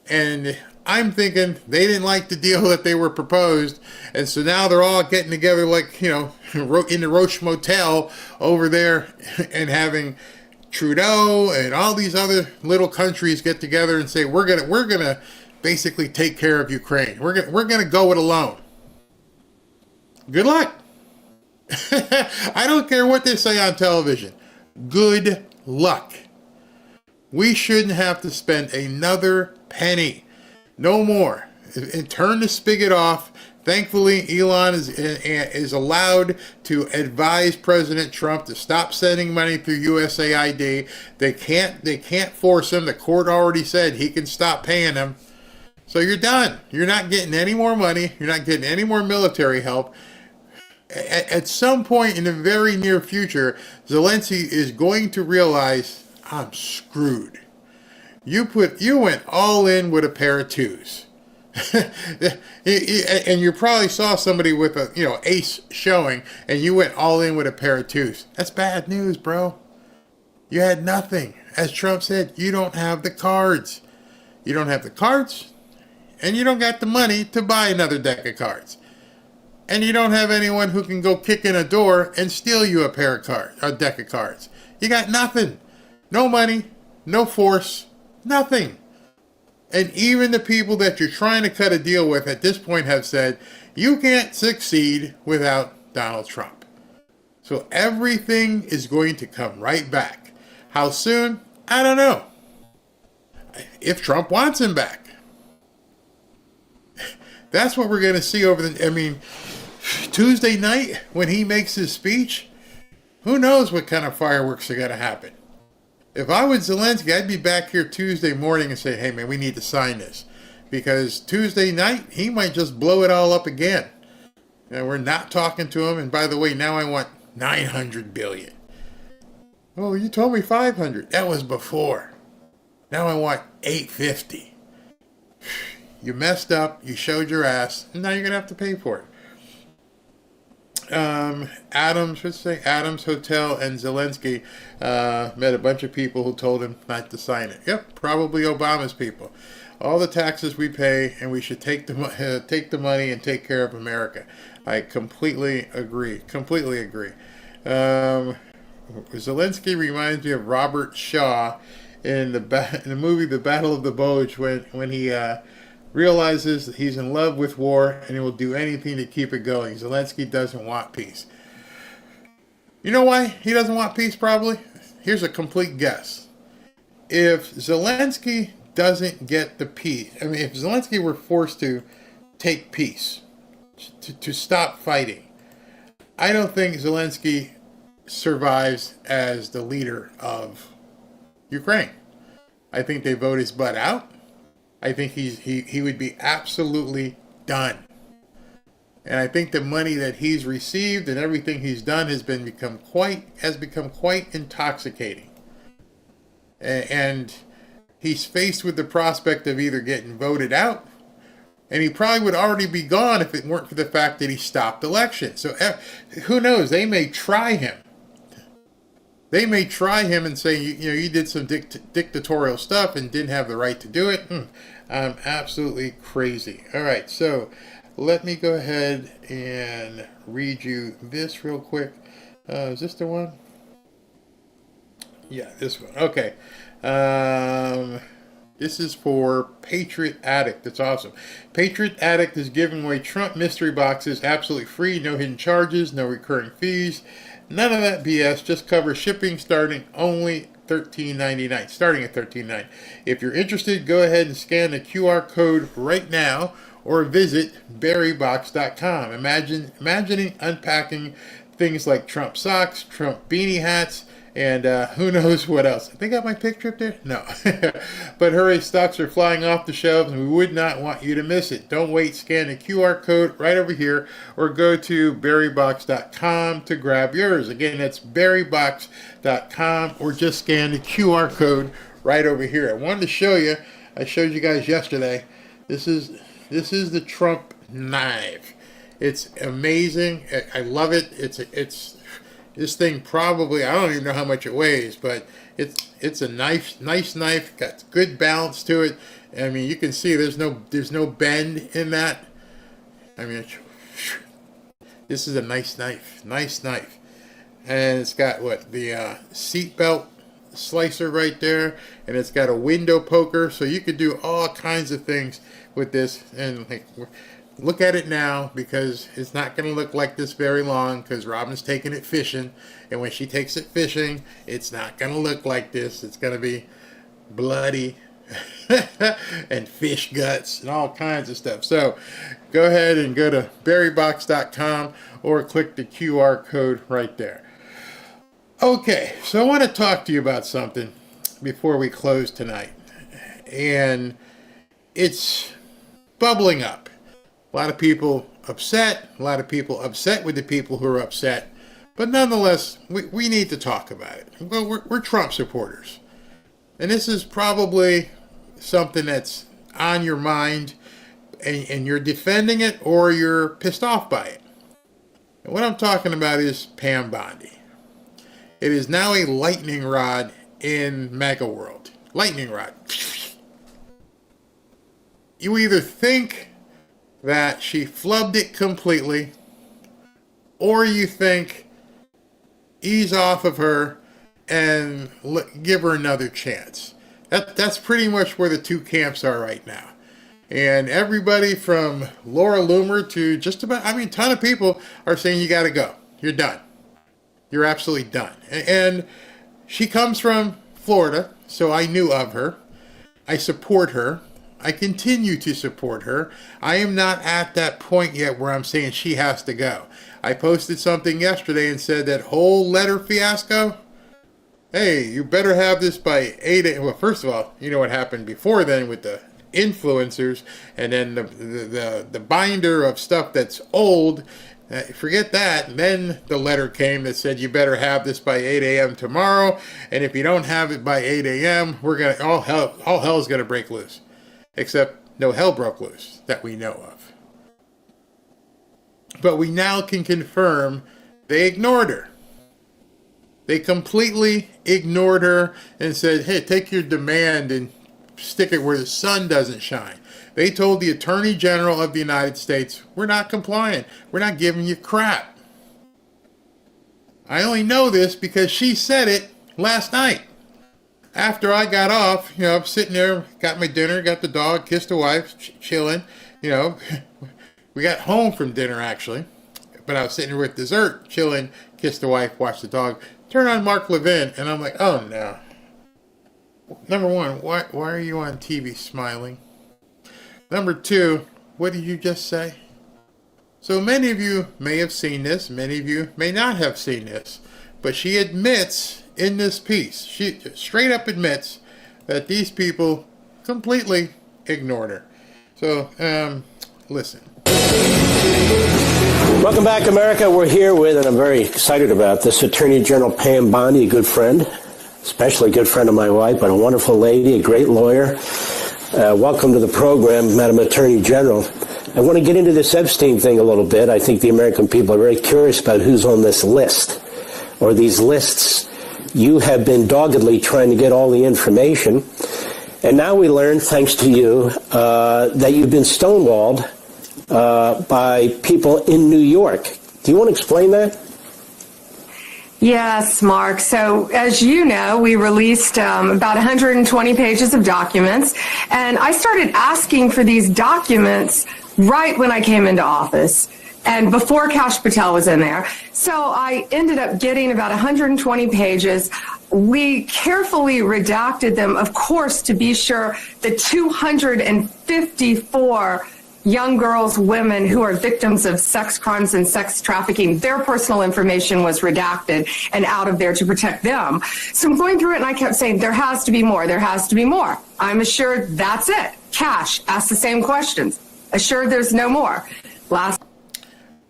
And I'm thinking they didn't like the deal that they were proposed, and so now they're all getting together like, in the Roche Motel over there and having Trudeau and all these other little countries get together and say we're gonna basically take care of Ukraine. We're gonna go it alone. Good luck. I don't care what they say on television. Good luck. We shouldn't have to spend another penny. No more. And turn the spigot off. Thankfully, Elon is allowed to advise President Trump to stop sending money through USAID. They can't force him. The court already said he can stop paying them. So you're done. You're not getting any more money. You're not getting any more military help. At some point in the very near future, Zelensky is going to realize, I'm screwed. You went all in with a pair of twos. And you probably saw somebody with a ace showing, and you went all in with a pair of twos. That's bad news, bro. You had nothing. As Trump said, you don't have the cards. You don't have the cards, and you don't got the money to buy another deck of cards. And you don't have anyone who can go kick in a door and steal you a deck of cards. You got nothing. No money, no force, nothing. And even the people that you're trying to cut a deal with at this point have said, you can't succeed without Donald Trump. So everything is going to come right back. How soon? I don't know. If Trump wants him back. That's what we're going to see Tuesday night when he makes his speech, who knows what kind of fireworks are going to happen. If I was Zelensky, I'd be back here Tuesday morning and say, hey, man, we need to sign this. Because Tuesday night, he might just blow it all up again. And we're not talking to him. And by the way, now I want $900 billion. Oh, you told me 500. That was before. Now I want 850. You messed up. You showed your ass. And now you're going to have to pay for it. Adams Hotel and Zelensky met a bunch of people who told him not to sign it. Yep, probably Obama's people. All the taxes we pay, and we should take the money and take care of America. I completely agree. Zelensky reminds me of Robert Shaw in the movie The Battle of the Bulge when he realizes that he's in love with war and he will do anything to keep it going. Zelensky doesn't want peace. You know why he doesn't want peace, probably? Here's a complete guess. If Zelensky doesn't get the peace, if Zelensky were forced to take peace, to stop fighting, I don't think Zelensky survives as the leader of Ukraine. I think they vote his butt out. I think he would be absolutely done. And I think the money that he's received and everything he's done has become quite intoxicating. And he's faced with the prospect of either getting voted out, and he probably would already be gone if it weren't for the fact that he stopped elections. So who knows? They may try him. They may try him and say, you did some dictatorial stuff and didn't have the right to do it. I'm absolutely crazy. All right, so let me go ahead and read you this real quick. Is this the one? Yeah, this one. Okay. This is for Patriot Addict. That's awesome. Patriot Addict is giving away Trump mystery boxes absolutely free. No hidden charges, no recurring fees. None of that BS. Just cover shipping starting only $13.99. Starting at $13.99. If you're interested, go ahead and scan the QR code right now or visit berrybox.com. Imagining unpacking things like Trump socks, Trump beanie hats, and who knows what else. I think I got my picture up there? No. But hurry, stocks are flying off the shelves, and we would not want you to miss it. Don't wait. Scan the QR code right over here, or go to berrybox.com to grab yours. Again, that's berrybox.com, or just scan the QR code right over here. I wanted to show you. I showed you guys yesterday. This is the Trump knife. It's amazing. I love it. It's this thing probably, I don't even know how much it weighs, but it's a nice knife, got good balance to it. I mean, you can see there's no bend in that. I mean, this is a nice knife, and it's got the seatbelt slicer right there, and it's got a window poker, so you could do all kinds of things with this. And look at it now, because it's not going to look like this very long, because Robin's taking it fishing, and when she takes it fishing, it's not going to look like this. It's going to be bloody and fish guts and all kinds of stuff. So go ahead and go to berrybox.com or click the QR code right there. Okay, so I want to talk to you about something before we close tonight. And it's bubbling up. A lot of people upset, a lot of people upset with the people who are upset. But nonetheless, we need to talk about it. Well, we're Trump supporters. And this is probably something that's on your mind, and you're defending it or you're pissed off by it. And what I'm talking about is Pam Bondi. It is now a lightning rod in MAGA world. Lightning rod. You either think that she flubbed it completely, or you think ease off of her and give her another chance. That's pretty much where the two camps are right now. And everybody from Laura Loomer to just about, a ton of people are saying you got to go. You're done. You're absolutely done. And she comes from Florida, so I knew of her. I support her. I continue to support her. I am not at that point yet where I'm saying she has to go. I posted something yesterday and said that whole letter fiasco, hey, you better have this by 8 a.m. Well, first of all, you know what happened before then with the influencers, and then the binder of stuff that's old. Forget that. And then the letter came that said you better have this by 8 a.m. tomorrow, and if you don't have it by 8 a.m., all hell's gonna break loose. Except no hell broke loose that we know of. But we now can confirm they ignored her. They completely ignored her and said, hey, take your demand and stick it where the sun doesn't shine. They told the Attorney General of the United States, we're not compliant. We're not giving you crap. I only know this because she said it last night. After I got off, I'm sitting there, got my dinner, got the dog, kissed the wife, chilling. We got home from dinner, actually. But I was sitting there with dessert, chilling, kissed the wife, watched the dog. Turn on Mark Levin, and I'm like, oh, no. Number one, why are you on TV smiling? Number two, what did you just say? So many of you may have seen this, many of you may not have seen this, but she admits in this piece, she straight up admits that these people completely ignored her. So, listen. Welcome back, America. We're here with, and I'm very excited about this, Attorney General Pam Bondi, a good friend, especially a good friend of my wife, but a wonderful lady, a great lawyer. Welcome to the program, Madam Attorney General. I want to get into this Epstein thing a little bit. I think the American people are very curious about who's on this list, or these lists. You have been doggedly trying to get all the information, and now we learn, thanks to you, that you've been stonewalled by people in New York. Do you want to explain that? Yes, Mark. So as you know, we released about 120 pages of documents, and I started asking for these documents right when I came into office and before Kash Patel was in there. So I ended up getting about 120 pages. We carefully redacted them, of course, to be sure the 254 young girls, women who are victims of sex crimes and sex trafficking, their personal information was redacted and out of there to protect them. So I'm going through it and I kept saying, there has to be more, there has to be more. I'm assured that's it. Kash asked the same questions. Assured there's no more.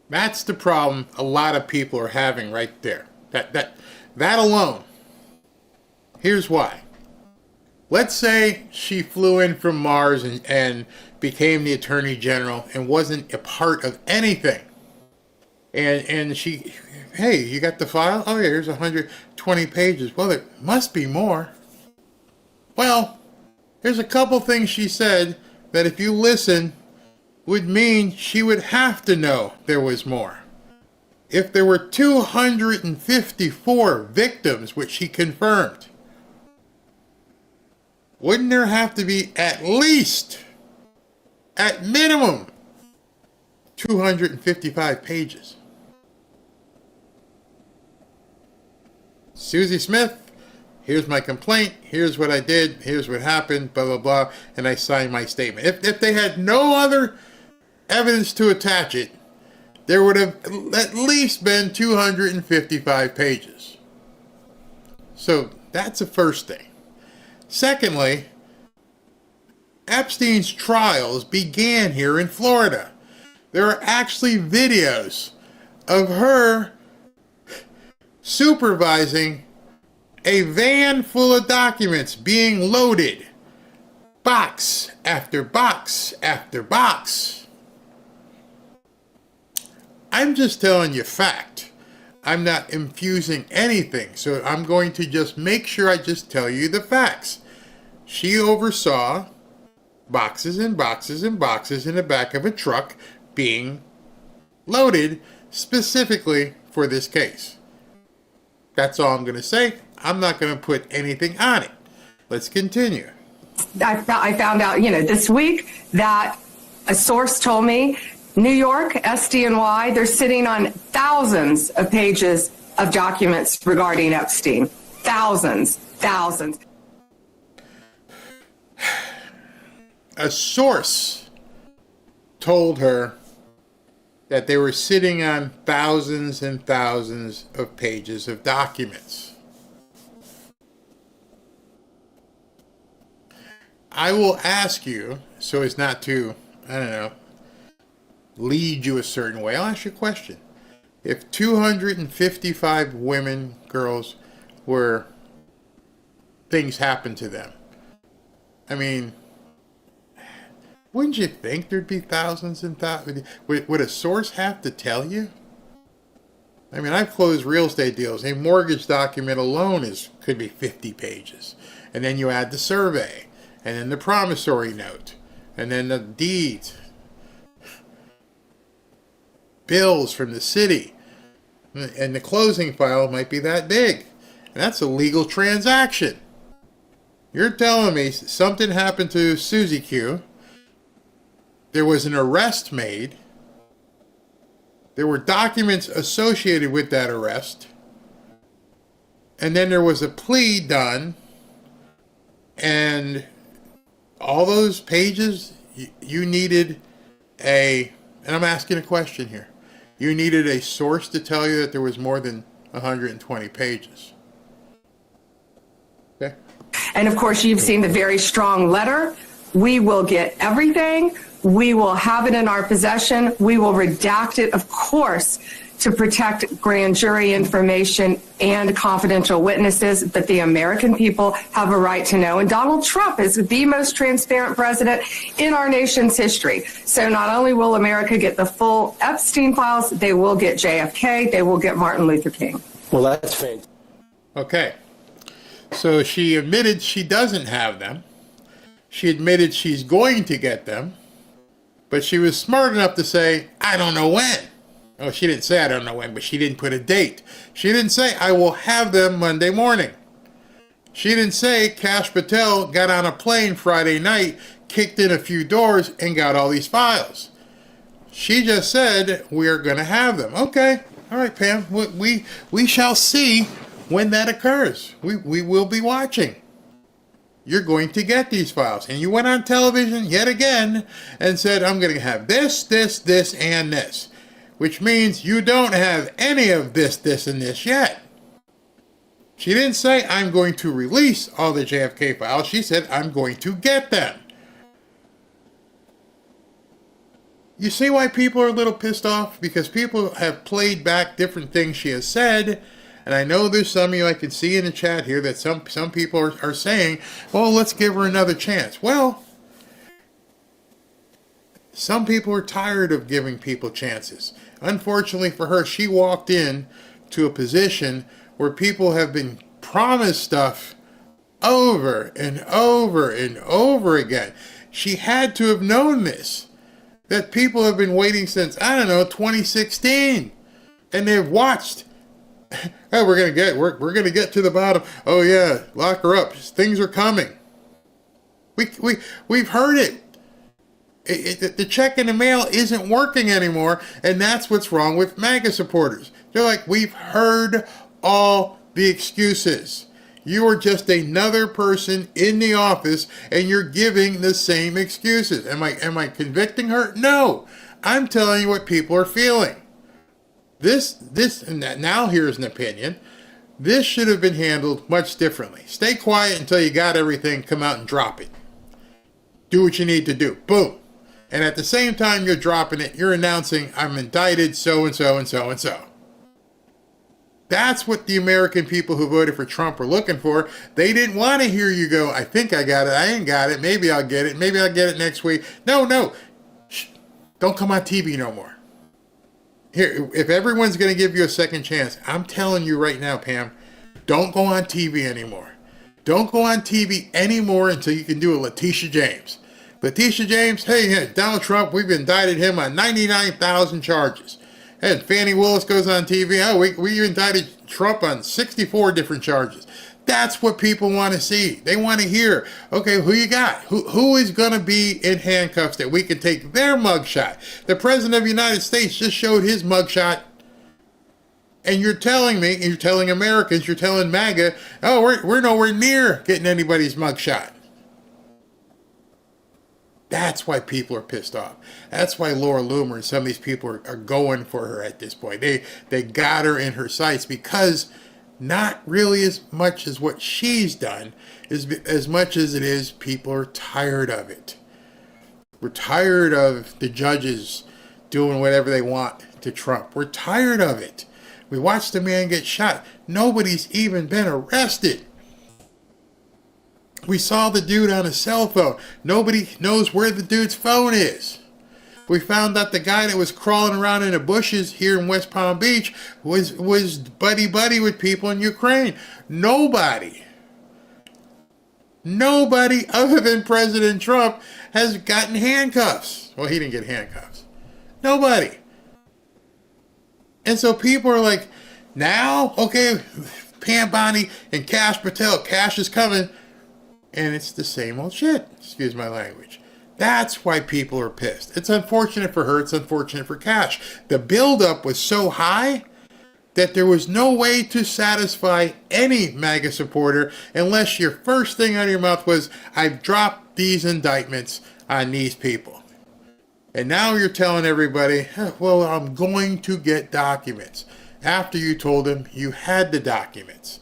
That's the problem a lot of people are having right there. That alone. Here's why. Let's say she flew in from Mars and became the Attorney General and wasn't a part of anything. And she, hey, you got the file? Oh, yeah, here's 120 pages. Well, there must be more. Well, there's a couple things she said that if you listen would mean she would have to know there was more. If there were 254 victims, which she confirmed, wouldn't there have to be at least, at minimum, 255 pages? Susie Smith, here's my complaint, here's what I did, here's what happened, blah, blah, blah, and I signed my statement. If they had no other evidence to attach it, there would have at least been 255 pages. So that's the first thing. Secondly, Epstein's trials began here in Florida. There are actually videos of her supervising a van full of documents being loaded, box after box after box. I'm just telling you fact. I'm not infusing anything, so I'm going to just make sure I just tell you the facts. She oversaw boxes and boxes and boxes in the back of a truck being loaded specifically for this case. That's all I'm going to say. I'm not going to put anything on it. Let's continue. I found out, this week that a source told me New York, SDNY, they're sitting on thousands of pages of documents regarding Epstein. Thousands. A source told her that they were sitting on thousands and thousands of pages of documents. I will ask you, so as not to, lead you a certain way, I'll ask you a question. If 255 women, girls, things happened to them, wouldn't you think there'd be thousands and thousands? Would a source have to tell you? I've closed real estate deals. A mortgage document alone could be 50 pages. And then you add the survey, and then the promissory note, and then the deeds, bills from the city, and the closing file might be that big. And that's a legal transaction. You're telling me something happened to Susie Q. There was an arrest made. There were documents associated with that arrest. And then there was a plea done. And all those pages, you needed and I'm asking a question here. You needed a source to tell you that there was more than 120 pages. Okay? And of course, you've seen the very strong letter. We will get everything. We will have it in our possession. We will redact it, of course, to protect grand jury information and confidential witnesses, but the American people have a right to know. And Donald Trump is the most transparent president in our nation's history. So not only will America get the full Epstein files, they will get JFK, they will get Martin Luther King. Well, that's fantastic. Okay. So she admitted she doesn't have them. She admitted she's going to get them. But she was smart enough to say, I don't know when. Oh, she didn't say I don't know when, but she didn't put a date. She didn't say I will have them Monday morning. She didn't say Kash Patel got on a plane Friday night, kicked in a few doors, and got all these files. She just said we're going to have them. Okay. All right, Pam. We shall see when that occurs. We will be watching. You're going to get these files. And you went on television yet again and said, I'm going to have this, this, this, and this. Which means you don't have any of this, this, and this yet. She didn't say, I'm going to release all the JFK files. She said, I'm going to get them. You see why people are a little pissed off? Because people have played back different things she has said. And I know there's some of you I can see in the chat here that some people are saying, well, let's give her another chance. Well, some people are tired of giving people chances. Unfortunately for her, she walked in to a position where people have been promised stuff over and over and over again. She had to have known this, that people have been waiting since, 2016. And they've watched. Oh, we're gonna get to the bottom. Oh yeah, lock her up. Things are coming. We've heard it. The check in the mail isn't working anymore, and that's what's wrong with MAGA supporters. They're like, we've heard all the excuses. You are just another person in the office, and you're giving the same excuses. Am I convicting her? No. I'm telling you what people are feeling. Now here's an opinion. This should have been handled much differently. Stay quiet until you got everything, come out and drop it. Do what you need to do. Boom. And at the same time you're dropping it, you're announcing, I'm indicted so-and-so and so-and-so. That's what the American people who voted for Trump were looking for. They didn't want to hear you go, I think I got it, I ain't got it, maybe I'll get it, maybe I'll get it next week. No. Shh. Don't come on TV no more. Here, if everyone's going to give you a second chance, I'm telling you right now, Pam, don't go on TV anymore. Don't go on TV anymore until you can do a Letitia James. Letitia James, hey, Donald Trump, we've indicted him on 99,000 charges. And Fannie Willis goes on TV, oh, we indicted Trump on 64 different charges. That's what people want to see. They want to hear, okay, who you got? Who is going to be in handcuffs that we can take their mugshot? The President of the United States just showed his mugshot. And you're telling me, you're telling Americans, you're telling MAGA, oh, we're nowhere near getting anybody's mugshot. That's why people are pissed off. That's why Laura Loomer and some of these people are going for her at this point. They got her in her sights because not really as much as what she's done, as much as it is people are tired of it. We're tired of the judges doing whatever they want to Trump. We're tired of it. We watched the man get shot. Nobody's even been arrested. We saw the dude on a cell phone. Nobody knows where the dude's phone is. We found out the guy that was crawling around in the bushes here in West Palm Beach was buddy-buddy with people in Ukraine. Nobody other than President Trump has gotten handcuffs. Well, he didn't get handcuffs. Nobody. And so people are like, now, okay, Pam Bondi and Cash Patel, Cash is coming. And it's the same old shit. Excuse my language. That's why people are pissed. It's unfortunate for her. It's unfortunate for Cash. The buildup was so high that there was no way to satisfy any MAGA supporter unless your first thing out of your mouth was, I've dropped these indictments on these people. And now you're telling everybody, well, I'm going to get documents. After you told them you had the documents.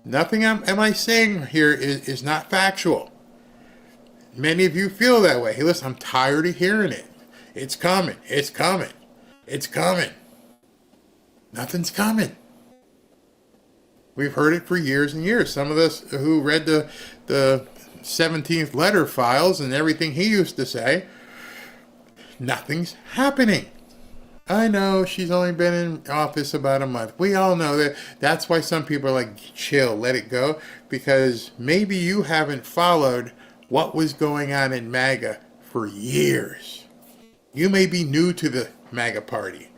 Nothing am I saying here is not factual. Many of you feel that way. Hey, listen, I'm tired of hearing it. It's coming. It's coming. It's coming. Nothing's coming. We've heard it for years and years. Some of us who read the 17th letter files and everything he used to say, nothing's happening. I know she's only been in office about a month. We all know that. That's why some people are like, chill, let it go. Because maybe you haven't followed what was going on in MAGA for years. You may be new to the MAGA party.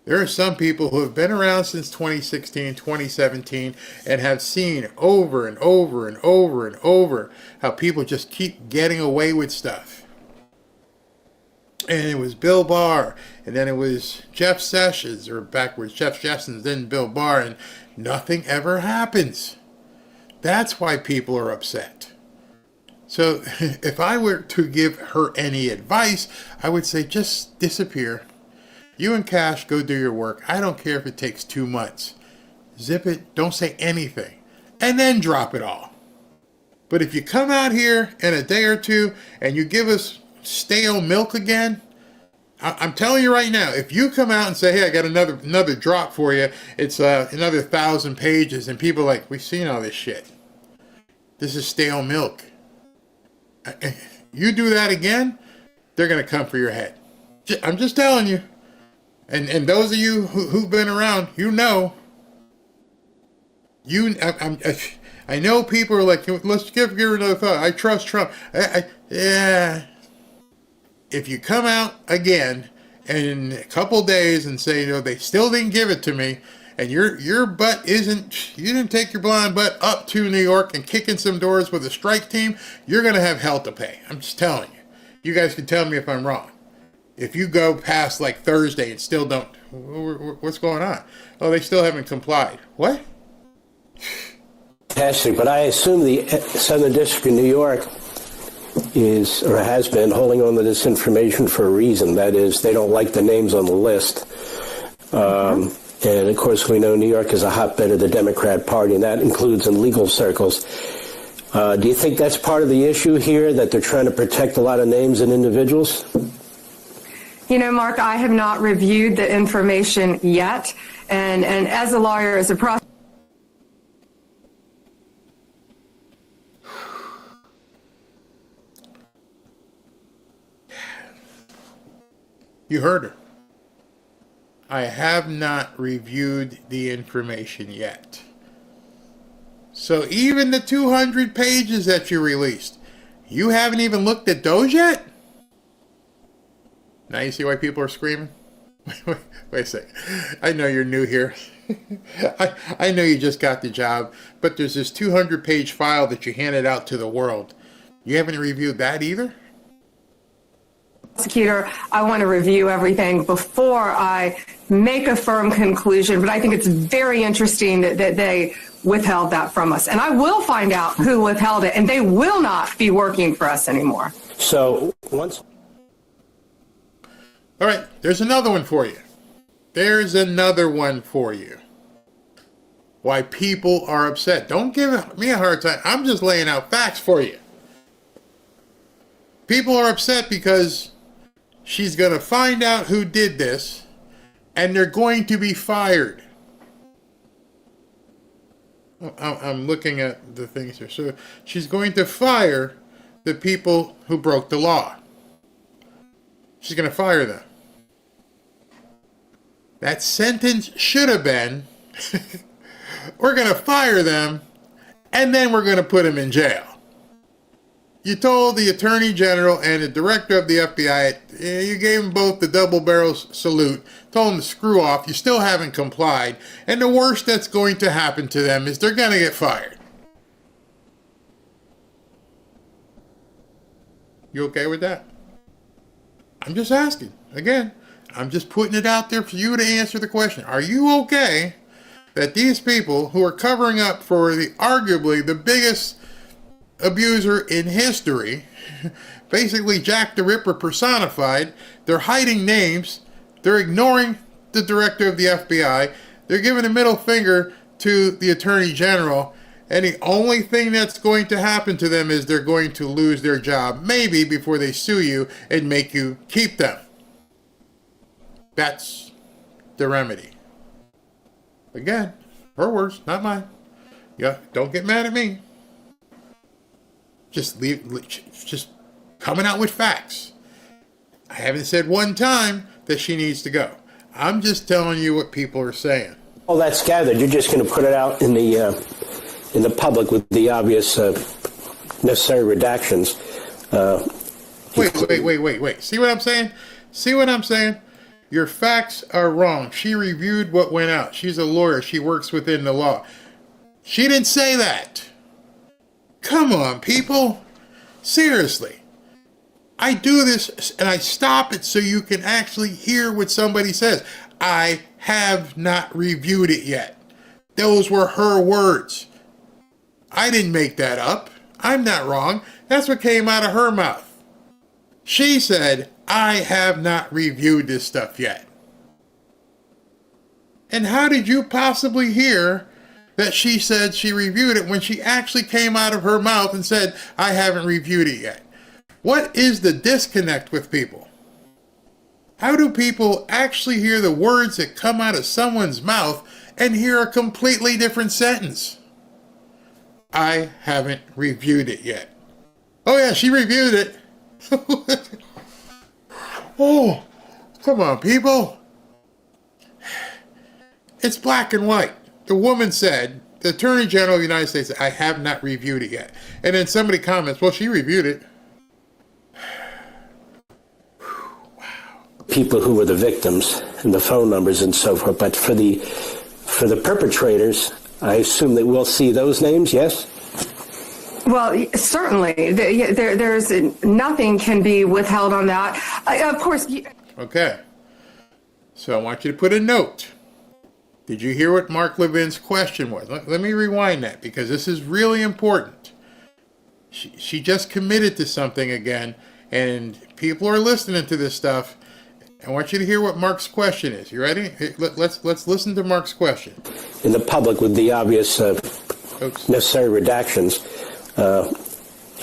There are some people who have been around since 2016, 2017, and have seen over and over and over and over how people just keep getting away with stuff. And it was Bill Barr, and then it was Jeff Sessions, or backwards, Jeff Sessions, then Bill Barr, and nothing ever happens. That's why people are upset. So if I were to give her any advice, I would say just disappear. You and Cash go do your work. I don't care if it takes 2 months. Zip it, don't say anything, and then drop it all. But if you come out here in a day or two and you give us stale milk again, I'm telling you right now, if you come out and say, hey, I got another drop for you, it's another 1,000 pages, and people are like, we've seen all this shit. This is stale milk. You do that again, they're going to come for your head. I'm just telling you. And those of you who've been around, you know. I know people are like, let's give her another thought. I trust Trump. Yeah. If you come out again in a couple days and say, they still didn't give it to me, and your butt you didn't take your blonde butt up to New York and kick in some doors with a strike team, you're going to have hell to pay. I'm just telling you. You guys can tell me if I'm wrong. If you go past like Thursday and still don't, what's going on? Oh, they still haven't complied. What? Fantastic, but I assume the Southern District of New York is, or has been, holding on to this information for a reason. That is, they don't like the names on the list. And of course, we know New York is a hotbed of the Democrat Party, and that includes in legal circles. Do you think that's part of the issue here, that they're trying to protect a lot of names and individuals? You know, Mark, I have not reviewed the information yet. And as a lawyer, as a prosecutor, you heard her. I have not reviewed the information yet. So even the 200 pages that you released, you haven't even looked at those yet? Now you see why people are screaming? Wait a second. I know you're new here. I know you just got the job, but there's this 200-page file that you handed out to the world. You haven't reviewed that either? prosecutor, I want to review everything before I make a firm conclusion, but I think it's very interesting that they withheld that from us. And I will find out who withheld it, and they will not be working for us anymore. So once... All right, there's another one for you. There's another one for you. Why people are upset. Don't give me a hard time. I'm just laying out facts for you. People are upset because she's going to find out who did this, and they're going to be fired. I'm looking at the things here. So she's going to fire the people who broke the law. She's going to fire them. That sentence should have been, we're going to fire them, and then we're going to put them in jail. You told the Attorney General and the Director of the FBI, you gave them both the double barrel salute, told them to screw off, you still haven't complied, and the worst that's going to happen to them is they're going to get fired. You okay with that? I'm just asking. Again, I'm just putting it out there for you to answer the question. Are you okay that these people who are covering up for the arguably the biggest abuser in history, basically Jack the Ripper personified, they're hiding names, they're ignoring the Director of the FBI, they're giving a middle finger to the Attorney General, and the only thing that's going to happen to them is they're going to lose their job, maybe before they sue you and make you keep them. That's the remedy. Again, her words, not mine. Yeah, don't get mad at me. Just coming out with facts. I haven't said one time that she needs to go. I'm just telling you what people are saying. All that's gathered. You're just going to put it out in the public with the obvious necessary redactions. Wait. See what I'm saying? See what I'm saying? Your facts are wrong. She reviewed what went out. She's a lawyer. She works within the law. She didn't say that. Come on, people. Seriously. I do this and I stop it so you can actually hear what somebody says. I have not reviewed it yet. Those were her words. I didn't make that up. I'm not wrong. That's what came out of her mouth. She said, I have not reviewed this stuff yet. And how did you possibly hear that she said she reviewed it when she actually came out of her mouth and said, I haven't reviewed it yet? What is the disconnect with people? How do people actually hear the words that come out of someone's mouth and hear a completely different sentence? I haven't reviewed it yet. Oh yeah, she reviewed it. Oh, come on, people. It's black and white. The woman said, the Attorney General of the United States said, I have not reviewed it yet. And then somebody comments, well, she reviewed it. People who were the victims and the phone numbers and so forth. But for the perpetrators, I assume that we'll see those names, yes? Well, certainly. There's nothing can be withheld on that. Of course. Okay. So I want you to put a note. Did you hear what Mark Levin's question was? Let me rewind that because this is really important. She just committed to something again, and people are listening to this stuff. I want you to hear what Mark's question is. You ready? Let's listen to Mark's question. In the public, with the obvious necessary redactions,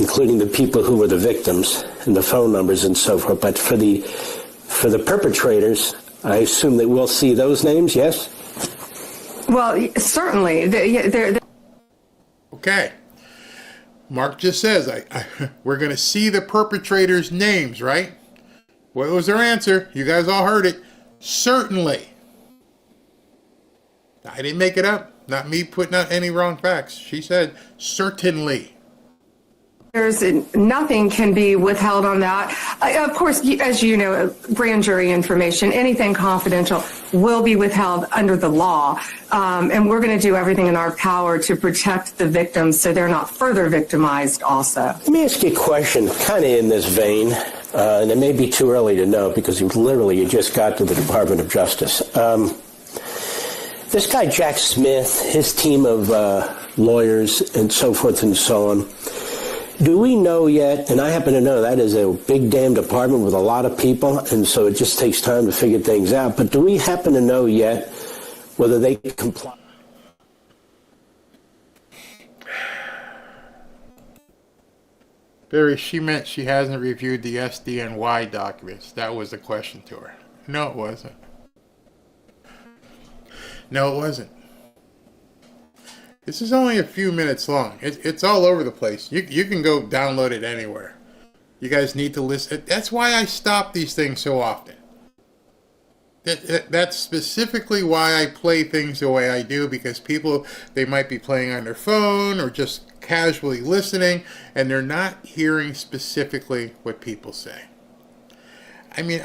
including the people who were the victims and the phone numbers and so forth. But for the perpetrators, I assume that we'll see those names. Yes. Well, certainly. Okay. Mark just says, we're going to see the perpetrators' names, right? What was their answer? You guys all heard it. Certainly. I didn't make it up. Not me putting out any wrong facts. She said, certainly. There's nothing can be withheld on that. Of course, as you know, grand jury information, anything confidential will be withheld under the law. And we're going to do everything in our power to protect the victims so they're not further victimized also. Let me ask you a question kind of in this vein, and it may be too early to know because you just got to the Department of Justice. This guy, Jack Smith, his team of lawyers and so forth and so on, do we know yet, and I happen to know that is a big damn department with a lot of people, and so it just takes time to figure things out, but do we happen to know yet whether they comply? Barry, she meant she hasn't reviewed the SDNY documents. That was the question to her. No, it wasn't. No, it wasn't. This is only a few minutes long. It's all over the place. You can go download it anywhere. You guys need to listen. That's why I stop these things so often. That's specifically why I play things the way I do, because people, they might be playing on their phone or just casually listening, and they're not hearing specifically what people say. I mean,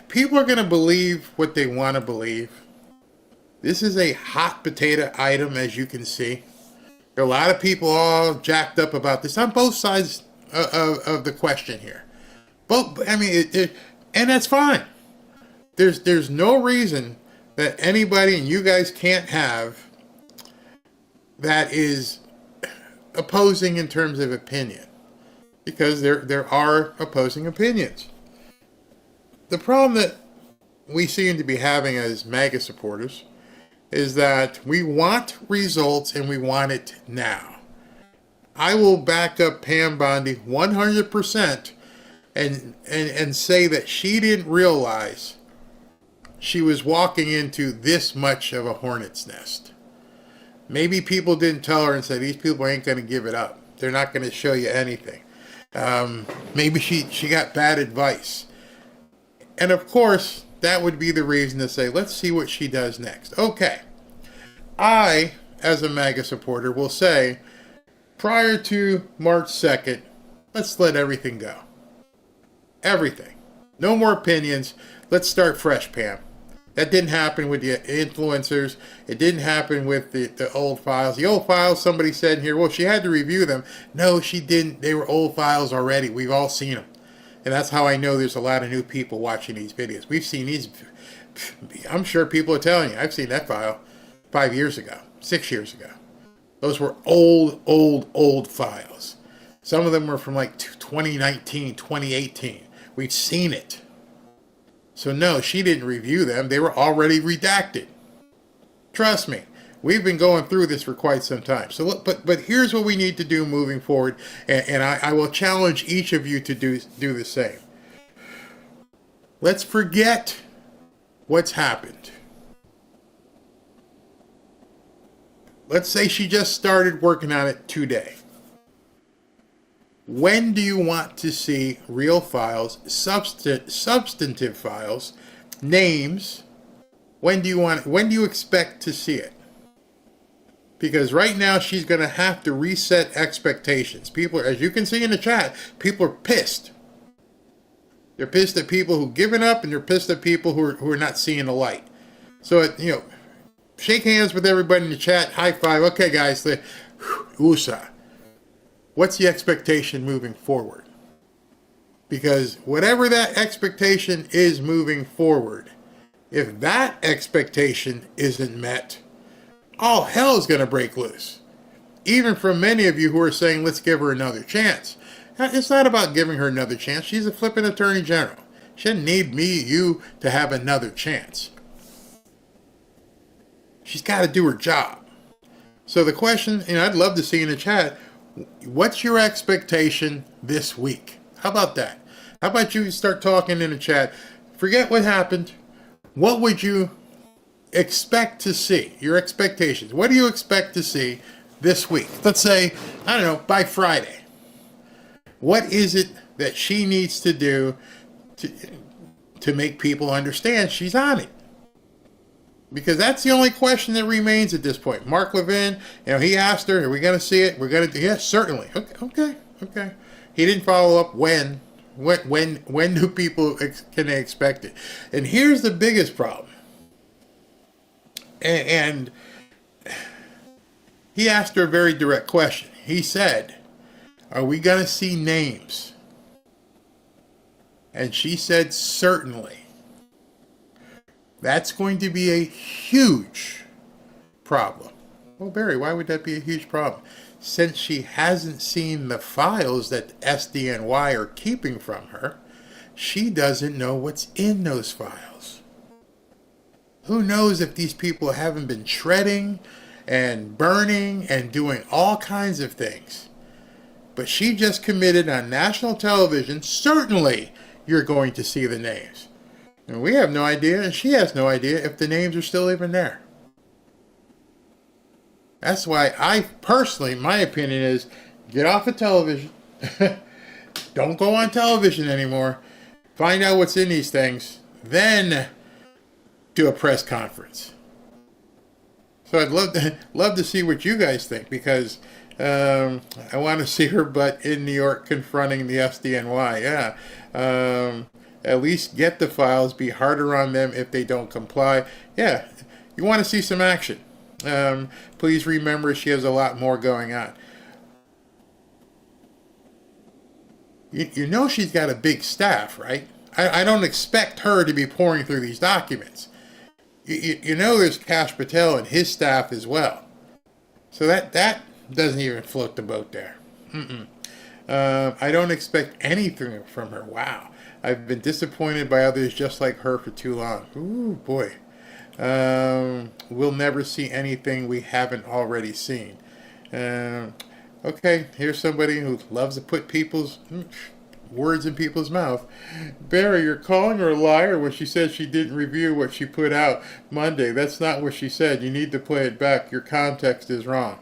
people are going to believe what they want to believe. This is a hot potato item, as you can see. There are a lot of people all jacked up about this on both sides of the question here. And that's fine. There's no reason that anybody, and you guys can't have, that is opposing in terms of opinion, because there are opposing opinions. The problem that we seem to be having as MAGA supporters is that we want results and we want it now. I will back up Pam Bondi 100% and say that she didn't realize she was walking into this much of a hornet's nest. Maybe people didn't tell her and say, these people ain't going to give it up. They're not going to show you anything. Maybe she got bad advice. And of course, that would be the reason to say, let's see what she does next. Okay. I, as a MAGA supporter, will say, prior to March 2nd, let's let everything go. Everything. No more opinions. Let's start fresh, Pam. That didn't happen with the influencers. It didn't happen with the old files. The old files, somebody said here, well, she had to review them. No, she didn't. They were old files already. We've all seen them. And that's how I know there's a lot of new people watching these videos. We've seen these. I'm sure people are telling you, I've seen that file 5 years ago, 6 years ago. Those were old files. Some of them were from like 2019, 2018. We've seen it. So no, she didn't review them. They were already redacted. Trust me. We've been going through this for quite some time. So, but here's what we need to do moving forward, and I will challenge each of you to do the same. Let's forget what's happened. Let's say she just started working on it today. When do you want to see real files, substantive files, names? When do you expect to see it? Because right now she's going to have to reset expectations. People, as you can see in the chat, people are pissed. They're pissed at people who've given up, and they're pissed at people who are not seeing the light. So, shake hands with everybody in the chat. High five. Okay, guys. USA. What's the expectation moving forward? Because whatever that expectation is moving forward, if that expectation isn't met, all hell is going to break loose. even from many of you who are saying, let's give her another chance. It's not about giving her another chance. She's a flipping attorney general. She doesn't need you to have another chance. She's got to do her job. So the question, I'd love to see in the chat, what's your expectation this week? How about that? How about you start talking in the chat? Forget what happened. What would you expect to see? Your expectations. What do you expect to see this week? Let's say, I don't know, by Friday. What is it that she needs to do to make people understand she's on it? Because that's the only question that remains at this point. Mark Levin, he asked her, are we going to see it? We're going to, yes, certainly. Okay. He didn't follow up when do people can they expect it? And here's the biggest problem. And he asked her a very direct question. He said, are we going to see names? And she said, certainly. That's going to be a huge problem. Well, Barry, why would that be a huge problem? Since she hasn't seen the files that SDNY are keeping from her, she doesn't know what's in those files. Who knows if these people haven't been shredding and burning and doing all kinds of things. But she just committed on national television, certainly you're going to see the names. And we have no idea, and she has no idea if the names are still even there. That's why I personally, my opinion is, get off of television. Don't go on television anymore. Find out what's in these things. Then do a press conference. So I'd love to see what you guys think, because I want to see her butt in New York confronting the SDNY. Yeah. At least get the files, be harder on them if they don't comply. Yeah, you want to see some action. Please remember she has a lot more going on. You know she's got a big staff, right? I don't expect her to be pouring through these documents. You know there's Kash Patel and his staff as well. So that doesn't even float the boat there. I don't expect anything from her. Wow. I've been disappointed by others just like her for too long. Ooh, boy. We'll never see anything we haven't already seen. Okay, here's somebody who loves to put people's words in people's mouth. Barry, you're calling her a liar when she said she didn't review what she put out Monday. That's not what she said. You need to play it back. Your context is wrong.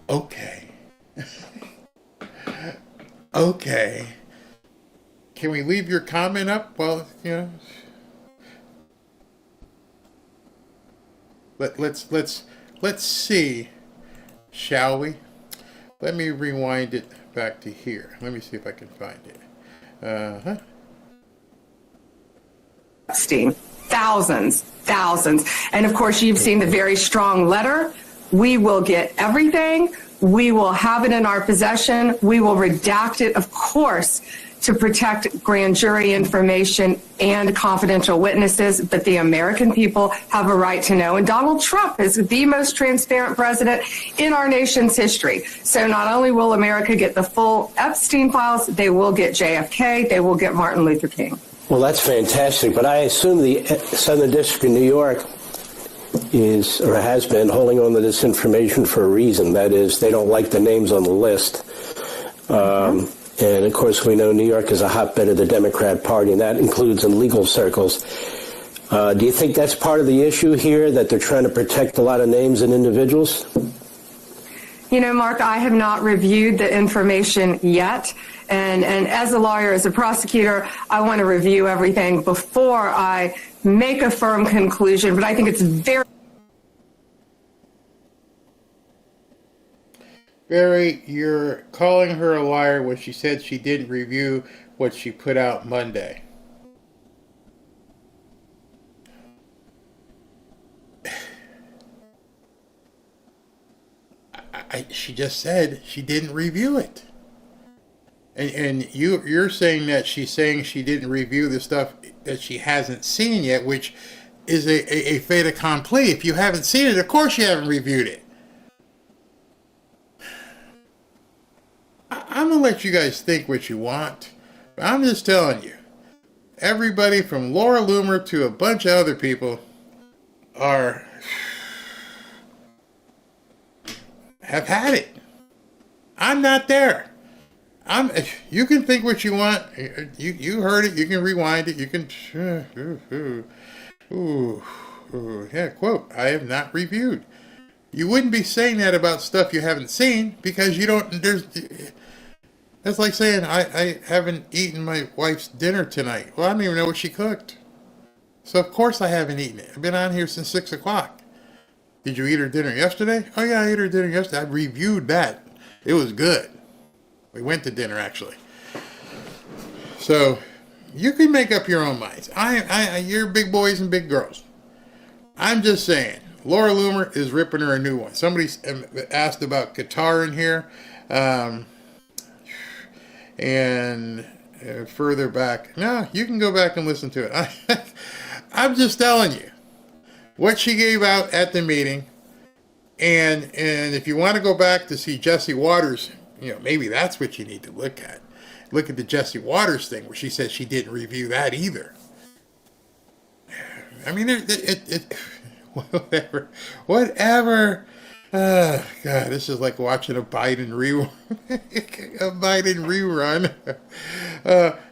Okay. Okay. Can we leave your comment up? Well, let's see, shall we? Let me rewind it back to here. Let me see if I can find it. Thousands. And of course, you've seen the very strong letter. We will get everything. We will have it in our possession. We will redact it, of course, to protect grand jury information and confidential witnesses, but the American people have a right to know. And Donald Trump is the most transparent president in our nation's history. So not only will America get the full Epstein files, they will get JFK, they will get Martin Luther King. Well, that's fantastic, but I assume the Southern District of New York is, or has been, holding on to this information for a reason. That is, they don't like the names on the list. And, of course, we know New York is a hotbed of the Democrat Party, and that includes in legal circles. Do you think that's part of the issue here, that they're trying to protect a lot of names and individuals? You know, Mark, I have not reviewed the information yet. And as a lawyer, as a prosecutor, I want to review everything before I make a firm conclusion. But I think it's very... Barry, you're calling her a liar when she said she didn't review what she put out Monday. She just said she didn't review it. And you're saying that she's saying she didn't review the stuff that she hasn't seen yet, which is a fait accompli. If you haven't seen it, of course you haven't reviewed it. I'm going to let you guys think what you want. But I'm just telling you, everybody from Laura Loomer to a bunch of other people have had it. I'm not there. You can think what you want. You heard it. You can rewind it. You can. Yeah, quote, I have not reviewed. You wouldn't be saying that about stuff you haven't seen because you don't. That's like saying I haven't eaten my wife's dinner tonight. Well, I don't even know what she cooked. So of course I haven't eaten it. I've been on here since 6 o'clock. Did you eat her dinner yesterday? Oh yeah, I ate her dinner yesterday. I reviewed that. It was good. We went to dinner actually. So you can make up your own minds. You're big boys and big girls. I'm just saying, Laura Loomer is ripping her a new one. Somebody asked about Qatar in here. And further back. No, you can go back and listen to it. I'm just telling you what she gave out at the meeting. And if you want to go back to see Jesse Waters, maybe that's what you need to look at. Look at the Jesse Waters thing where she said she didn't review that either. I mean, whatever. God, this is like watching a Biden rerun.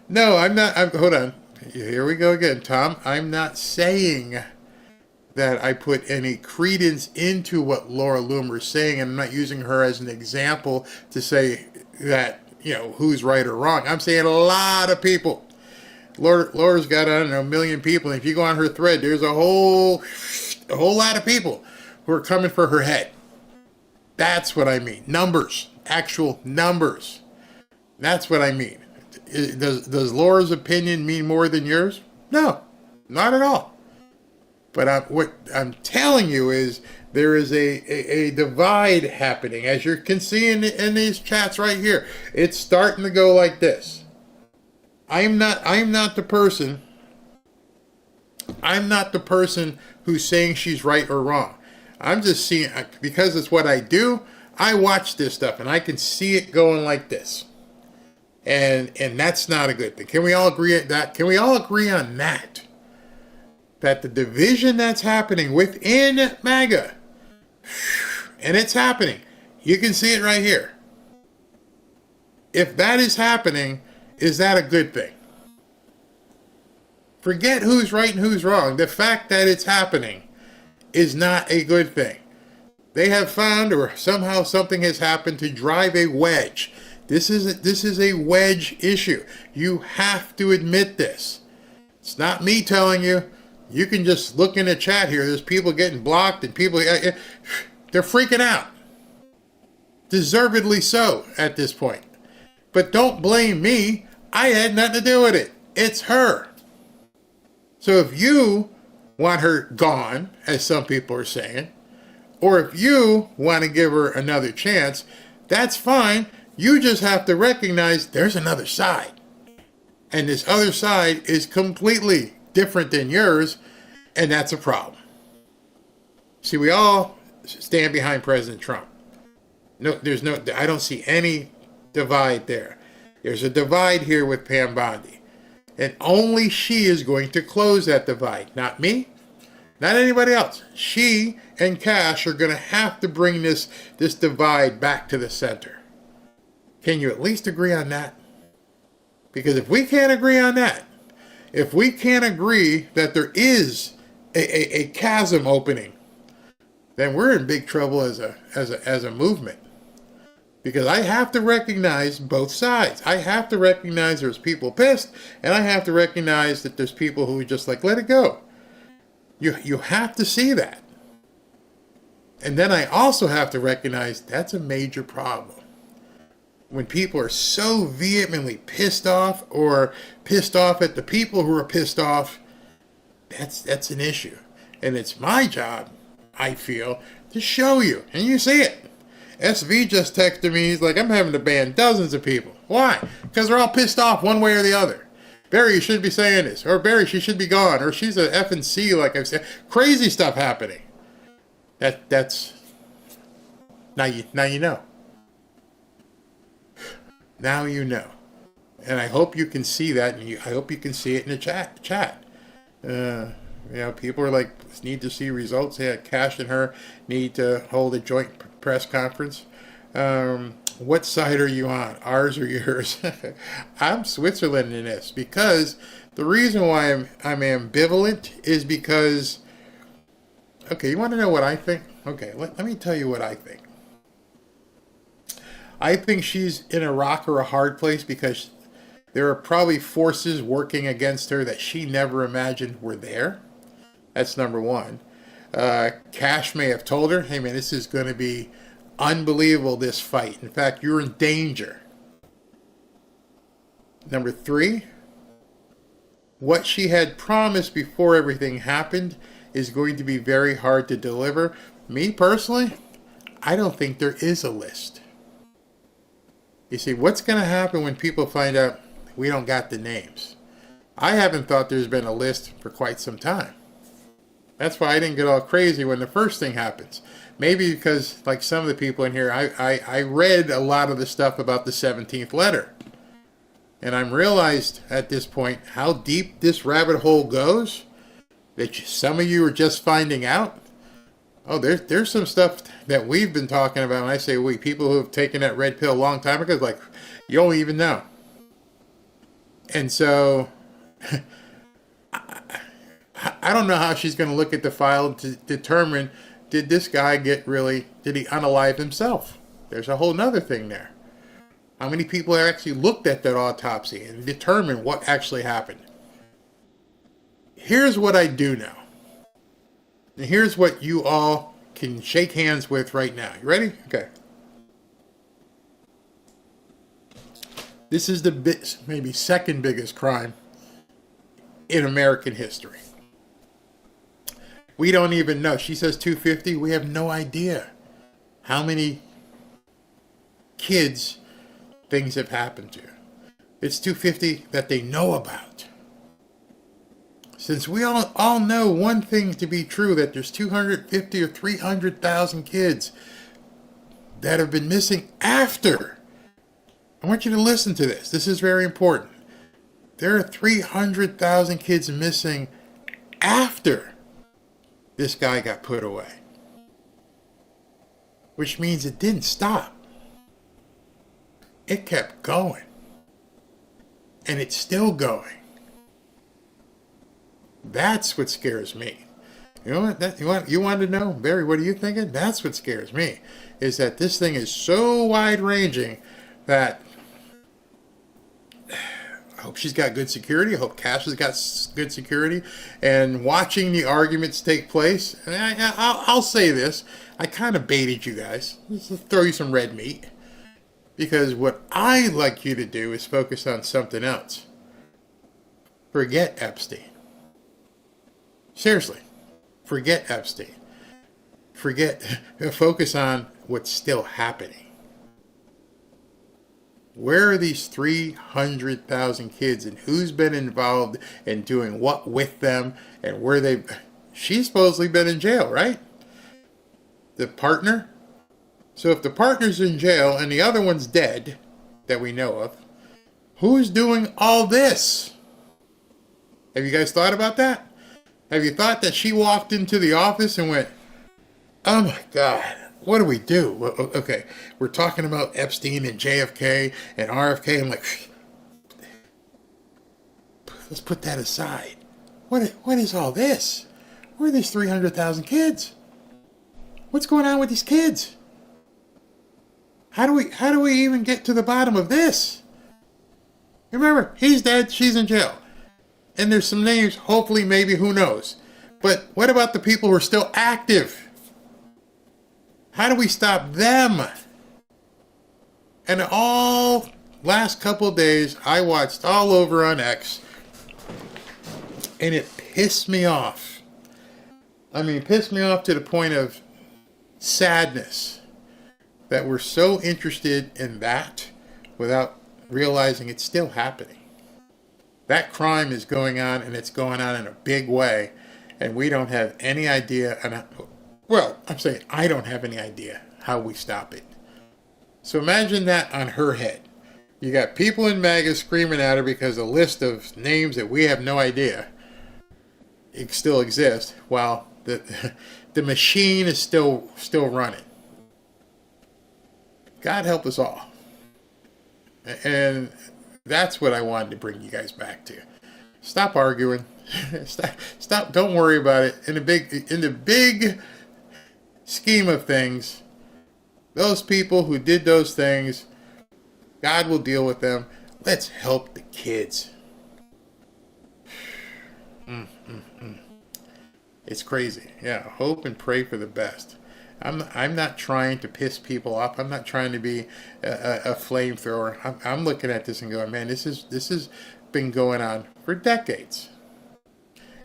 No, I'm not. Hold on. Here we go again, Tom. I'm not saying that I put any credence into what Laura Loomer is saying, and I'm not using her as an example to say that, who's right or wrong. I'm saying a lot of people. Laura's got, I don't know, 1 million people, and if you go on her thread, there's a whole lot of people who are coming for her head. That's what I mean. Numbers. Actual numbers. That's what I mean. Does Laura's opinion mean more than yours? No, not at all. But what I'm telling you is there is a divide happening. As you can see in these chats right here. It's starting to go like this. I'm not the person who's saying she's right or wrong. I'm just seeing, because it's what I do, I watch this stuff and I can see it going like this. And that's not a good thing. Can we all agree at that? Can we all agree on that? That the division that's happening within MAGA, and it's happening, you can see it right here. If that is happening, is that a good thing? Forget who's right and who's wrong. The fact that it's happening is not a good thing. They have found, or somehow something has happened to drive a wedge. This is a wedge issue. You have to admit this. It's not me telling you. You can just look in the chat here. There's people getting blocked and people, they're freaking out. Deservedly so at this point. But don't blame me. I had nothing to do with it. It's her. So if you want her gone, as some people are saying, or if you want to give her another chance, that's fine. You just have to recognize there's another side. And this other side is completely different than yours, and that's a problem. See, we all stand behind President Trump. I don't see any divide there. There's a divide here with Pam Bondi. And only she is going to close that divide. Not me, not anybody else. She and Cash are going to have to bring this divide back to the center. Can you at least agree on that? Because if we can't agree on that, if we can't agree that there is a chasm opening, then we're in big trouble as a movement. Because I have to recognize both sides. I have to recognize there's people pissed, and I have to recognize that there's people who just like, let it go. You have to see that. And then I also have to recognize that's a major problem. When people are so vehemently pissed off, or pissed off at the people who are pissed off, that's an issue. And it's my job, I feel, to show you. And you see it. SV just texted me. He's like, I'm having to ban dozens of people. Why? Because they're all pissed off one way or the other. Barry, you shouldn't be saying this. Or Barry, she should be gone. Or she's a F and C, like I've said. Crazy stuff happening. That's now you know. Now you know. And I hope you can see that, and I hope you can see it in the chat. People are like, need to see results. Yeah, Cash and her need to hold a joint press conference. What side are you on? Ours or yours? I'm Switzerland in this, because the reason why I'm ambivalent is because, okay, you want to know what I think? Okay, let me tell you what I think. I think she's in a rock or a hard place because there are probably forces working against her that she never imagined were there. That's number one. Cash may have told her, hey man, this is going to be unbelievable, this fight. In fact, you're in danger. Number three, what she had promised before everything happened is going to be very hard to deliver. Me personally, I don't think there is a list. You see, what's going to happen when people find out we don't got the names? I haven't thought there's been a list for quite some time. That's why I didn't get all crazy when the first thing happens. Maybe because, like some of the people in here, I read a lot of the stuff about the 17th letter. And I'm realized at this point how deep this rabbit hole goes, that some of you are just finding out. Oh, there's some stuff that we've been talking about. And I say we, people who have taken that red pill a long time ago, like, you don't even know. And so I don't know how she's going to look at the file to determine, did this guy did he unalive himself? There's a whole nother thing there. How many people have actually looked at that autopsy and determined what actually happened? Here's what I do know. And here's what you all can shake hands with right now. You ready? Okay. This is the maybe second biggest crime in American history. We don't even know. She says 250. We have no idea how many kids things have happened to. It's 250 that they know about. Since we all know one thing to be true, that there's 250 or 300,000 kids that have been missing after. I want you to listen to this. This is very important. There are 300,000 kids missing after this guy got put away. Which means it didn't stop. It kept going. And it's still going. That's what scares me. You know what? You want to know, Barry? What are you thinking? That's what scares me. Is that this thing is so wide-ranging that I hope she's got good security. I hope Cash has got good security. And watching the arguments take place, and I'll say this: I kind of baited you guys. Let's throw you some red meat, because what I like you to do is focus on something else. Forget Epstein. Seriously, forget Epstein. Focus on what's still happening. Where are these 300,000 kids, and who's been involved in doing what with them, and where she's supposedly been in jail, right? The partner? So if the partner's in jail and the other one's dead, that we know of, who's doing all this? Have you guys thought about that? Have you thought that she walked into the office and went, oh my God, what do we do? Okay, we're talking about Epstein and JFK and RFK. I'm like, let's put that aside. What is all this? Where are these 300,000 kids? What's going on with these kids? How do we even get to the bottom of this? Remember, he's dead, she's in jail. And there's some names, hopefully, maybe, who knows. But what about the people who are still active? How do we stop them? And all last couple of days, I watched all over on X, and it pissed me off. I mean, it pissed me off to the point of sadness that we're so interested in that without realizing it's still happening. That crime is going on, and it's going on in a big way, and we don't have any idea. Well, I'm saying I don't have any idea how we stop it. So imagine that on her head. You got people in MAGA screaming at her because a list of names that we have no idea still exist, while the machine is still running. God help us all. And that's what I wanted to bring you guys back to. Stop arguing. Stop. Don't worry about it. In the big scheme of things, those people who did those things, God will deal with them. Let's help the kids. It's crazy. Yeah, hope and pray for the best. I'm not trying to piss people off. I'm not trying to be a flamethrower. I'm looking at this and going, man, this has been going on for decades.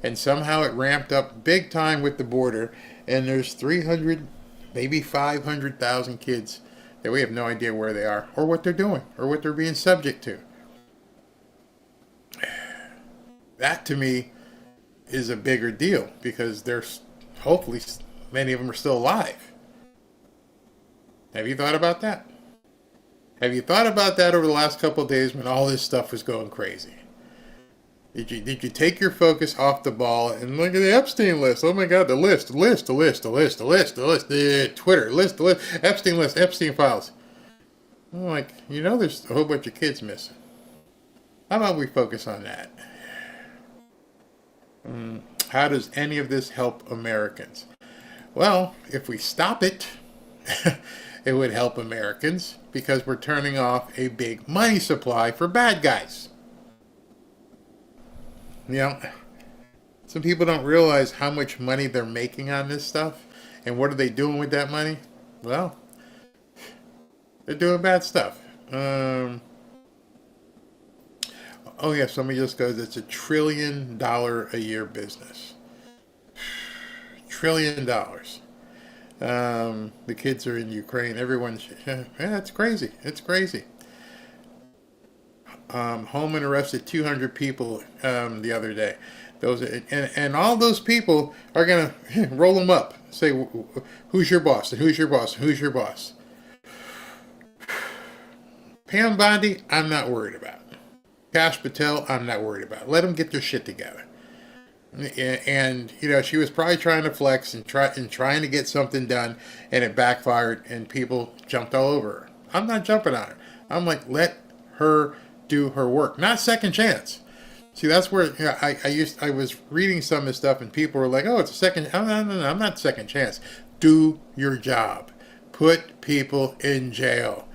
And somehow it ramped up big time with the border, and there's 300, maybe 500,000 kids that we have no idea where they are, or what they're doing, or what they're being subject to. That, to me, is a bigger deal, because there's, hopefully, many of them are still alive. Have you thought about that? Have you thought about that over the last couple of days when all this stuff was going crazy? Did you take your focus off the ball and look at the Epstein list? Oh my God, the list, Twitter, the list, Epstein list, Epstein files. I'm like, there's a whole bunch of kids missing. How about we focus on that? How does any of this help Americans? Well, if we stop it, it would help Americans, because we're turning off a big money supply for bad guys. Some people don't realize how much money they're making on this stuff, and what are they doing with that money? Well, they're doing bad stuff. Oh yeah, somebody just goes, it's $1 trillion a year business. $1 trillion. The kids are in Ukraine. Everyone's, it's crazy. It's crazy. Holman arrested 200 people the other day. And all those people are gonna roll them up. Say, who's your boss? And who's your boss? And who's your boss? Pam Bondi, I'm not worried about. Kash Patel, I'm not worried about. Let them get their shit together. And she was probably trying to flex and trying to get something done, and it backfired, and people jumped all over her. I'm not jumping on her. I'm like, let her do her work, not second chance. See, that's where I was reading some of this stuff, and people were like, "Oh, it's a second." Oh, no, I'm not second chance. Do your job. Put people in jail.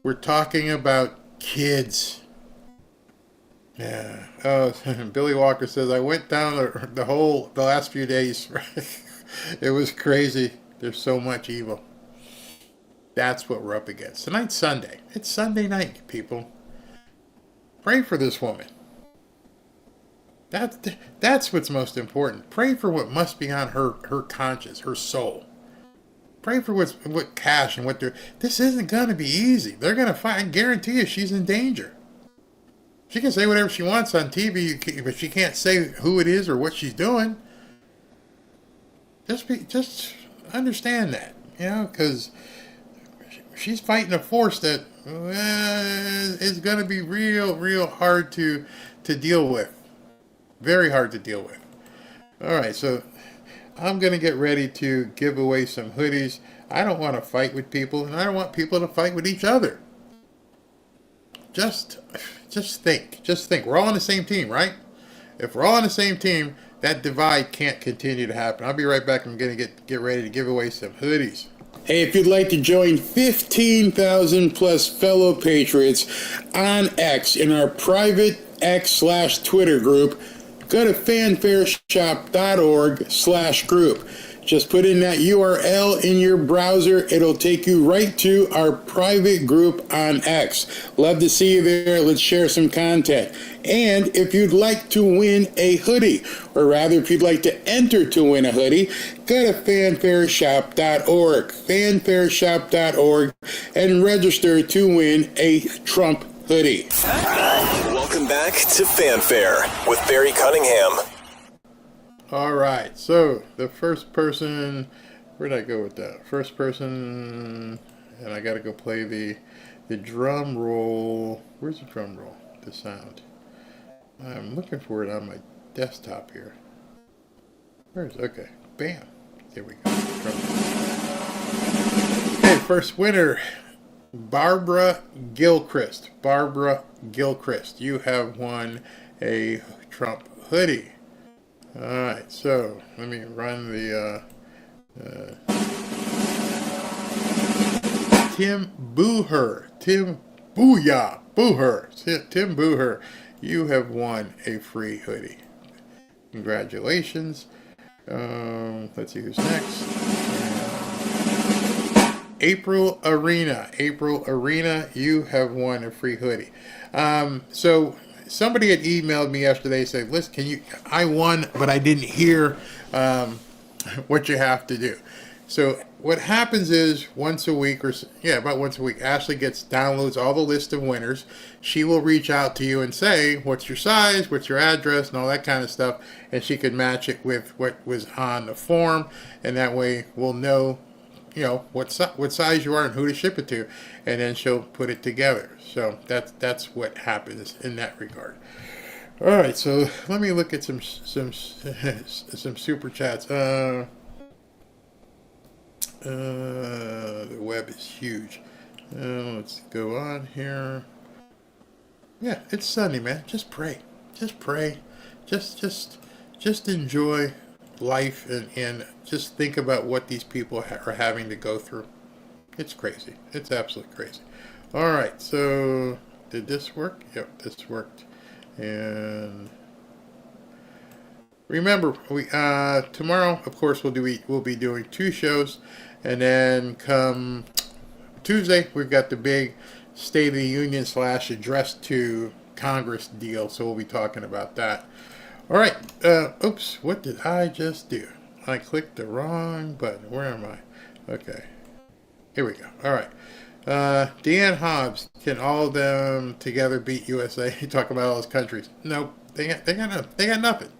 We're talking about kids. Yeah. Oh, Billy Walker says, I went down the last few days. It was crazy. There's so much evil. That's what we're up against. Tonight's Sunday. It's Sunday night, people. Pray for this woman. That's what's most important. Pray for what must be on her conscience, her soul. Pray for what Kash and what they're... This isn't going to be easy. They're going to fight. I guarantee you she's in danger. She can say whatever she wants on TV, but she can't say who it is or what she's doing. Just understand that, because she's fighting a force that is going to be real hard to deal with. Very hard to deal with. All right, so I'm going to get ready to give away some hoodies. I don't want to fight with people, and I don't want people to fight with each other. Just think. We're all on the same team, right? If we're all on the same team, that divide can't continue to happen. I'll be right back. I'm going to get ready to give away some hoodies. Hey, if you'd like to join 15,000 plus fellow patriots on X in our private X/Twitter group, go to fanfareshop.org/group. Just put in that URL in your browser. It'll take you right to our private group on X. Love to see you there. Let's share some content. And if you'd like to win a hoodie, or rather if you'd like to enter to win a hoodie, go to fanfareshop.org, fanfareshop.org, and register to win a Trump hoodie. Welcome back to Fanfare with Barry Cunningham. All right, so the first person, where'd I go with that? First person, and I got to go play the drum roll. Where's the drum roll? The sound. I'm looking for it on my desktop here. Where's okay? Bam. There we go. Okay, first winner, Barbara Gilchrist. Barbara Gilchrist, you have won a Trump hoodie. All right, so let me run the Tim Booher. Tim Booyah. Booher. Tim Booher, you have won a free hoodie. Congratulations. Let's see who's next. April Arena. April Arena, you have won a free hoodie. So somebody had emailed me yesterday saying, listen, I won, but I didn't hear what you have to do. So what happens is about once a week, Ashley downloads all the list of winners. She will reach out to you and say, what's your size, what's your address, and all that kind of stuff. And she could match it with what was on the form. And that way we'll know, what size you are and who to ship it to. And then she'll put it together. So that's what happens in that regard. All right, so let me look at some super chats. The web is huge. Let's go on here. Yeah, it's Sunday, man. Just pray. Just pray. Just enjoy life and just think about what these people are having to go through. It's crazy. It's absolutely crazy. All right, so did this work? Yep, this worked. And remember, we tomorrow, of course, we'll be doing 2 shows, and then come Tuesday we've got the big State of the Union / address to Congress deal, so we'll be talking about that. All right. Oops, what did I just do? I clicked the wrong button. Where am I? Okay. Here we go. All right. Deanne Hobbs, can all of them together beat USA? You talk about all those countries. Nope. They got nothing.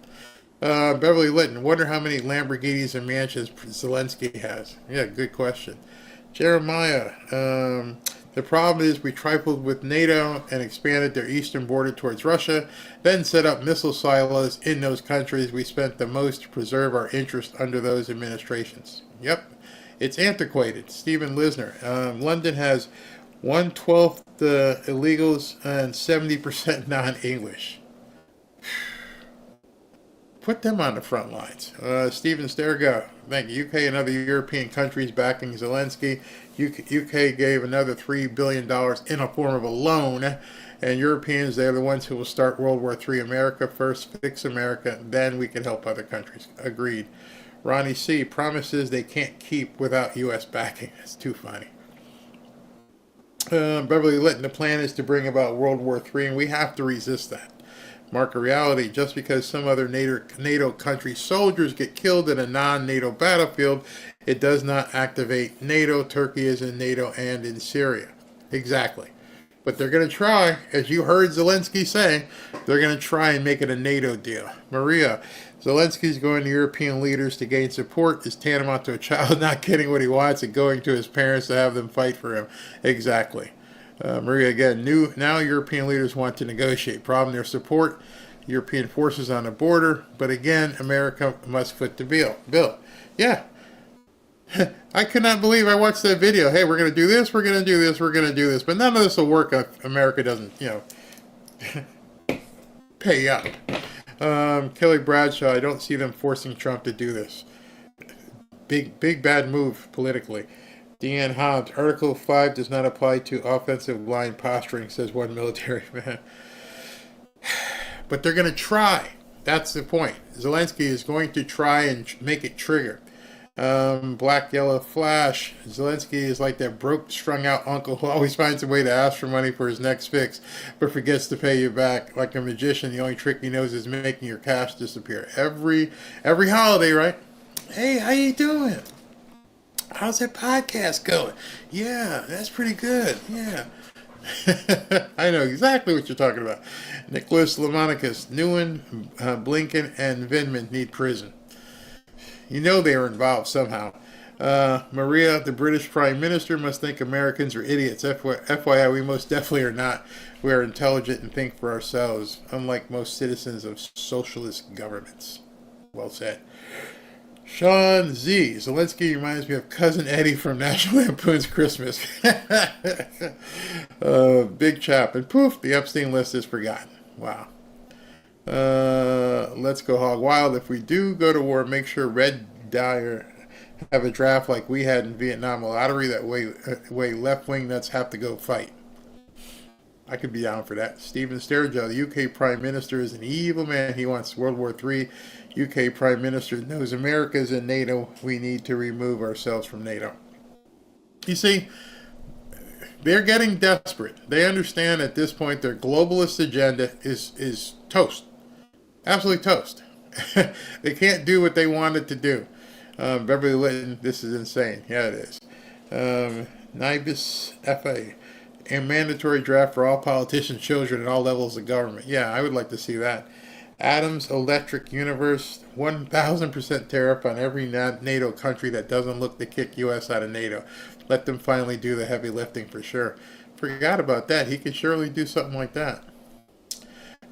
Beverly Litton, wonder how many Lamborghinis and mansions Zelensky has. Yeah, good question. Jeremiah, the problem is we trifled with NATO and expanded their eastern border towards Russia, then set up missile silos in those countries. We spent the most to preserve our interest under those administrations. Yep, it's antiquated. Stephen Lisner, London has 1/12 the illegals and 70% non-English. Put them on the front lines. Stephen Stergo, thank you. UK and other European countries backing Zelensky. UK gave another $3 billion in a form of a loan. And Europeans, they're the ones who will start World War III. America first, fix America, then we can help other countries. Agreed. Ronnie C. promises they can't keep without U.S. backing. That's too funny. Beverly Litton, the plan is to bring about World War III, and we have to resist that. Mark of reality, just because some other NATO country soldiers get killed in a non-NATO battlefield, it does not activate NATO. Turkey is in NATO and in Syria. Exactly. But they're going to try, as you heard Zelensky say, they're going to try and make it a NATO deal. Maria, Zelensky's going to European leaders to gain support is tantamount to a child not getting what he wants and going to his parents to have them fight for him. Exactly. Maria, again, now European leaders want to negotiate. Problem, their support European forces on the border. But again, America must foot the bill. Yeah. I could not believe I watched that video. Hey, we're going to do this, we're going to do this, we're going to do this. But none of this will work if America doesn't, pay up. Kelly Bradshaw, I don't see them forcing Trump to do this. Big bad move politically. Deanne Hobbs, Article 5 does not apply to offensive line posturing, says one military man. But they're going to try. That's the point. Zelensky is going to try and make it trigger. Black Yellow Flash, Zelensky is like that broke, strung out uncle who always finds a way to ask for money for his next fix, but forgets to pay you back. Like a magician, the only trick he knows is making your cash disappear. Every holiday, right? Hey, how you doing? How's that podcast going? Yeah, that's pretty good. Yeah. I know exactly what you're talking about. Nicholas Lamonicus, Newen, Blinken, and Vindman need prison. You know they were involved somehow. Maria, the British Prime Minister, must think Americans are idiots. FYI, we most definitely are not. We are intelligent and think for ourselves, unlike most citizens of socialist governments. Well said. Sean Z. Zelensky reminds me of Cousin Eddie from National Lampoon's Christmas. Big chap. And poof, the Epstein list is forgotten. Wow. Let's go hog wild. If we do go to war, make sure Red Dyer have a draft like we had in Vietnam, a lottery that way left-wing nuts have to go fight. I could be down for that. Stephen Sturgill, the UK Prime Minister, is an evil man. He wants World War III. UK Prime Minister knows America's in NATO. We need to remove ourselves from NATO. You see, they're getting desperate. They understand at this point their globalist agenda is toast. Absolutely toast. They can't do what they wanted to do. Beverly Litton, this is insane. Yeah, it is. Nibis FA, a mandatory draft for all politicians, children, at all levels of government. Yeah, I would like to see that. Adams Electric Universe, 1,000% tariff on every NATO country that doesn't look to kick U.S. out of NATO. Let them finally do the heavy lifting for sure. Forgot about that. He could surely do something like that.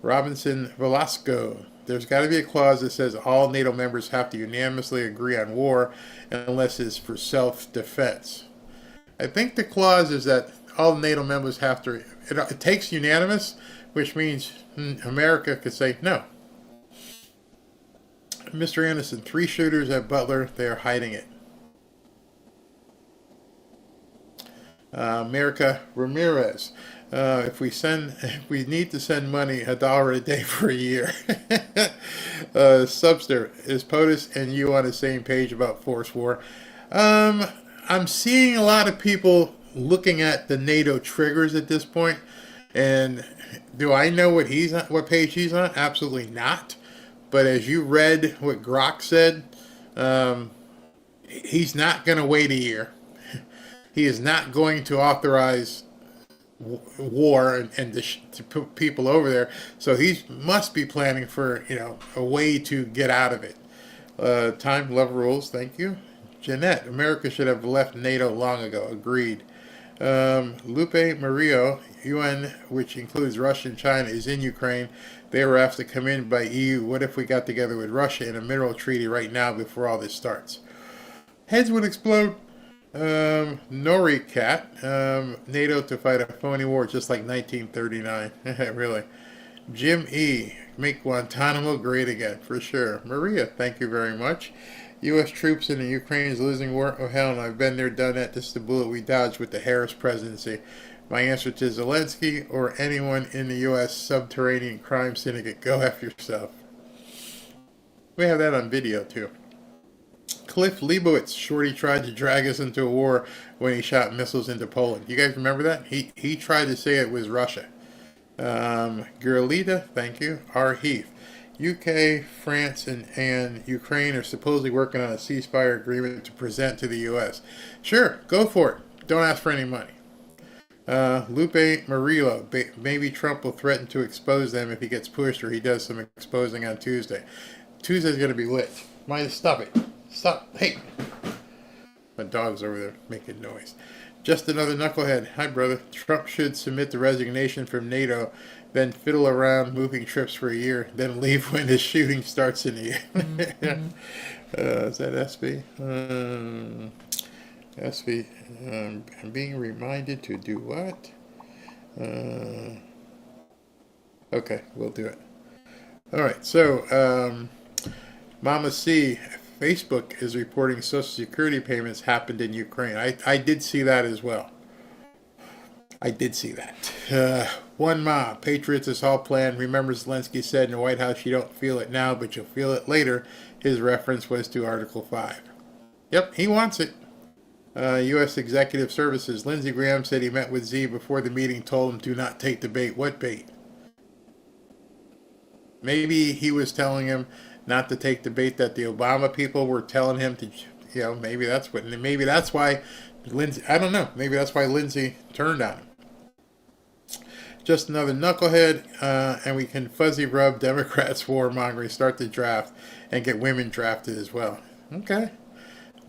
Robinson Velasco. There's got to be a clause that says all NATO members have to unanimously agree on war unless it's for self-defense. I think the clause is that all NATO members have to, it takes unanimous, which means America could say no. Mr. Anderson, 3 shooters at Butler, they are hiding it. America Ramirez. If we need to send money, $1 a day for a year. Subster, is POTUS and you on the same page about force war? I'm seeing a lot of people looking at the NATO triggers at this point, and do I know what page he's on? Absolutely not. But as you read what Grok said, he's not going to wait a year. He is not going to authorize war and to put people over there. So he must be planning for a way to get out of it. Time, love rules. Thank you, Jeanette. America should have left NATO long ago. Agreed. Lupe Murillo, UN, which includes Russia and China, is in Ukraine. They were asked to come in by EU. What if we got together with Russia in a mineral treaty right now before all this starts? Heads would explode. Nori Cat, NATO to fight a phony war just like 1939. Really. Jim E, make Guantanamo great again, for sure. Maria, thank you very much. U.S. troops in the Ukraine is losing war. Oh, hell no, I've been there, done that. This is the bullet we dodged with the Harris presidency. My answer to Zelensky or anyone in the U.S. subterranean crime syndicate, go F yourself. We have that on video, too. Cliff Leibowitz, Shorty tried to drag us into a war when he shot missiles into Poland. You guys remember that? He tried to say it was Russia. Girlita, thank you. R. Heath. UK, France, and Ukraine are supposedly working on a ceasefire agreement to present to the U.S. Sure, go for it. Don't ask for any money. Lupe Murillo, maybe Trump will threaten to expose them if he gets pushed or he does some exposing on Tuesday. Tuesday's going to be lit. Mind, stop it. Stop. Hey. My dog's over there making noise. Just another knucklehead. Hi, brother. Trump should submit the resignation from NATO, then fiddle around moving trips for a year, then leave when the shooting starts in the year. Is that SB? SB. I'm being reminded to do what? Okay, we'll do it. All right, so Mama C, Facebook is reporting Social Security payments happened in Ukraine. I did see that as well. I did see that. One Ma, Patriots Assault Plan. Remember Zelensky said in the White House, you don't feel it now, but you'll feel it later. His reference was to Article 5. Yep, he wants it. U.S. Executive Services. Lindsey Graham said he met with Z before the meeting, told him do not take the bait. What bait? Maybe he was telling him not to take the bait that the Obama people were telling him to, maybe that's why Lindsey, I don't know, maybe that's why Lindsey turned on him. Just another knucklehead, and we can fuzzy rub Democrats' warmongering, start the draft, and get women drafted as well. Okay.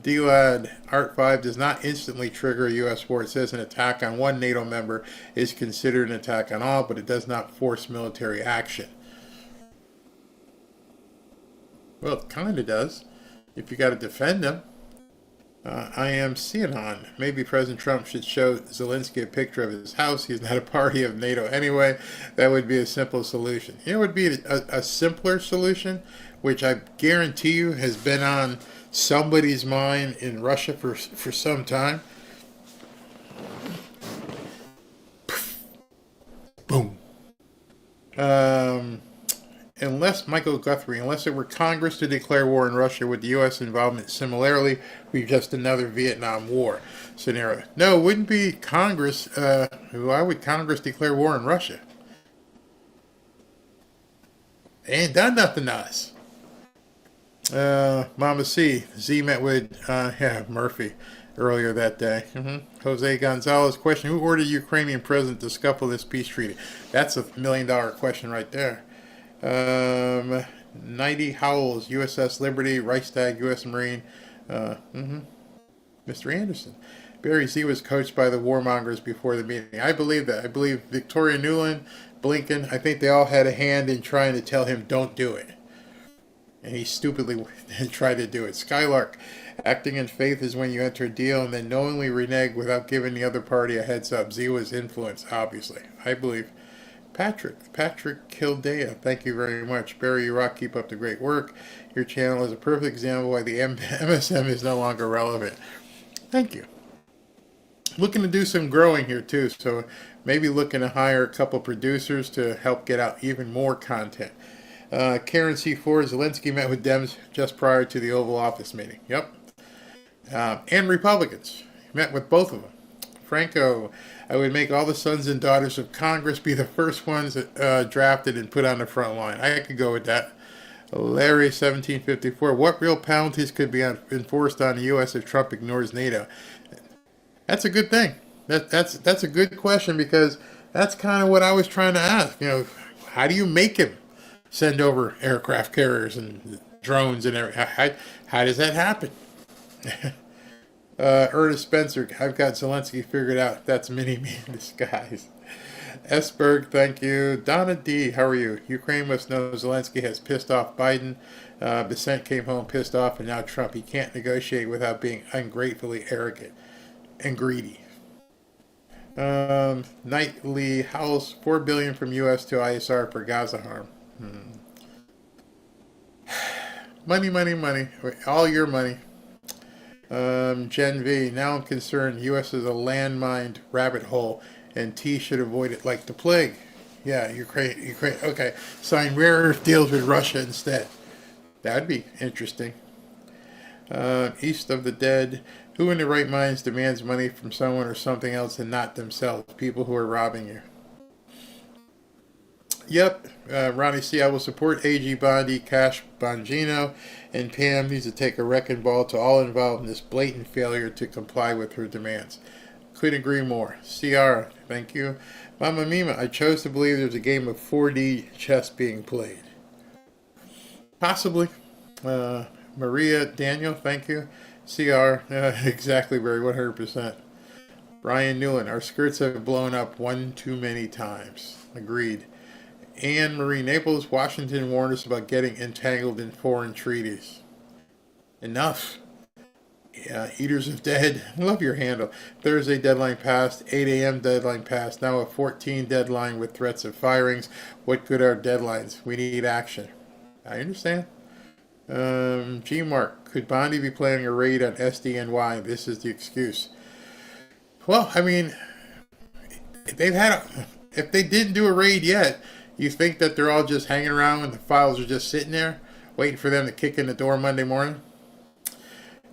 D-Lad, Art 5 does not instantly trigger a U.S. war. It says an attack on one NATO member is considered an attack on all, but it does not force military action. Well, it kind of does, if you got to defend them. I am Cianon. Maybe President Trump should show Zelensky a picture of his house. He's not a party of NATO anyway. That would be a simple solution. You know what would be a simpler solution, which I guarantee you has been on somebody's mind in Russia for some time? Boom. Unless it were Congress to declare war in Russia with the U.S. involvement similarly, we'd just another Vietnam War scenario. No, it wouldn't be Congress. Why would Congress declare war in Russia? They ain't done nothing to us. Mama Z met with Murphy earlier that day. Jose Gonzalez question: who ordered the Ukrainian president to scuffle this peace treaty? That's $1 million question right there. Nighty Howells, USS Liberty, Reichstag, U.S. Marine. Mr. Anderson. Barry Z was coached by the warmongers before the meeting. I believe that. I believe Victoria Nuland, Blinken, I think they all had a hand in trying to tell him don't do it. And he stupidly tried to do it. Skylark, acting in faith is when you enter a deal and then knowingly renege without giving the other party a heads up. Z was influenced, obviously. I believe. Patrick Kildea, thank you very much. Barry, you rock, keep up the great work. Your channel is a perfect example why the MSM is no longer relevant. Thank you. Looking to do some growing here too, so maybe looking to hire a couple producers to help get out even more content. Karen C4, Zelensky met with Dems just prior to the Oval Office meeting. Yep. And Republicans. Met with both of them. Franco, I would make all the sons and daughters of Congress be the first ones drafted and put on the front line. I could go with that. Larry, 1754, what real penalties could be enforced on the U.S. if Trump ignores NATO? That's a good thing. That's a good question, because that's kind of what I was trying to ask. How do you make him send over aircraft carriers and drones and everything? How does that happen? Ernest Spencer, I've got Zelensky figured out. That's mini-me in disguise. Esberg, thank you. Donna D, how are you? Ukraine must know Zelensky has pissed off Biden. Bissent came home pissed off, and now Trump. He can't negotiate without being ungratefully arrogant and greedy. Nightly House, $4 billion from U.S. to ISR for Gaza harm. Money. All your money. Gen V, now I'm concerned U.S. is a landmined rabbit hole, and T should avoid it like the plague. Yeah, Ukraine. Okay, sign rare earth deals with Russia instead. That'd be interesting. East of the Dead, who in their right minds demands money from someone or something else and not themselves? People who are robbing you. Yep, Ronnie C. I will support AG Bondi, Cash Bongino, and Pam needs to take a wrecking ball to all involved in this blatant failure to comply with her demands. Couldn't agree more. CR, thank you. Mama Mima, I chose to believe there's a game of 4D chess being played. Possibly. Maria Daniel, thank you. CR, exactly, Barry, 100%. Brian Newland, our skirts have blown up one too many times. Agreed. Anne Marie Naples, Washington warned us about getting entangled in foreign treaties. Enough. Yeah, Eaters of Dead, love your handle. Thursday deadline passed, 8 a.m. deadline passed, now a 14 deadline with threats of firings. What good are deadlines? We need action. I understand. G-Mark, could Bondi be planning a raid on SDNY? This is the excuse. Well, I mean, if they didn't do a raid yet, you think that they're all just hanging around and the files are just sitting there, waiting for them to kick in the door Monday morning?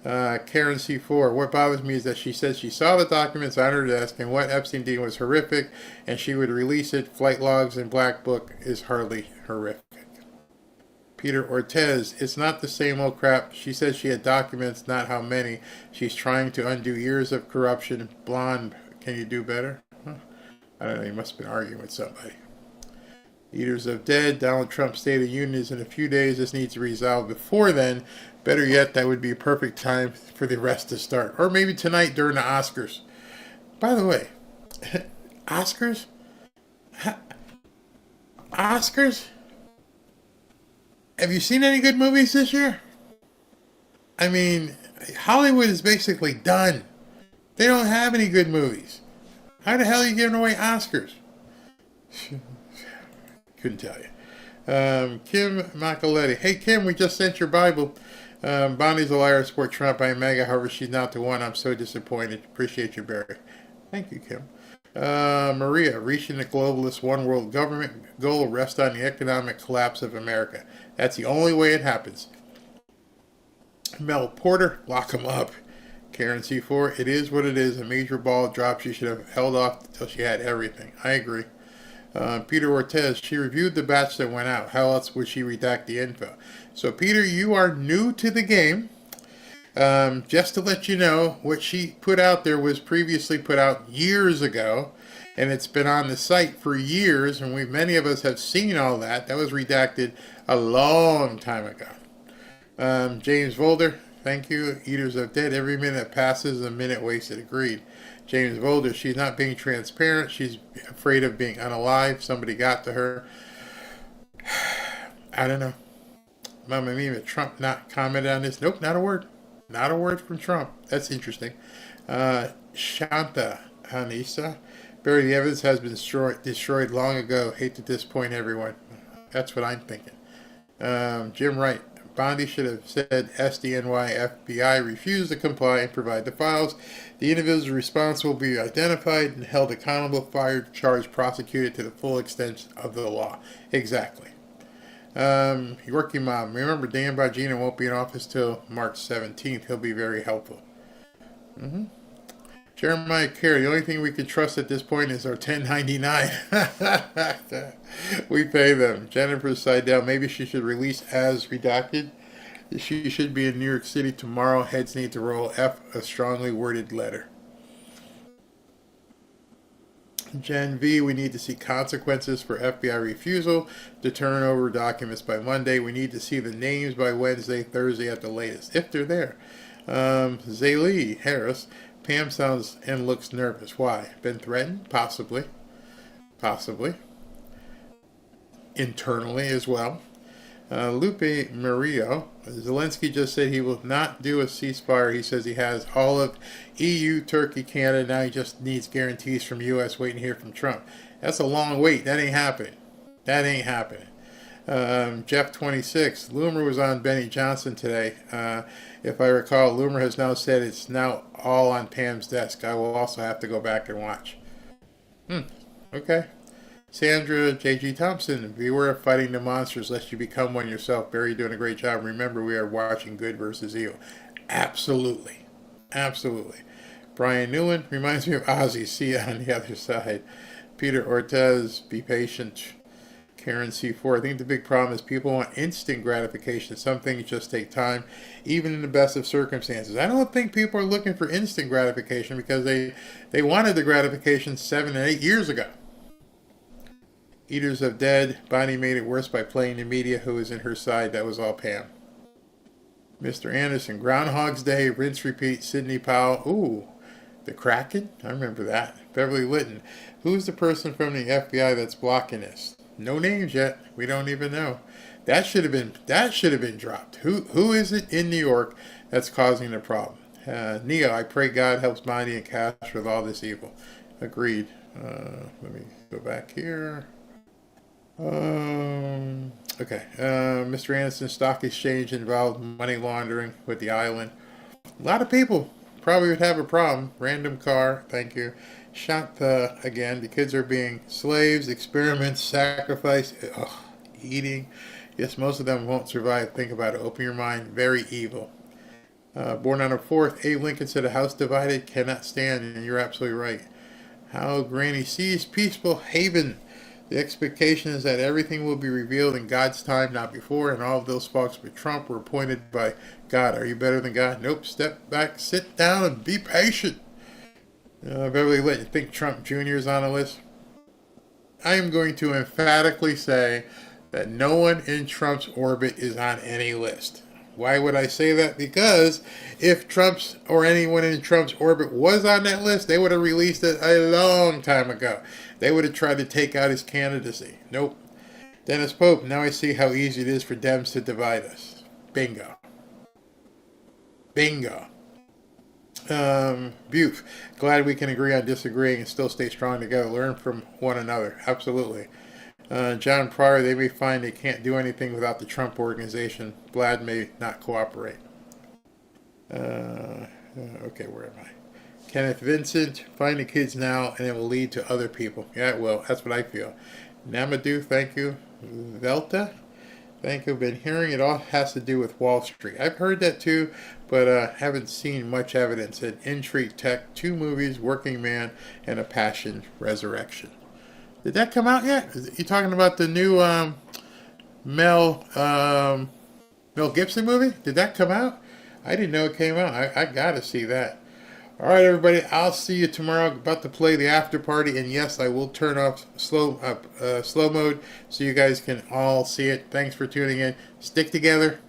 Karen C4, what bothers me is that she said she saw the documents on her desk and what Epstein did was horrific and she would release it. Flight logs and Black Book is hardly horrific. Peter Ortez, it's not the same old crap. She said she had documents, not how many. She's trying to undo years of corruption. Blonde, can you do better? Huh. I don't know, he must have been arguing with somebody. Eaters of Dead, Donald Trump's State of Union is in a few days. This needs to be resolved before then. Better yet, that would be a perfect time for the rest to start. Or maybe tonight during the Oscars. By the way, Oscars? Oscars? Have you seen any good movies this year? I mean, Hollywood is basically done. They don't have any good movies. How the hell are you giving away Oscars? Couldn't tell you. Kim Macaletti. Hey, Kim, we just sent your Bible. Bonnie's a liar, support Trump. I am MAGA, however, she's not the one. I'm so disappointed. Appreciate you, Barry. Thank you, Kim. Maria, reaching the globalist one world government goal rests on the economic collapse of America. That's the only way it happens. Mel Porter, lock him up. Karen C4, it is what it is. A major ball drop. She should have held off until she had everything. I agree. Peter Ortez, she reviewed the batch that went out. How else would she redact the info? So, Peter, you are new to the game. Just to let you know, what she put out there was previously put out years ago, and it's been on the site for years, and many of us have seen all that. That was redacted a long time ago. James Volder, thank you. Eaters of Dead, every minute that passes, a minute wasted. Agreed. James Volder, she's not being transparent. She's afraid of being unalive. Somebody got to her. I don't know. Mama Mima, Trump not commented on this. Nope, not a word. Not a word from Trump. That's interesting. Shanta Hanisa, Barry, the evidence has been destroyed long ago. Hate to disappoint everyone. That's what I'm thinking. Jim Wright, Bondi should have said SDNY FBI refused to comply and provide the files. The individuals responsible will be identified and held accountable, fired, charged, prosecuted to the full extent of the law. Exactly. Yorkie Mom, remember Dan Bongino won't be in office till March 17th. He'll be very helpful. Jeremiah Carey, the only thing we can trust at this point is our 1099. We pay them. Jennifer Seidel, maybe she should release as redacted. She should be in New York City tomorrow. Heads need to roll. F, a strongly worded letter. Gen V, we need to see consequences for FBI refusal to turn over documents by Monday. We need to see the names by Wednesday, Thursday at the latest, if they're there. Zaylee Harris, Pam sounds and looks nervous. Why? Been threatened? Possibly. Possibly. Internally as well. Lupe Murillo, Zelensky just said he will not do a ceasefire. He says he has all of EU, Turkey, Canada. Now he just needs guarantees from U.S. waiting to hear from Trump. That's a long wait. That ain't happening. That ain't happening. Jeff 26, Loomer was on Benny Johnson today. If I recall, Loomer has now said it's now all on Pam's desk. I will also have to go back and watch. Okay. Sandra J.G. Thompson, beware of fighting the monsters lest you become one yourself. Barry doing a great job. Remember, we are watching good versus evil. Absolutely. Absolutely. Brian Newland reminds me of Ozzy. See you on the other side. Peter Ortez, be patient. Karen C4, I think the big problem is people want instant gratification. Some things just take time, even in the best of circumstances. I don't think people are looking for instant gratification because they wanted the gratification 7 and 8 years ago. Eaters of Dead, Bonnie made it worse by playing the media who was in her side. That was all Pam. Mr. Anderson, Groundhog's Day, rinse, repeat, Sidney Powell. Ooh, the Kraken? I remember that. Beverly Litton, who's the person from the FBI that's blocking this? No names yet. We don't even know. That should have been dropped. Who is it in New York that's causing the problem? Neo, I pray God helps Bonnie and Cash with all this evil. Agreed. Let me go back here. Okay. Mr. Anderson, stock exchange involved money laundering with the island. A lot of people probably would have a problem. Random car, thank you. Shanta again. The kids are being slaves, experiments, sacrifice, eating. Yes, most of them won't survive. Think about it. Open your mind. Very evil. Born on the 4th, Abe Lincoln said a house divided cannot stand, and you're absolutely right. How Granny sees peaceful haven. The expectation is that everything will be revealed in God's time, not before, and all of those folks with Trump were appointed by God. Are you better than God? Nope. Step back, sit down, and be patient. Beverly Lit, you think Trump Jr. is on the list? I am going to emphatically say that no one in Trump's orbit is on any list. Why would I say that? Because if Trump's or anyone in Trump's orbit was on that list, they would have released it a long time ago. They would have tried to take out his candidacy. Nope. Dennis Pope, now I see how easy it is for Dems to divide us. Bingo. Bingo. Buf. Glad we can agree on disagreeing and still stay strong together. Learn from one another. Absolutely. John Pryor, they may find they can't do anything without the Trump organization. Vlad may not cooperate. Okay, where am I? Kenneth Vincent, find the kids now and it will lead to other people. Yeah, well, that's what I feel. Namadou, thank you. Velta, thank you. Been hearing it all has to do with Wall Street. I've heard that too, but haven't seen much evidence. In Intrigue Tech, 2 movies, Working Man and A Passion Resurrection. Did that come out yet? You talking about the new Mel Gibson movie? Did that come out? I didn't know it came out. I gotta see that. All right, everybody. I'll see you tomorrow. About to play the after party, and yes, I will turn off slow mode so you guys can all see it. Thanks for tuning in. Stick together.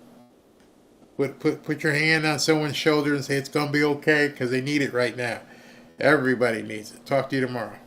Put your hand on someone's shoulder and say it's gonna be okay, because they need it right now. Everybody needs it. Talk to you tomorrow.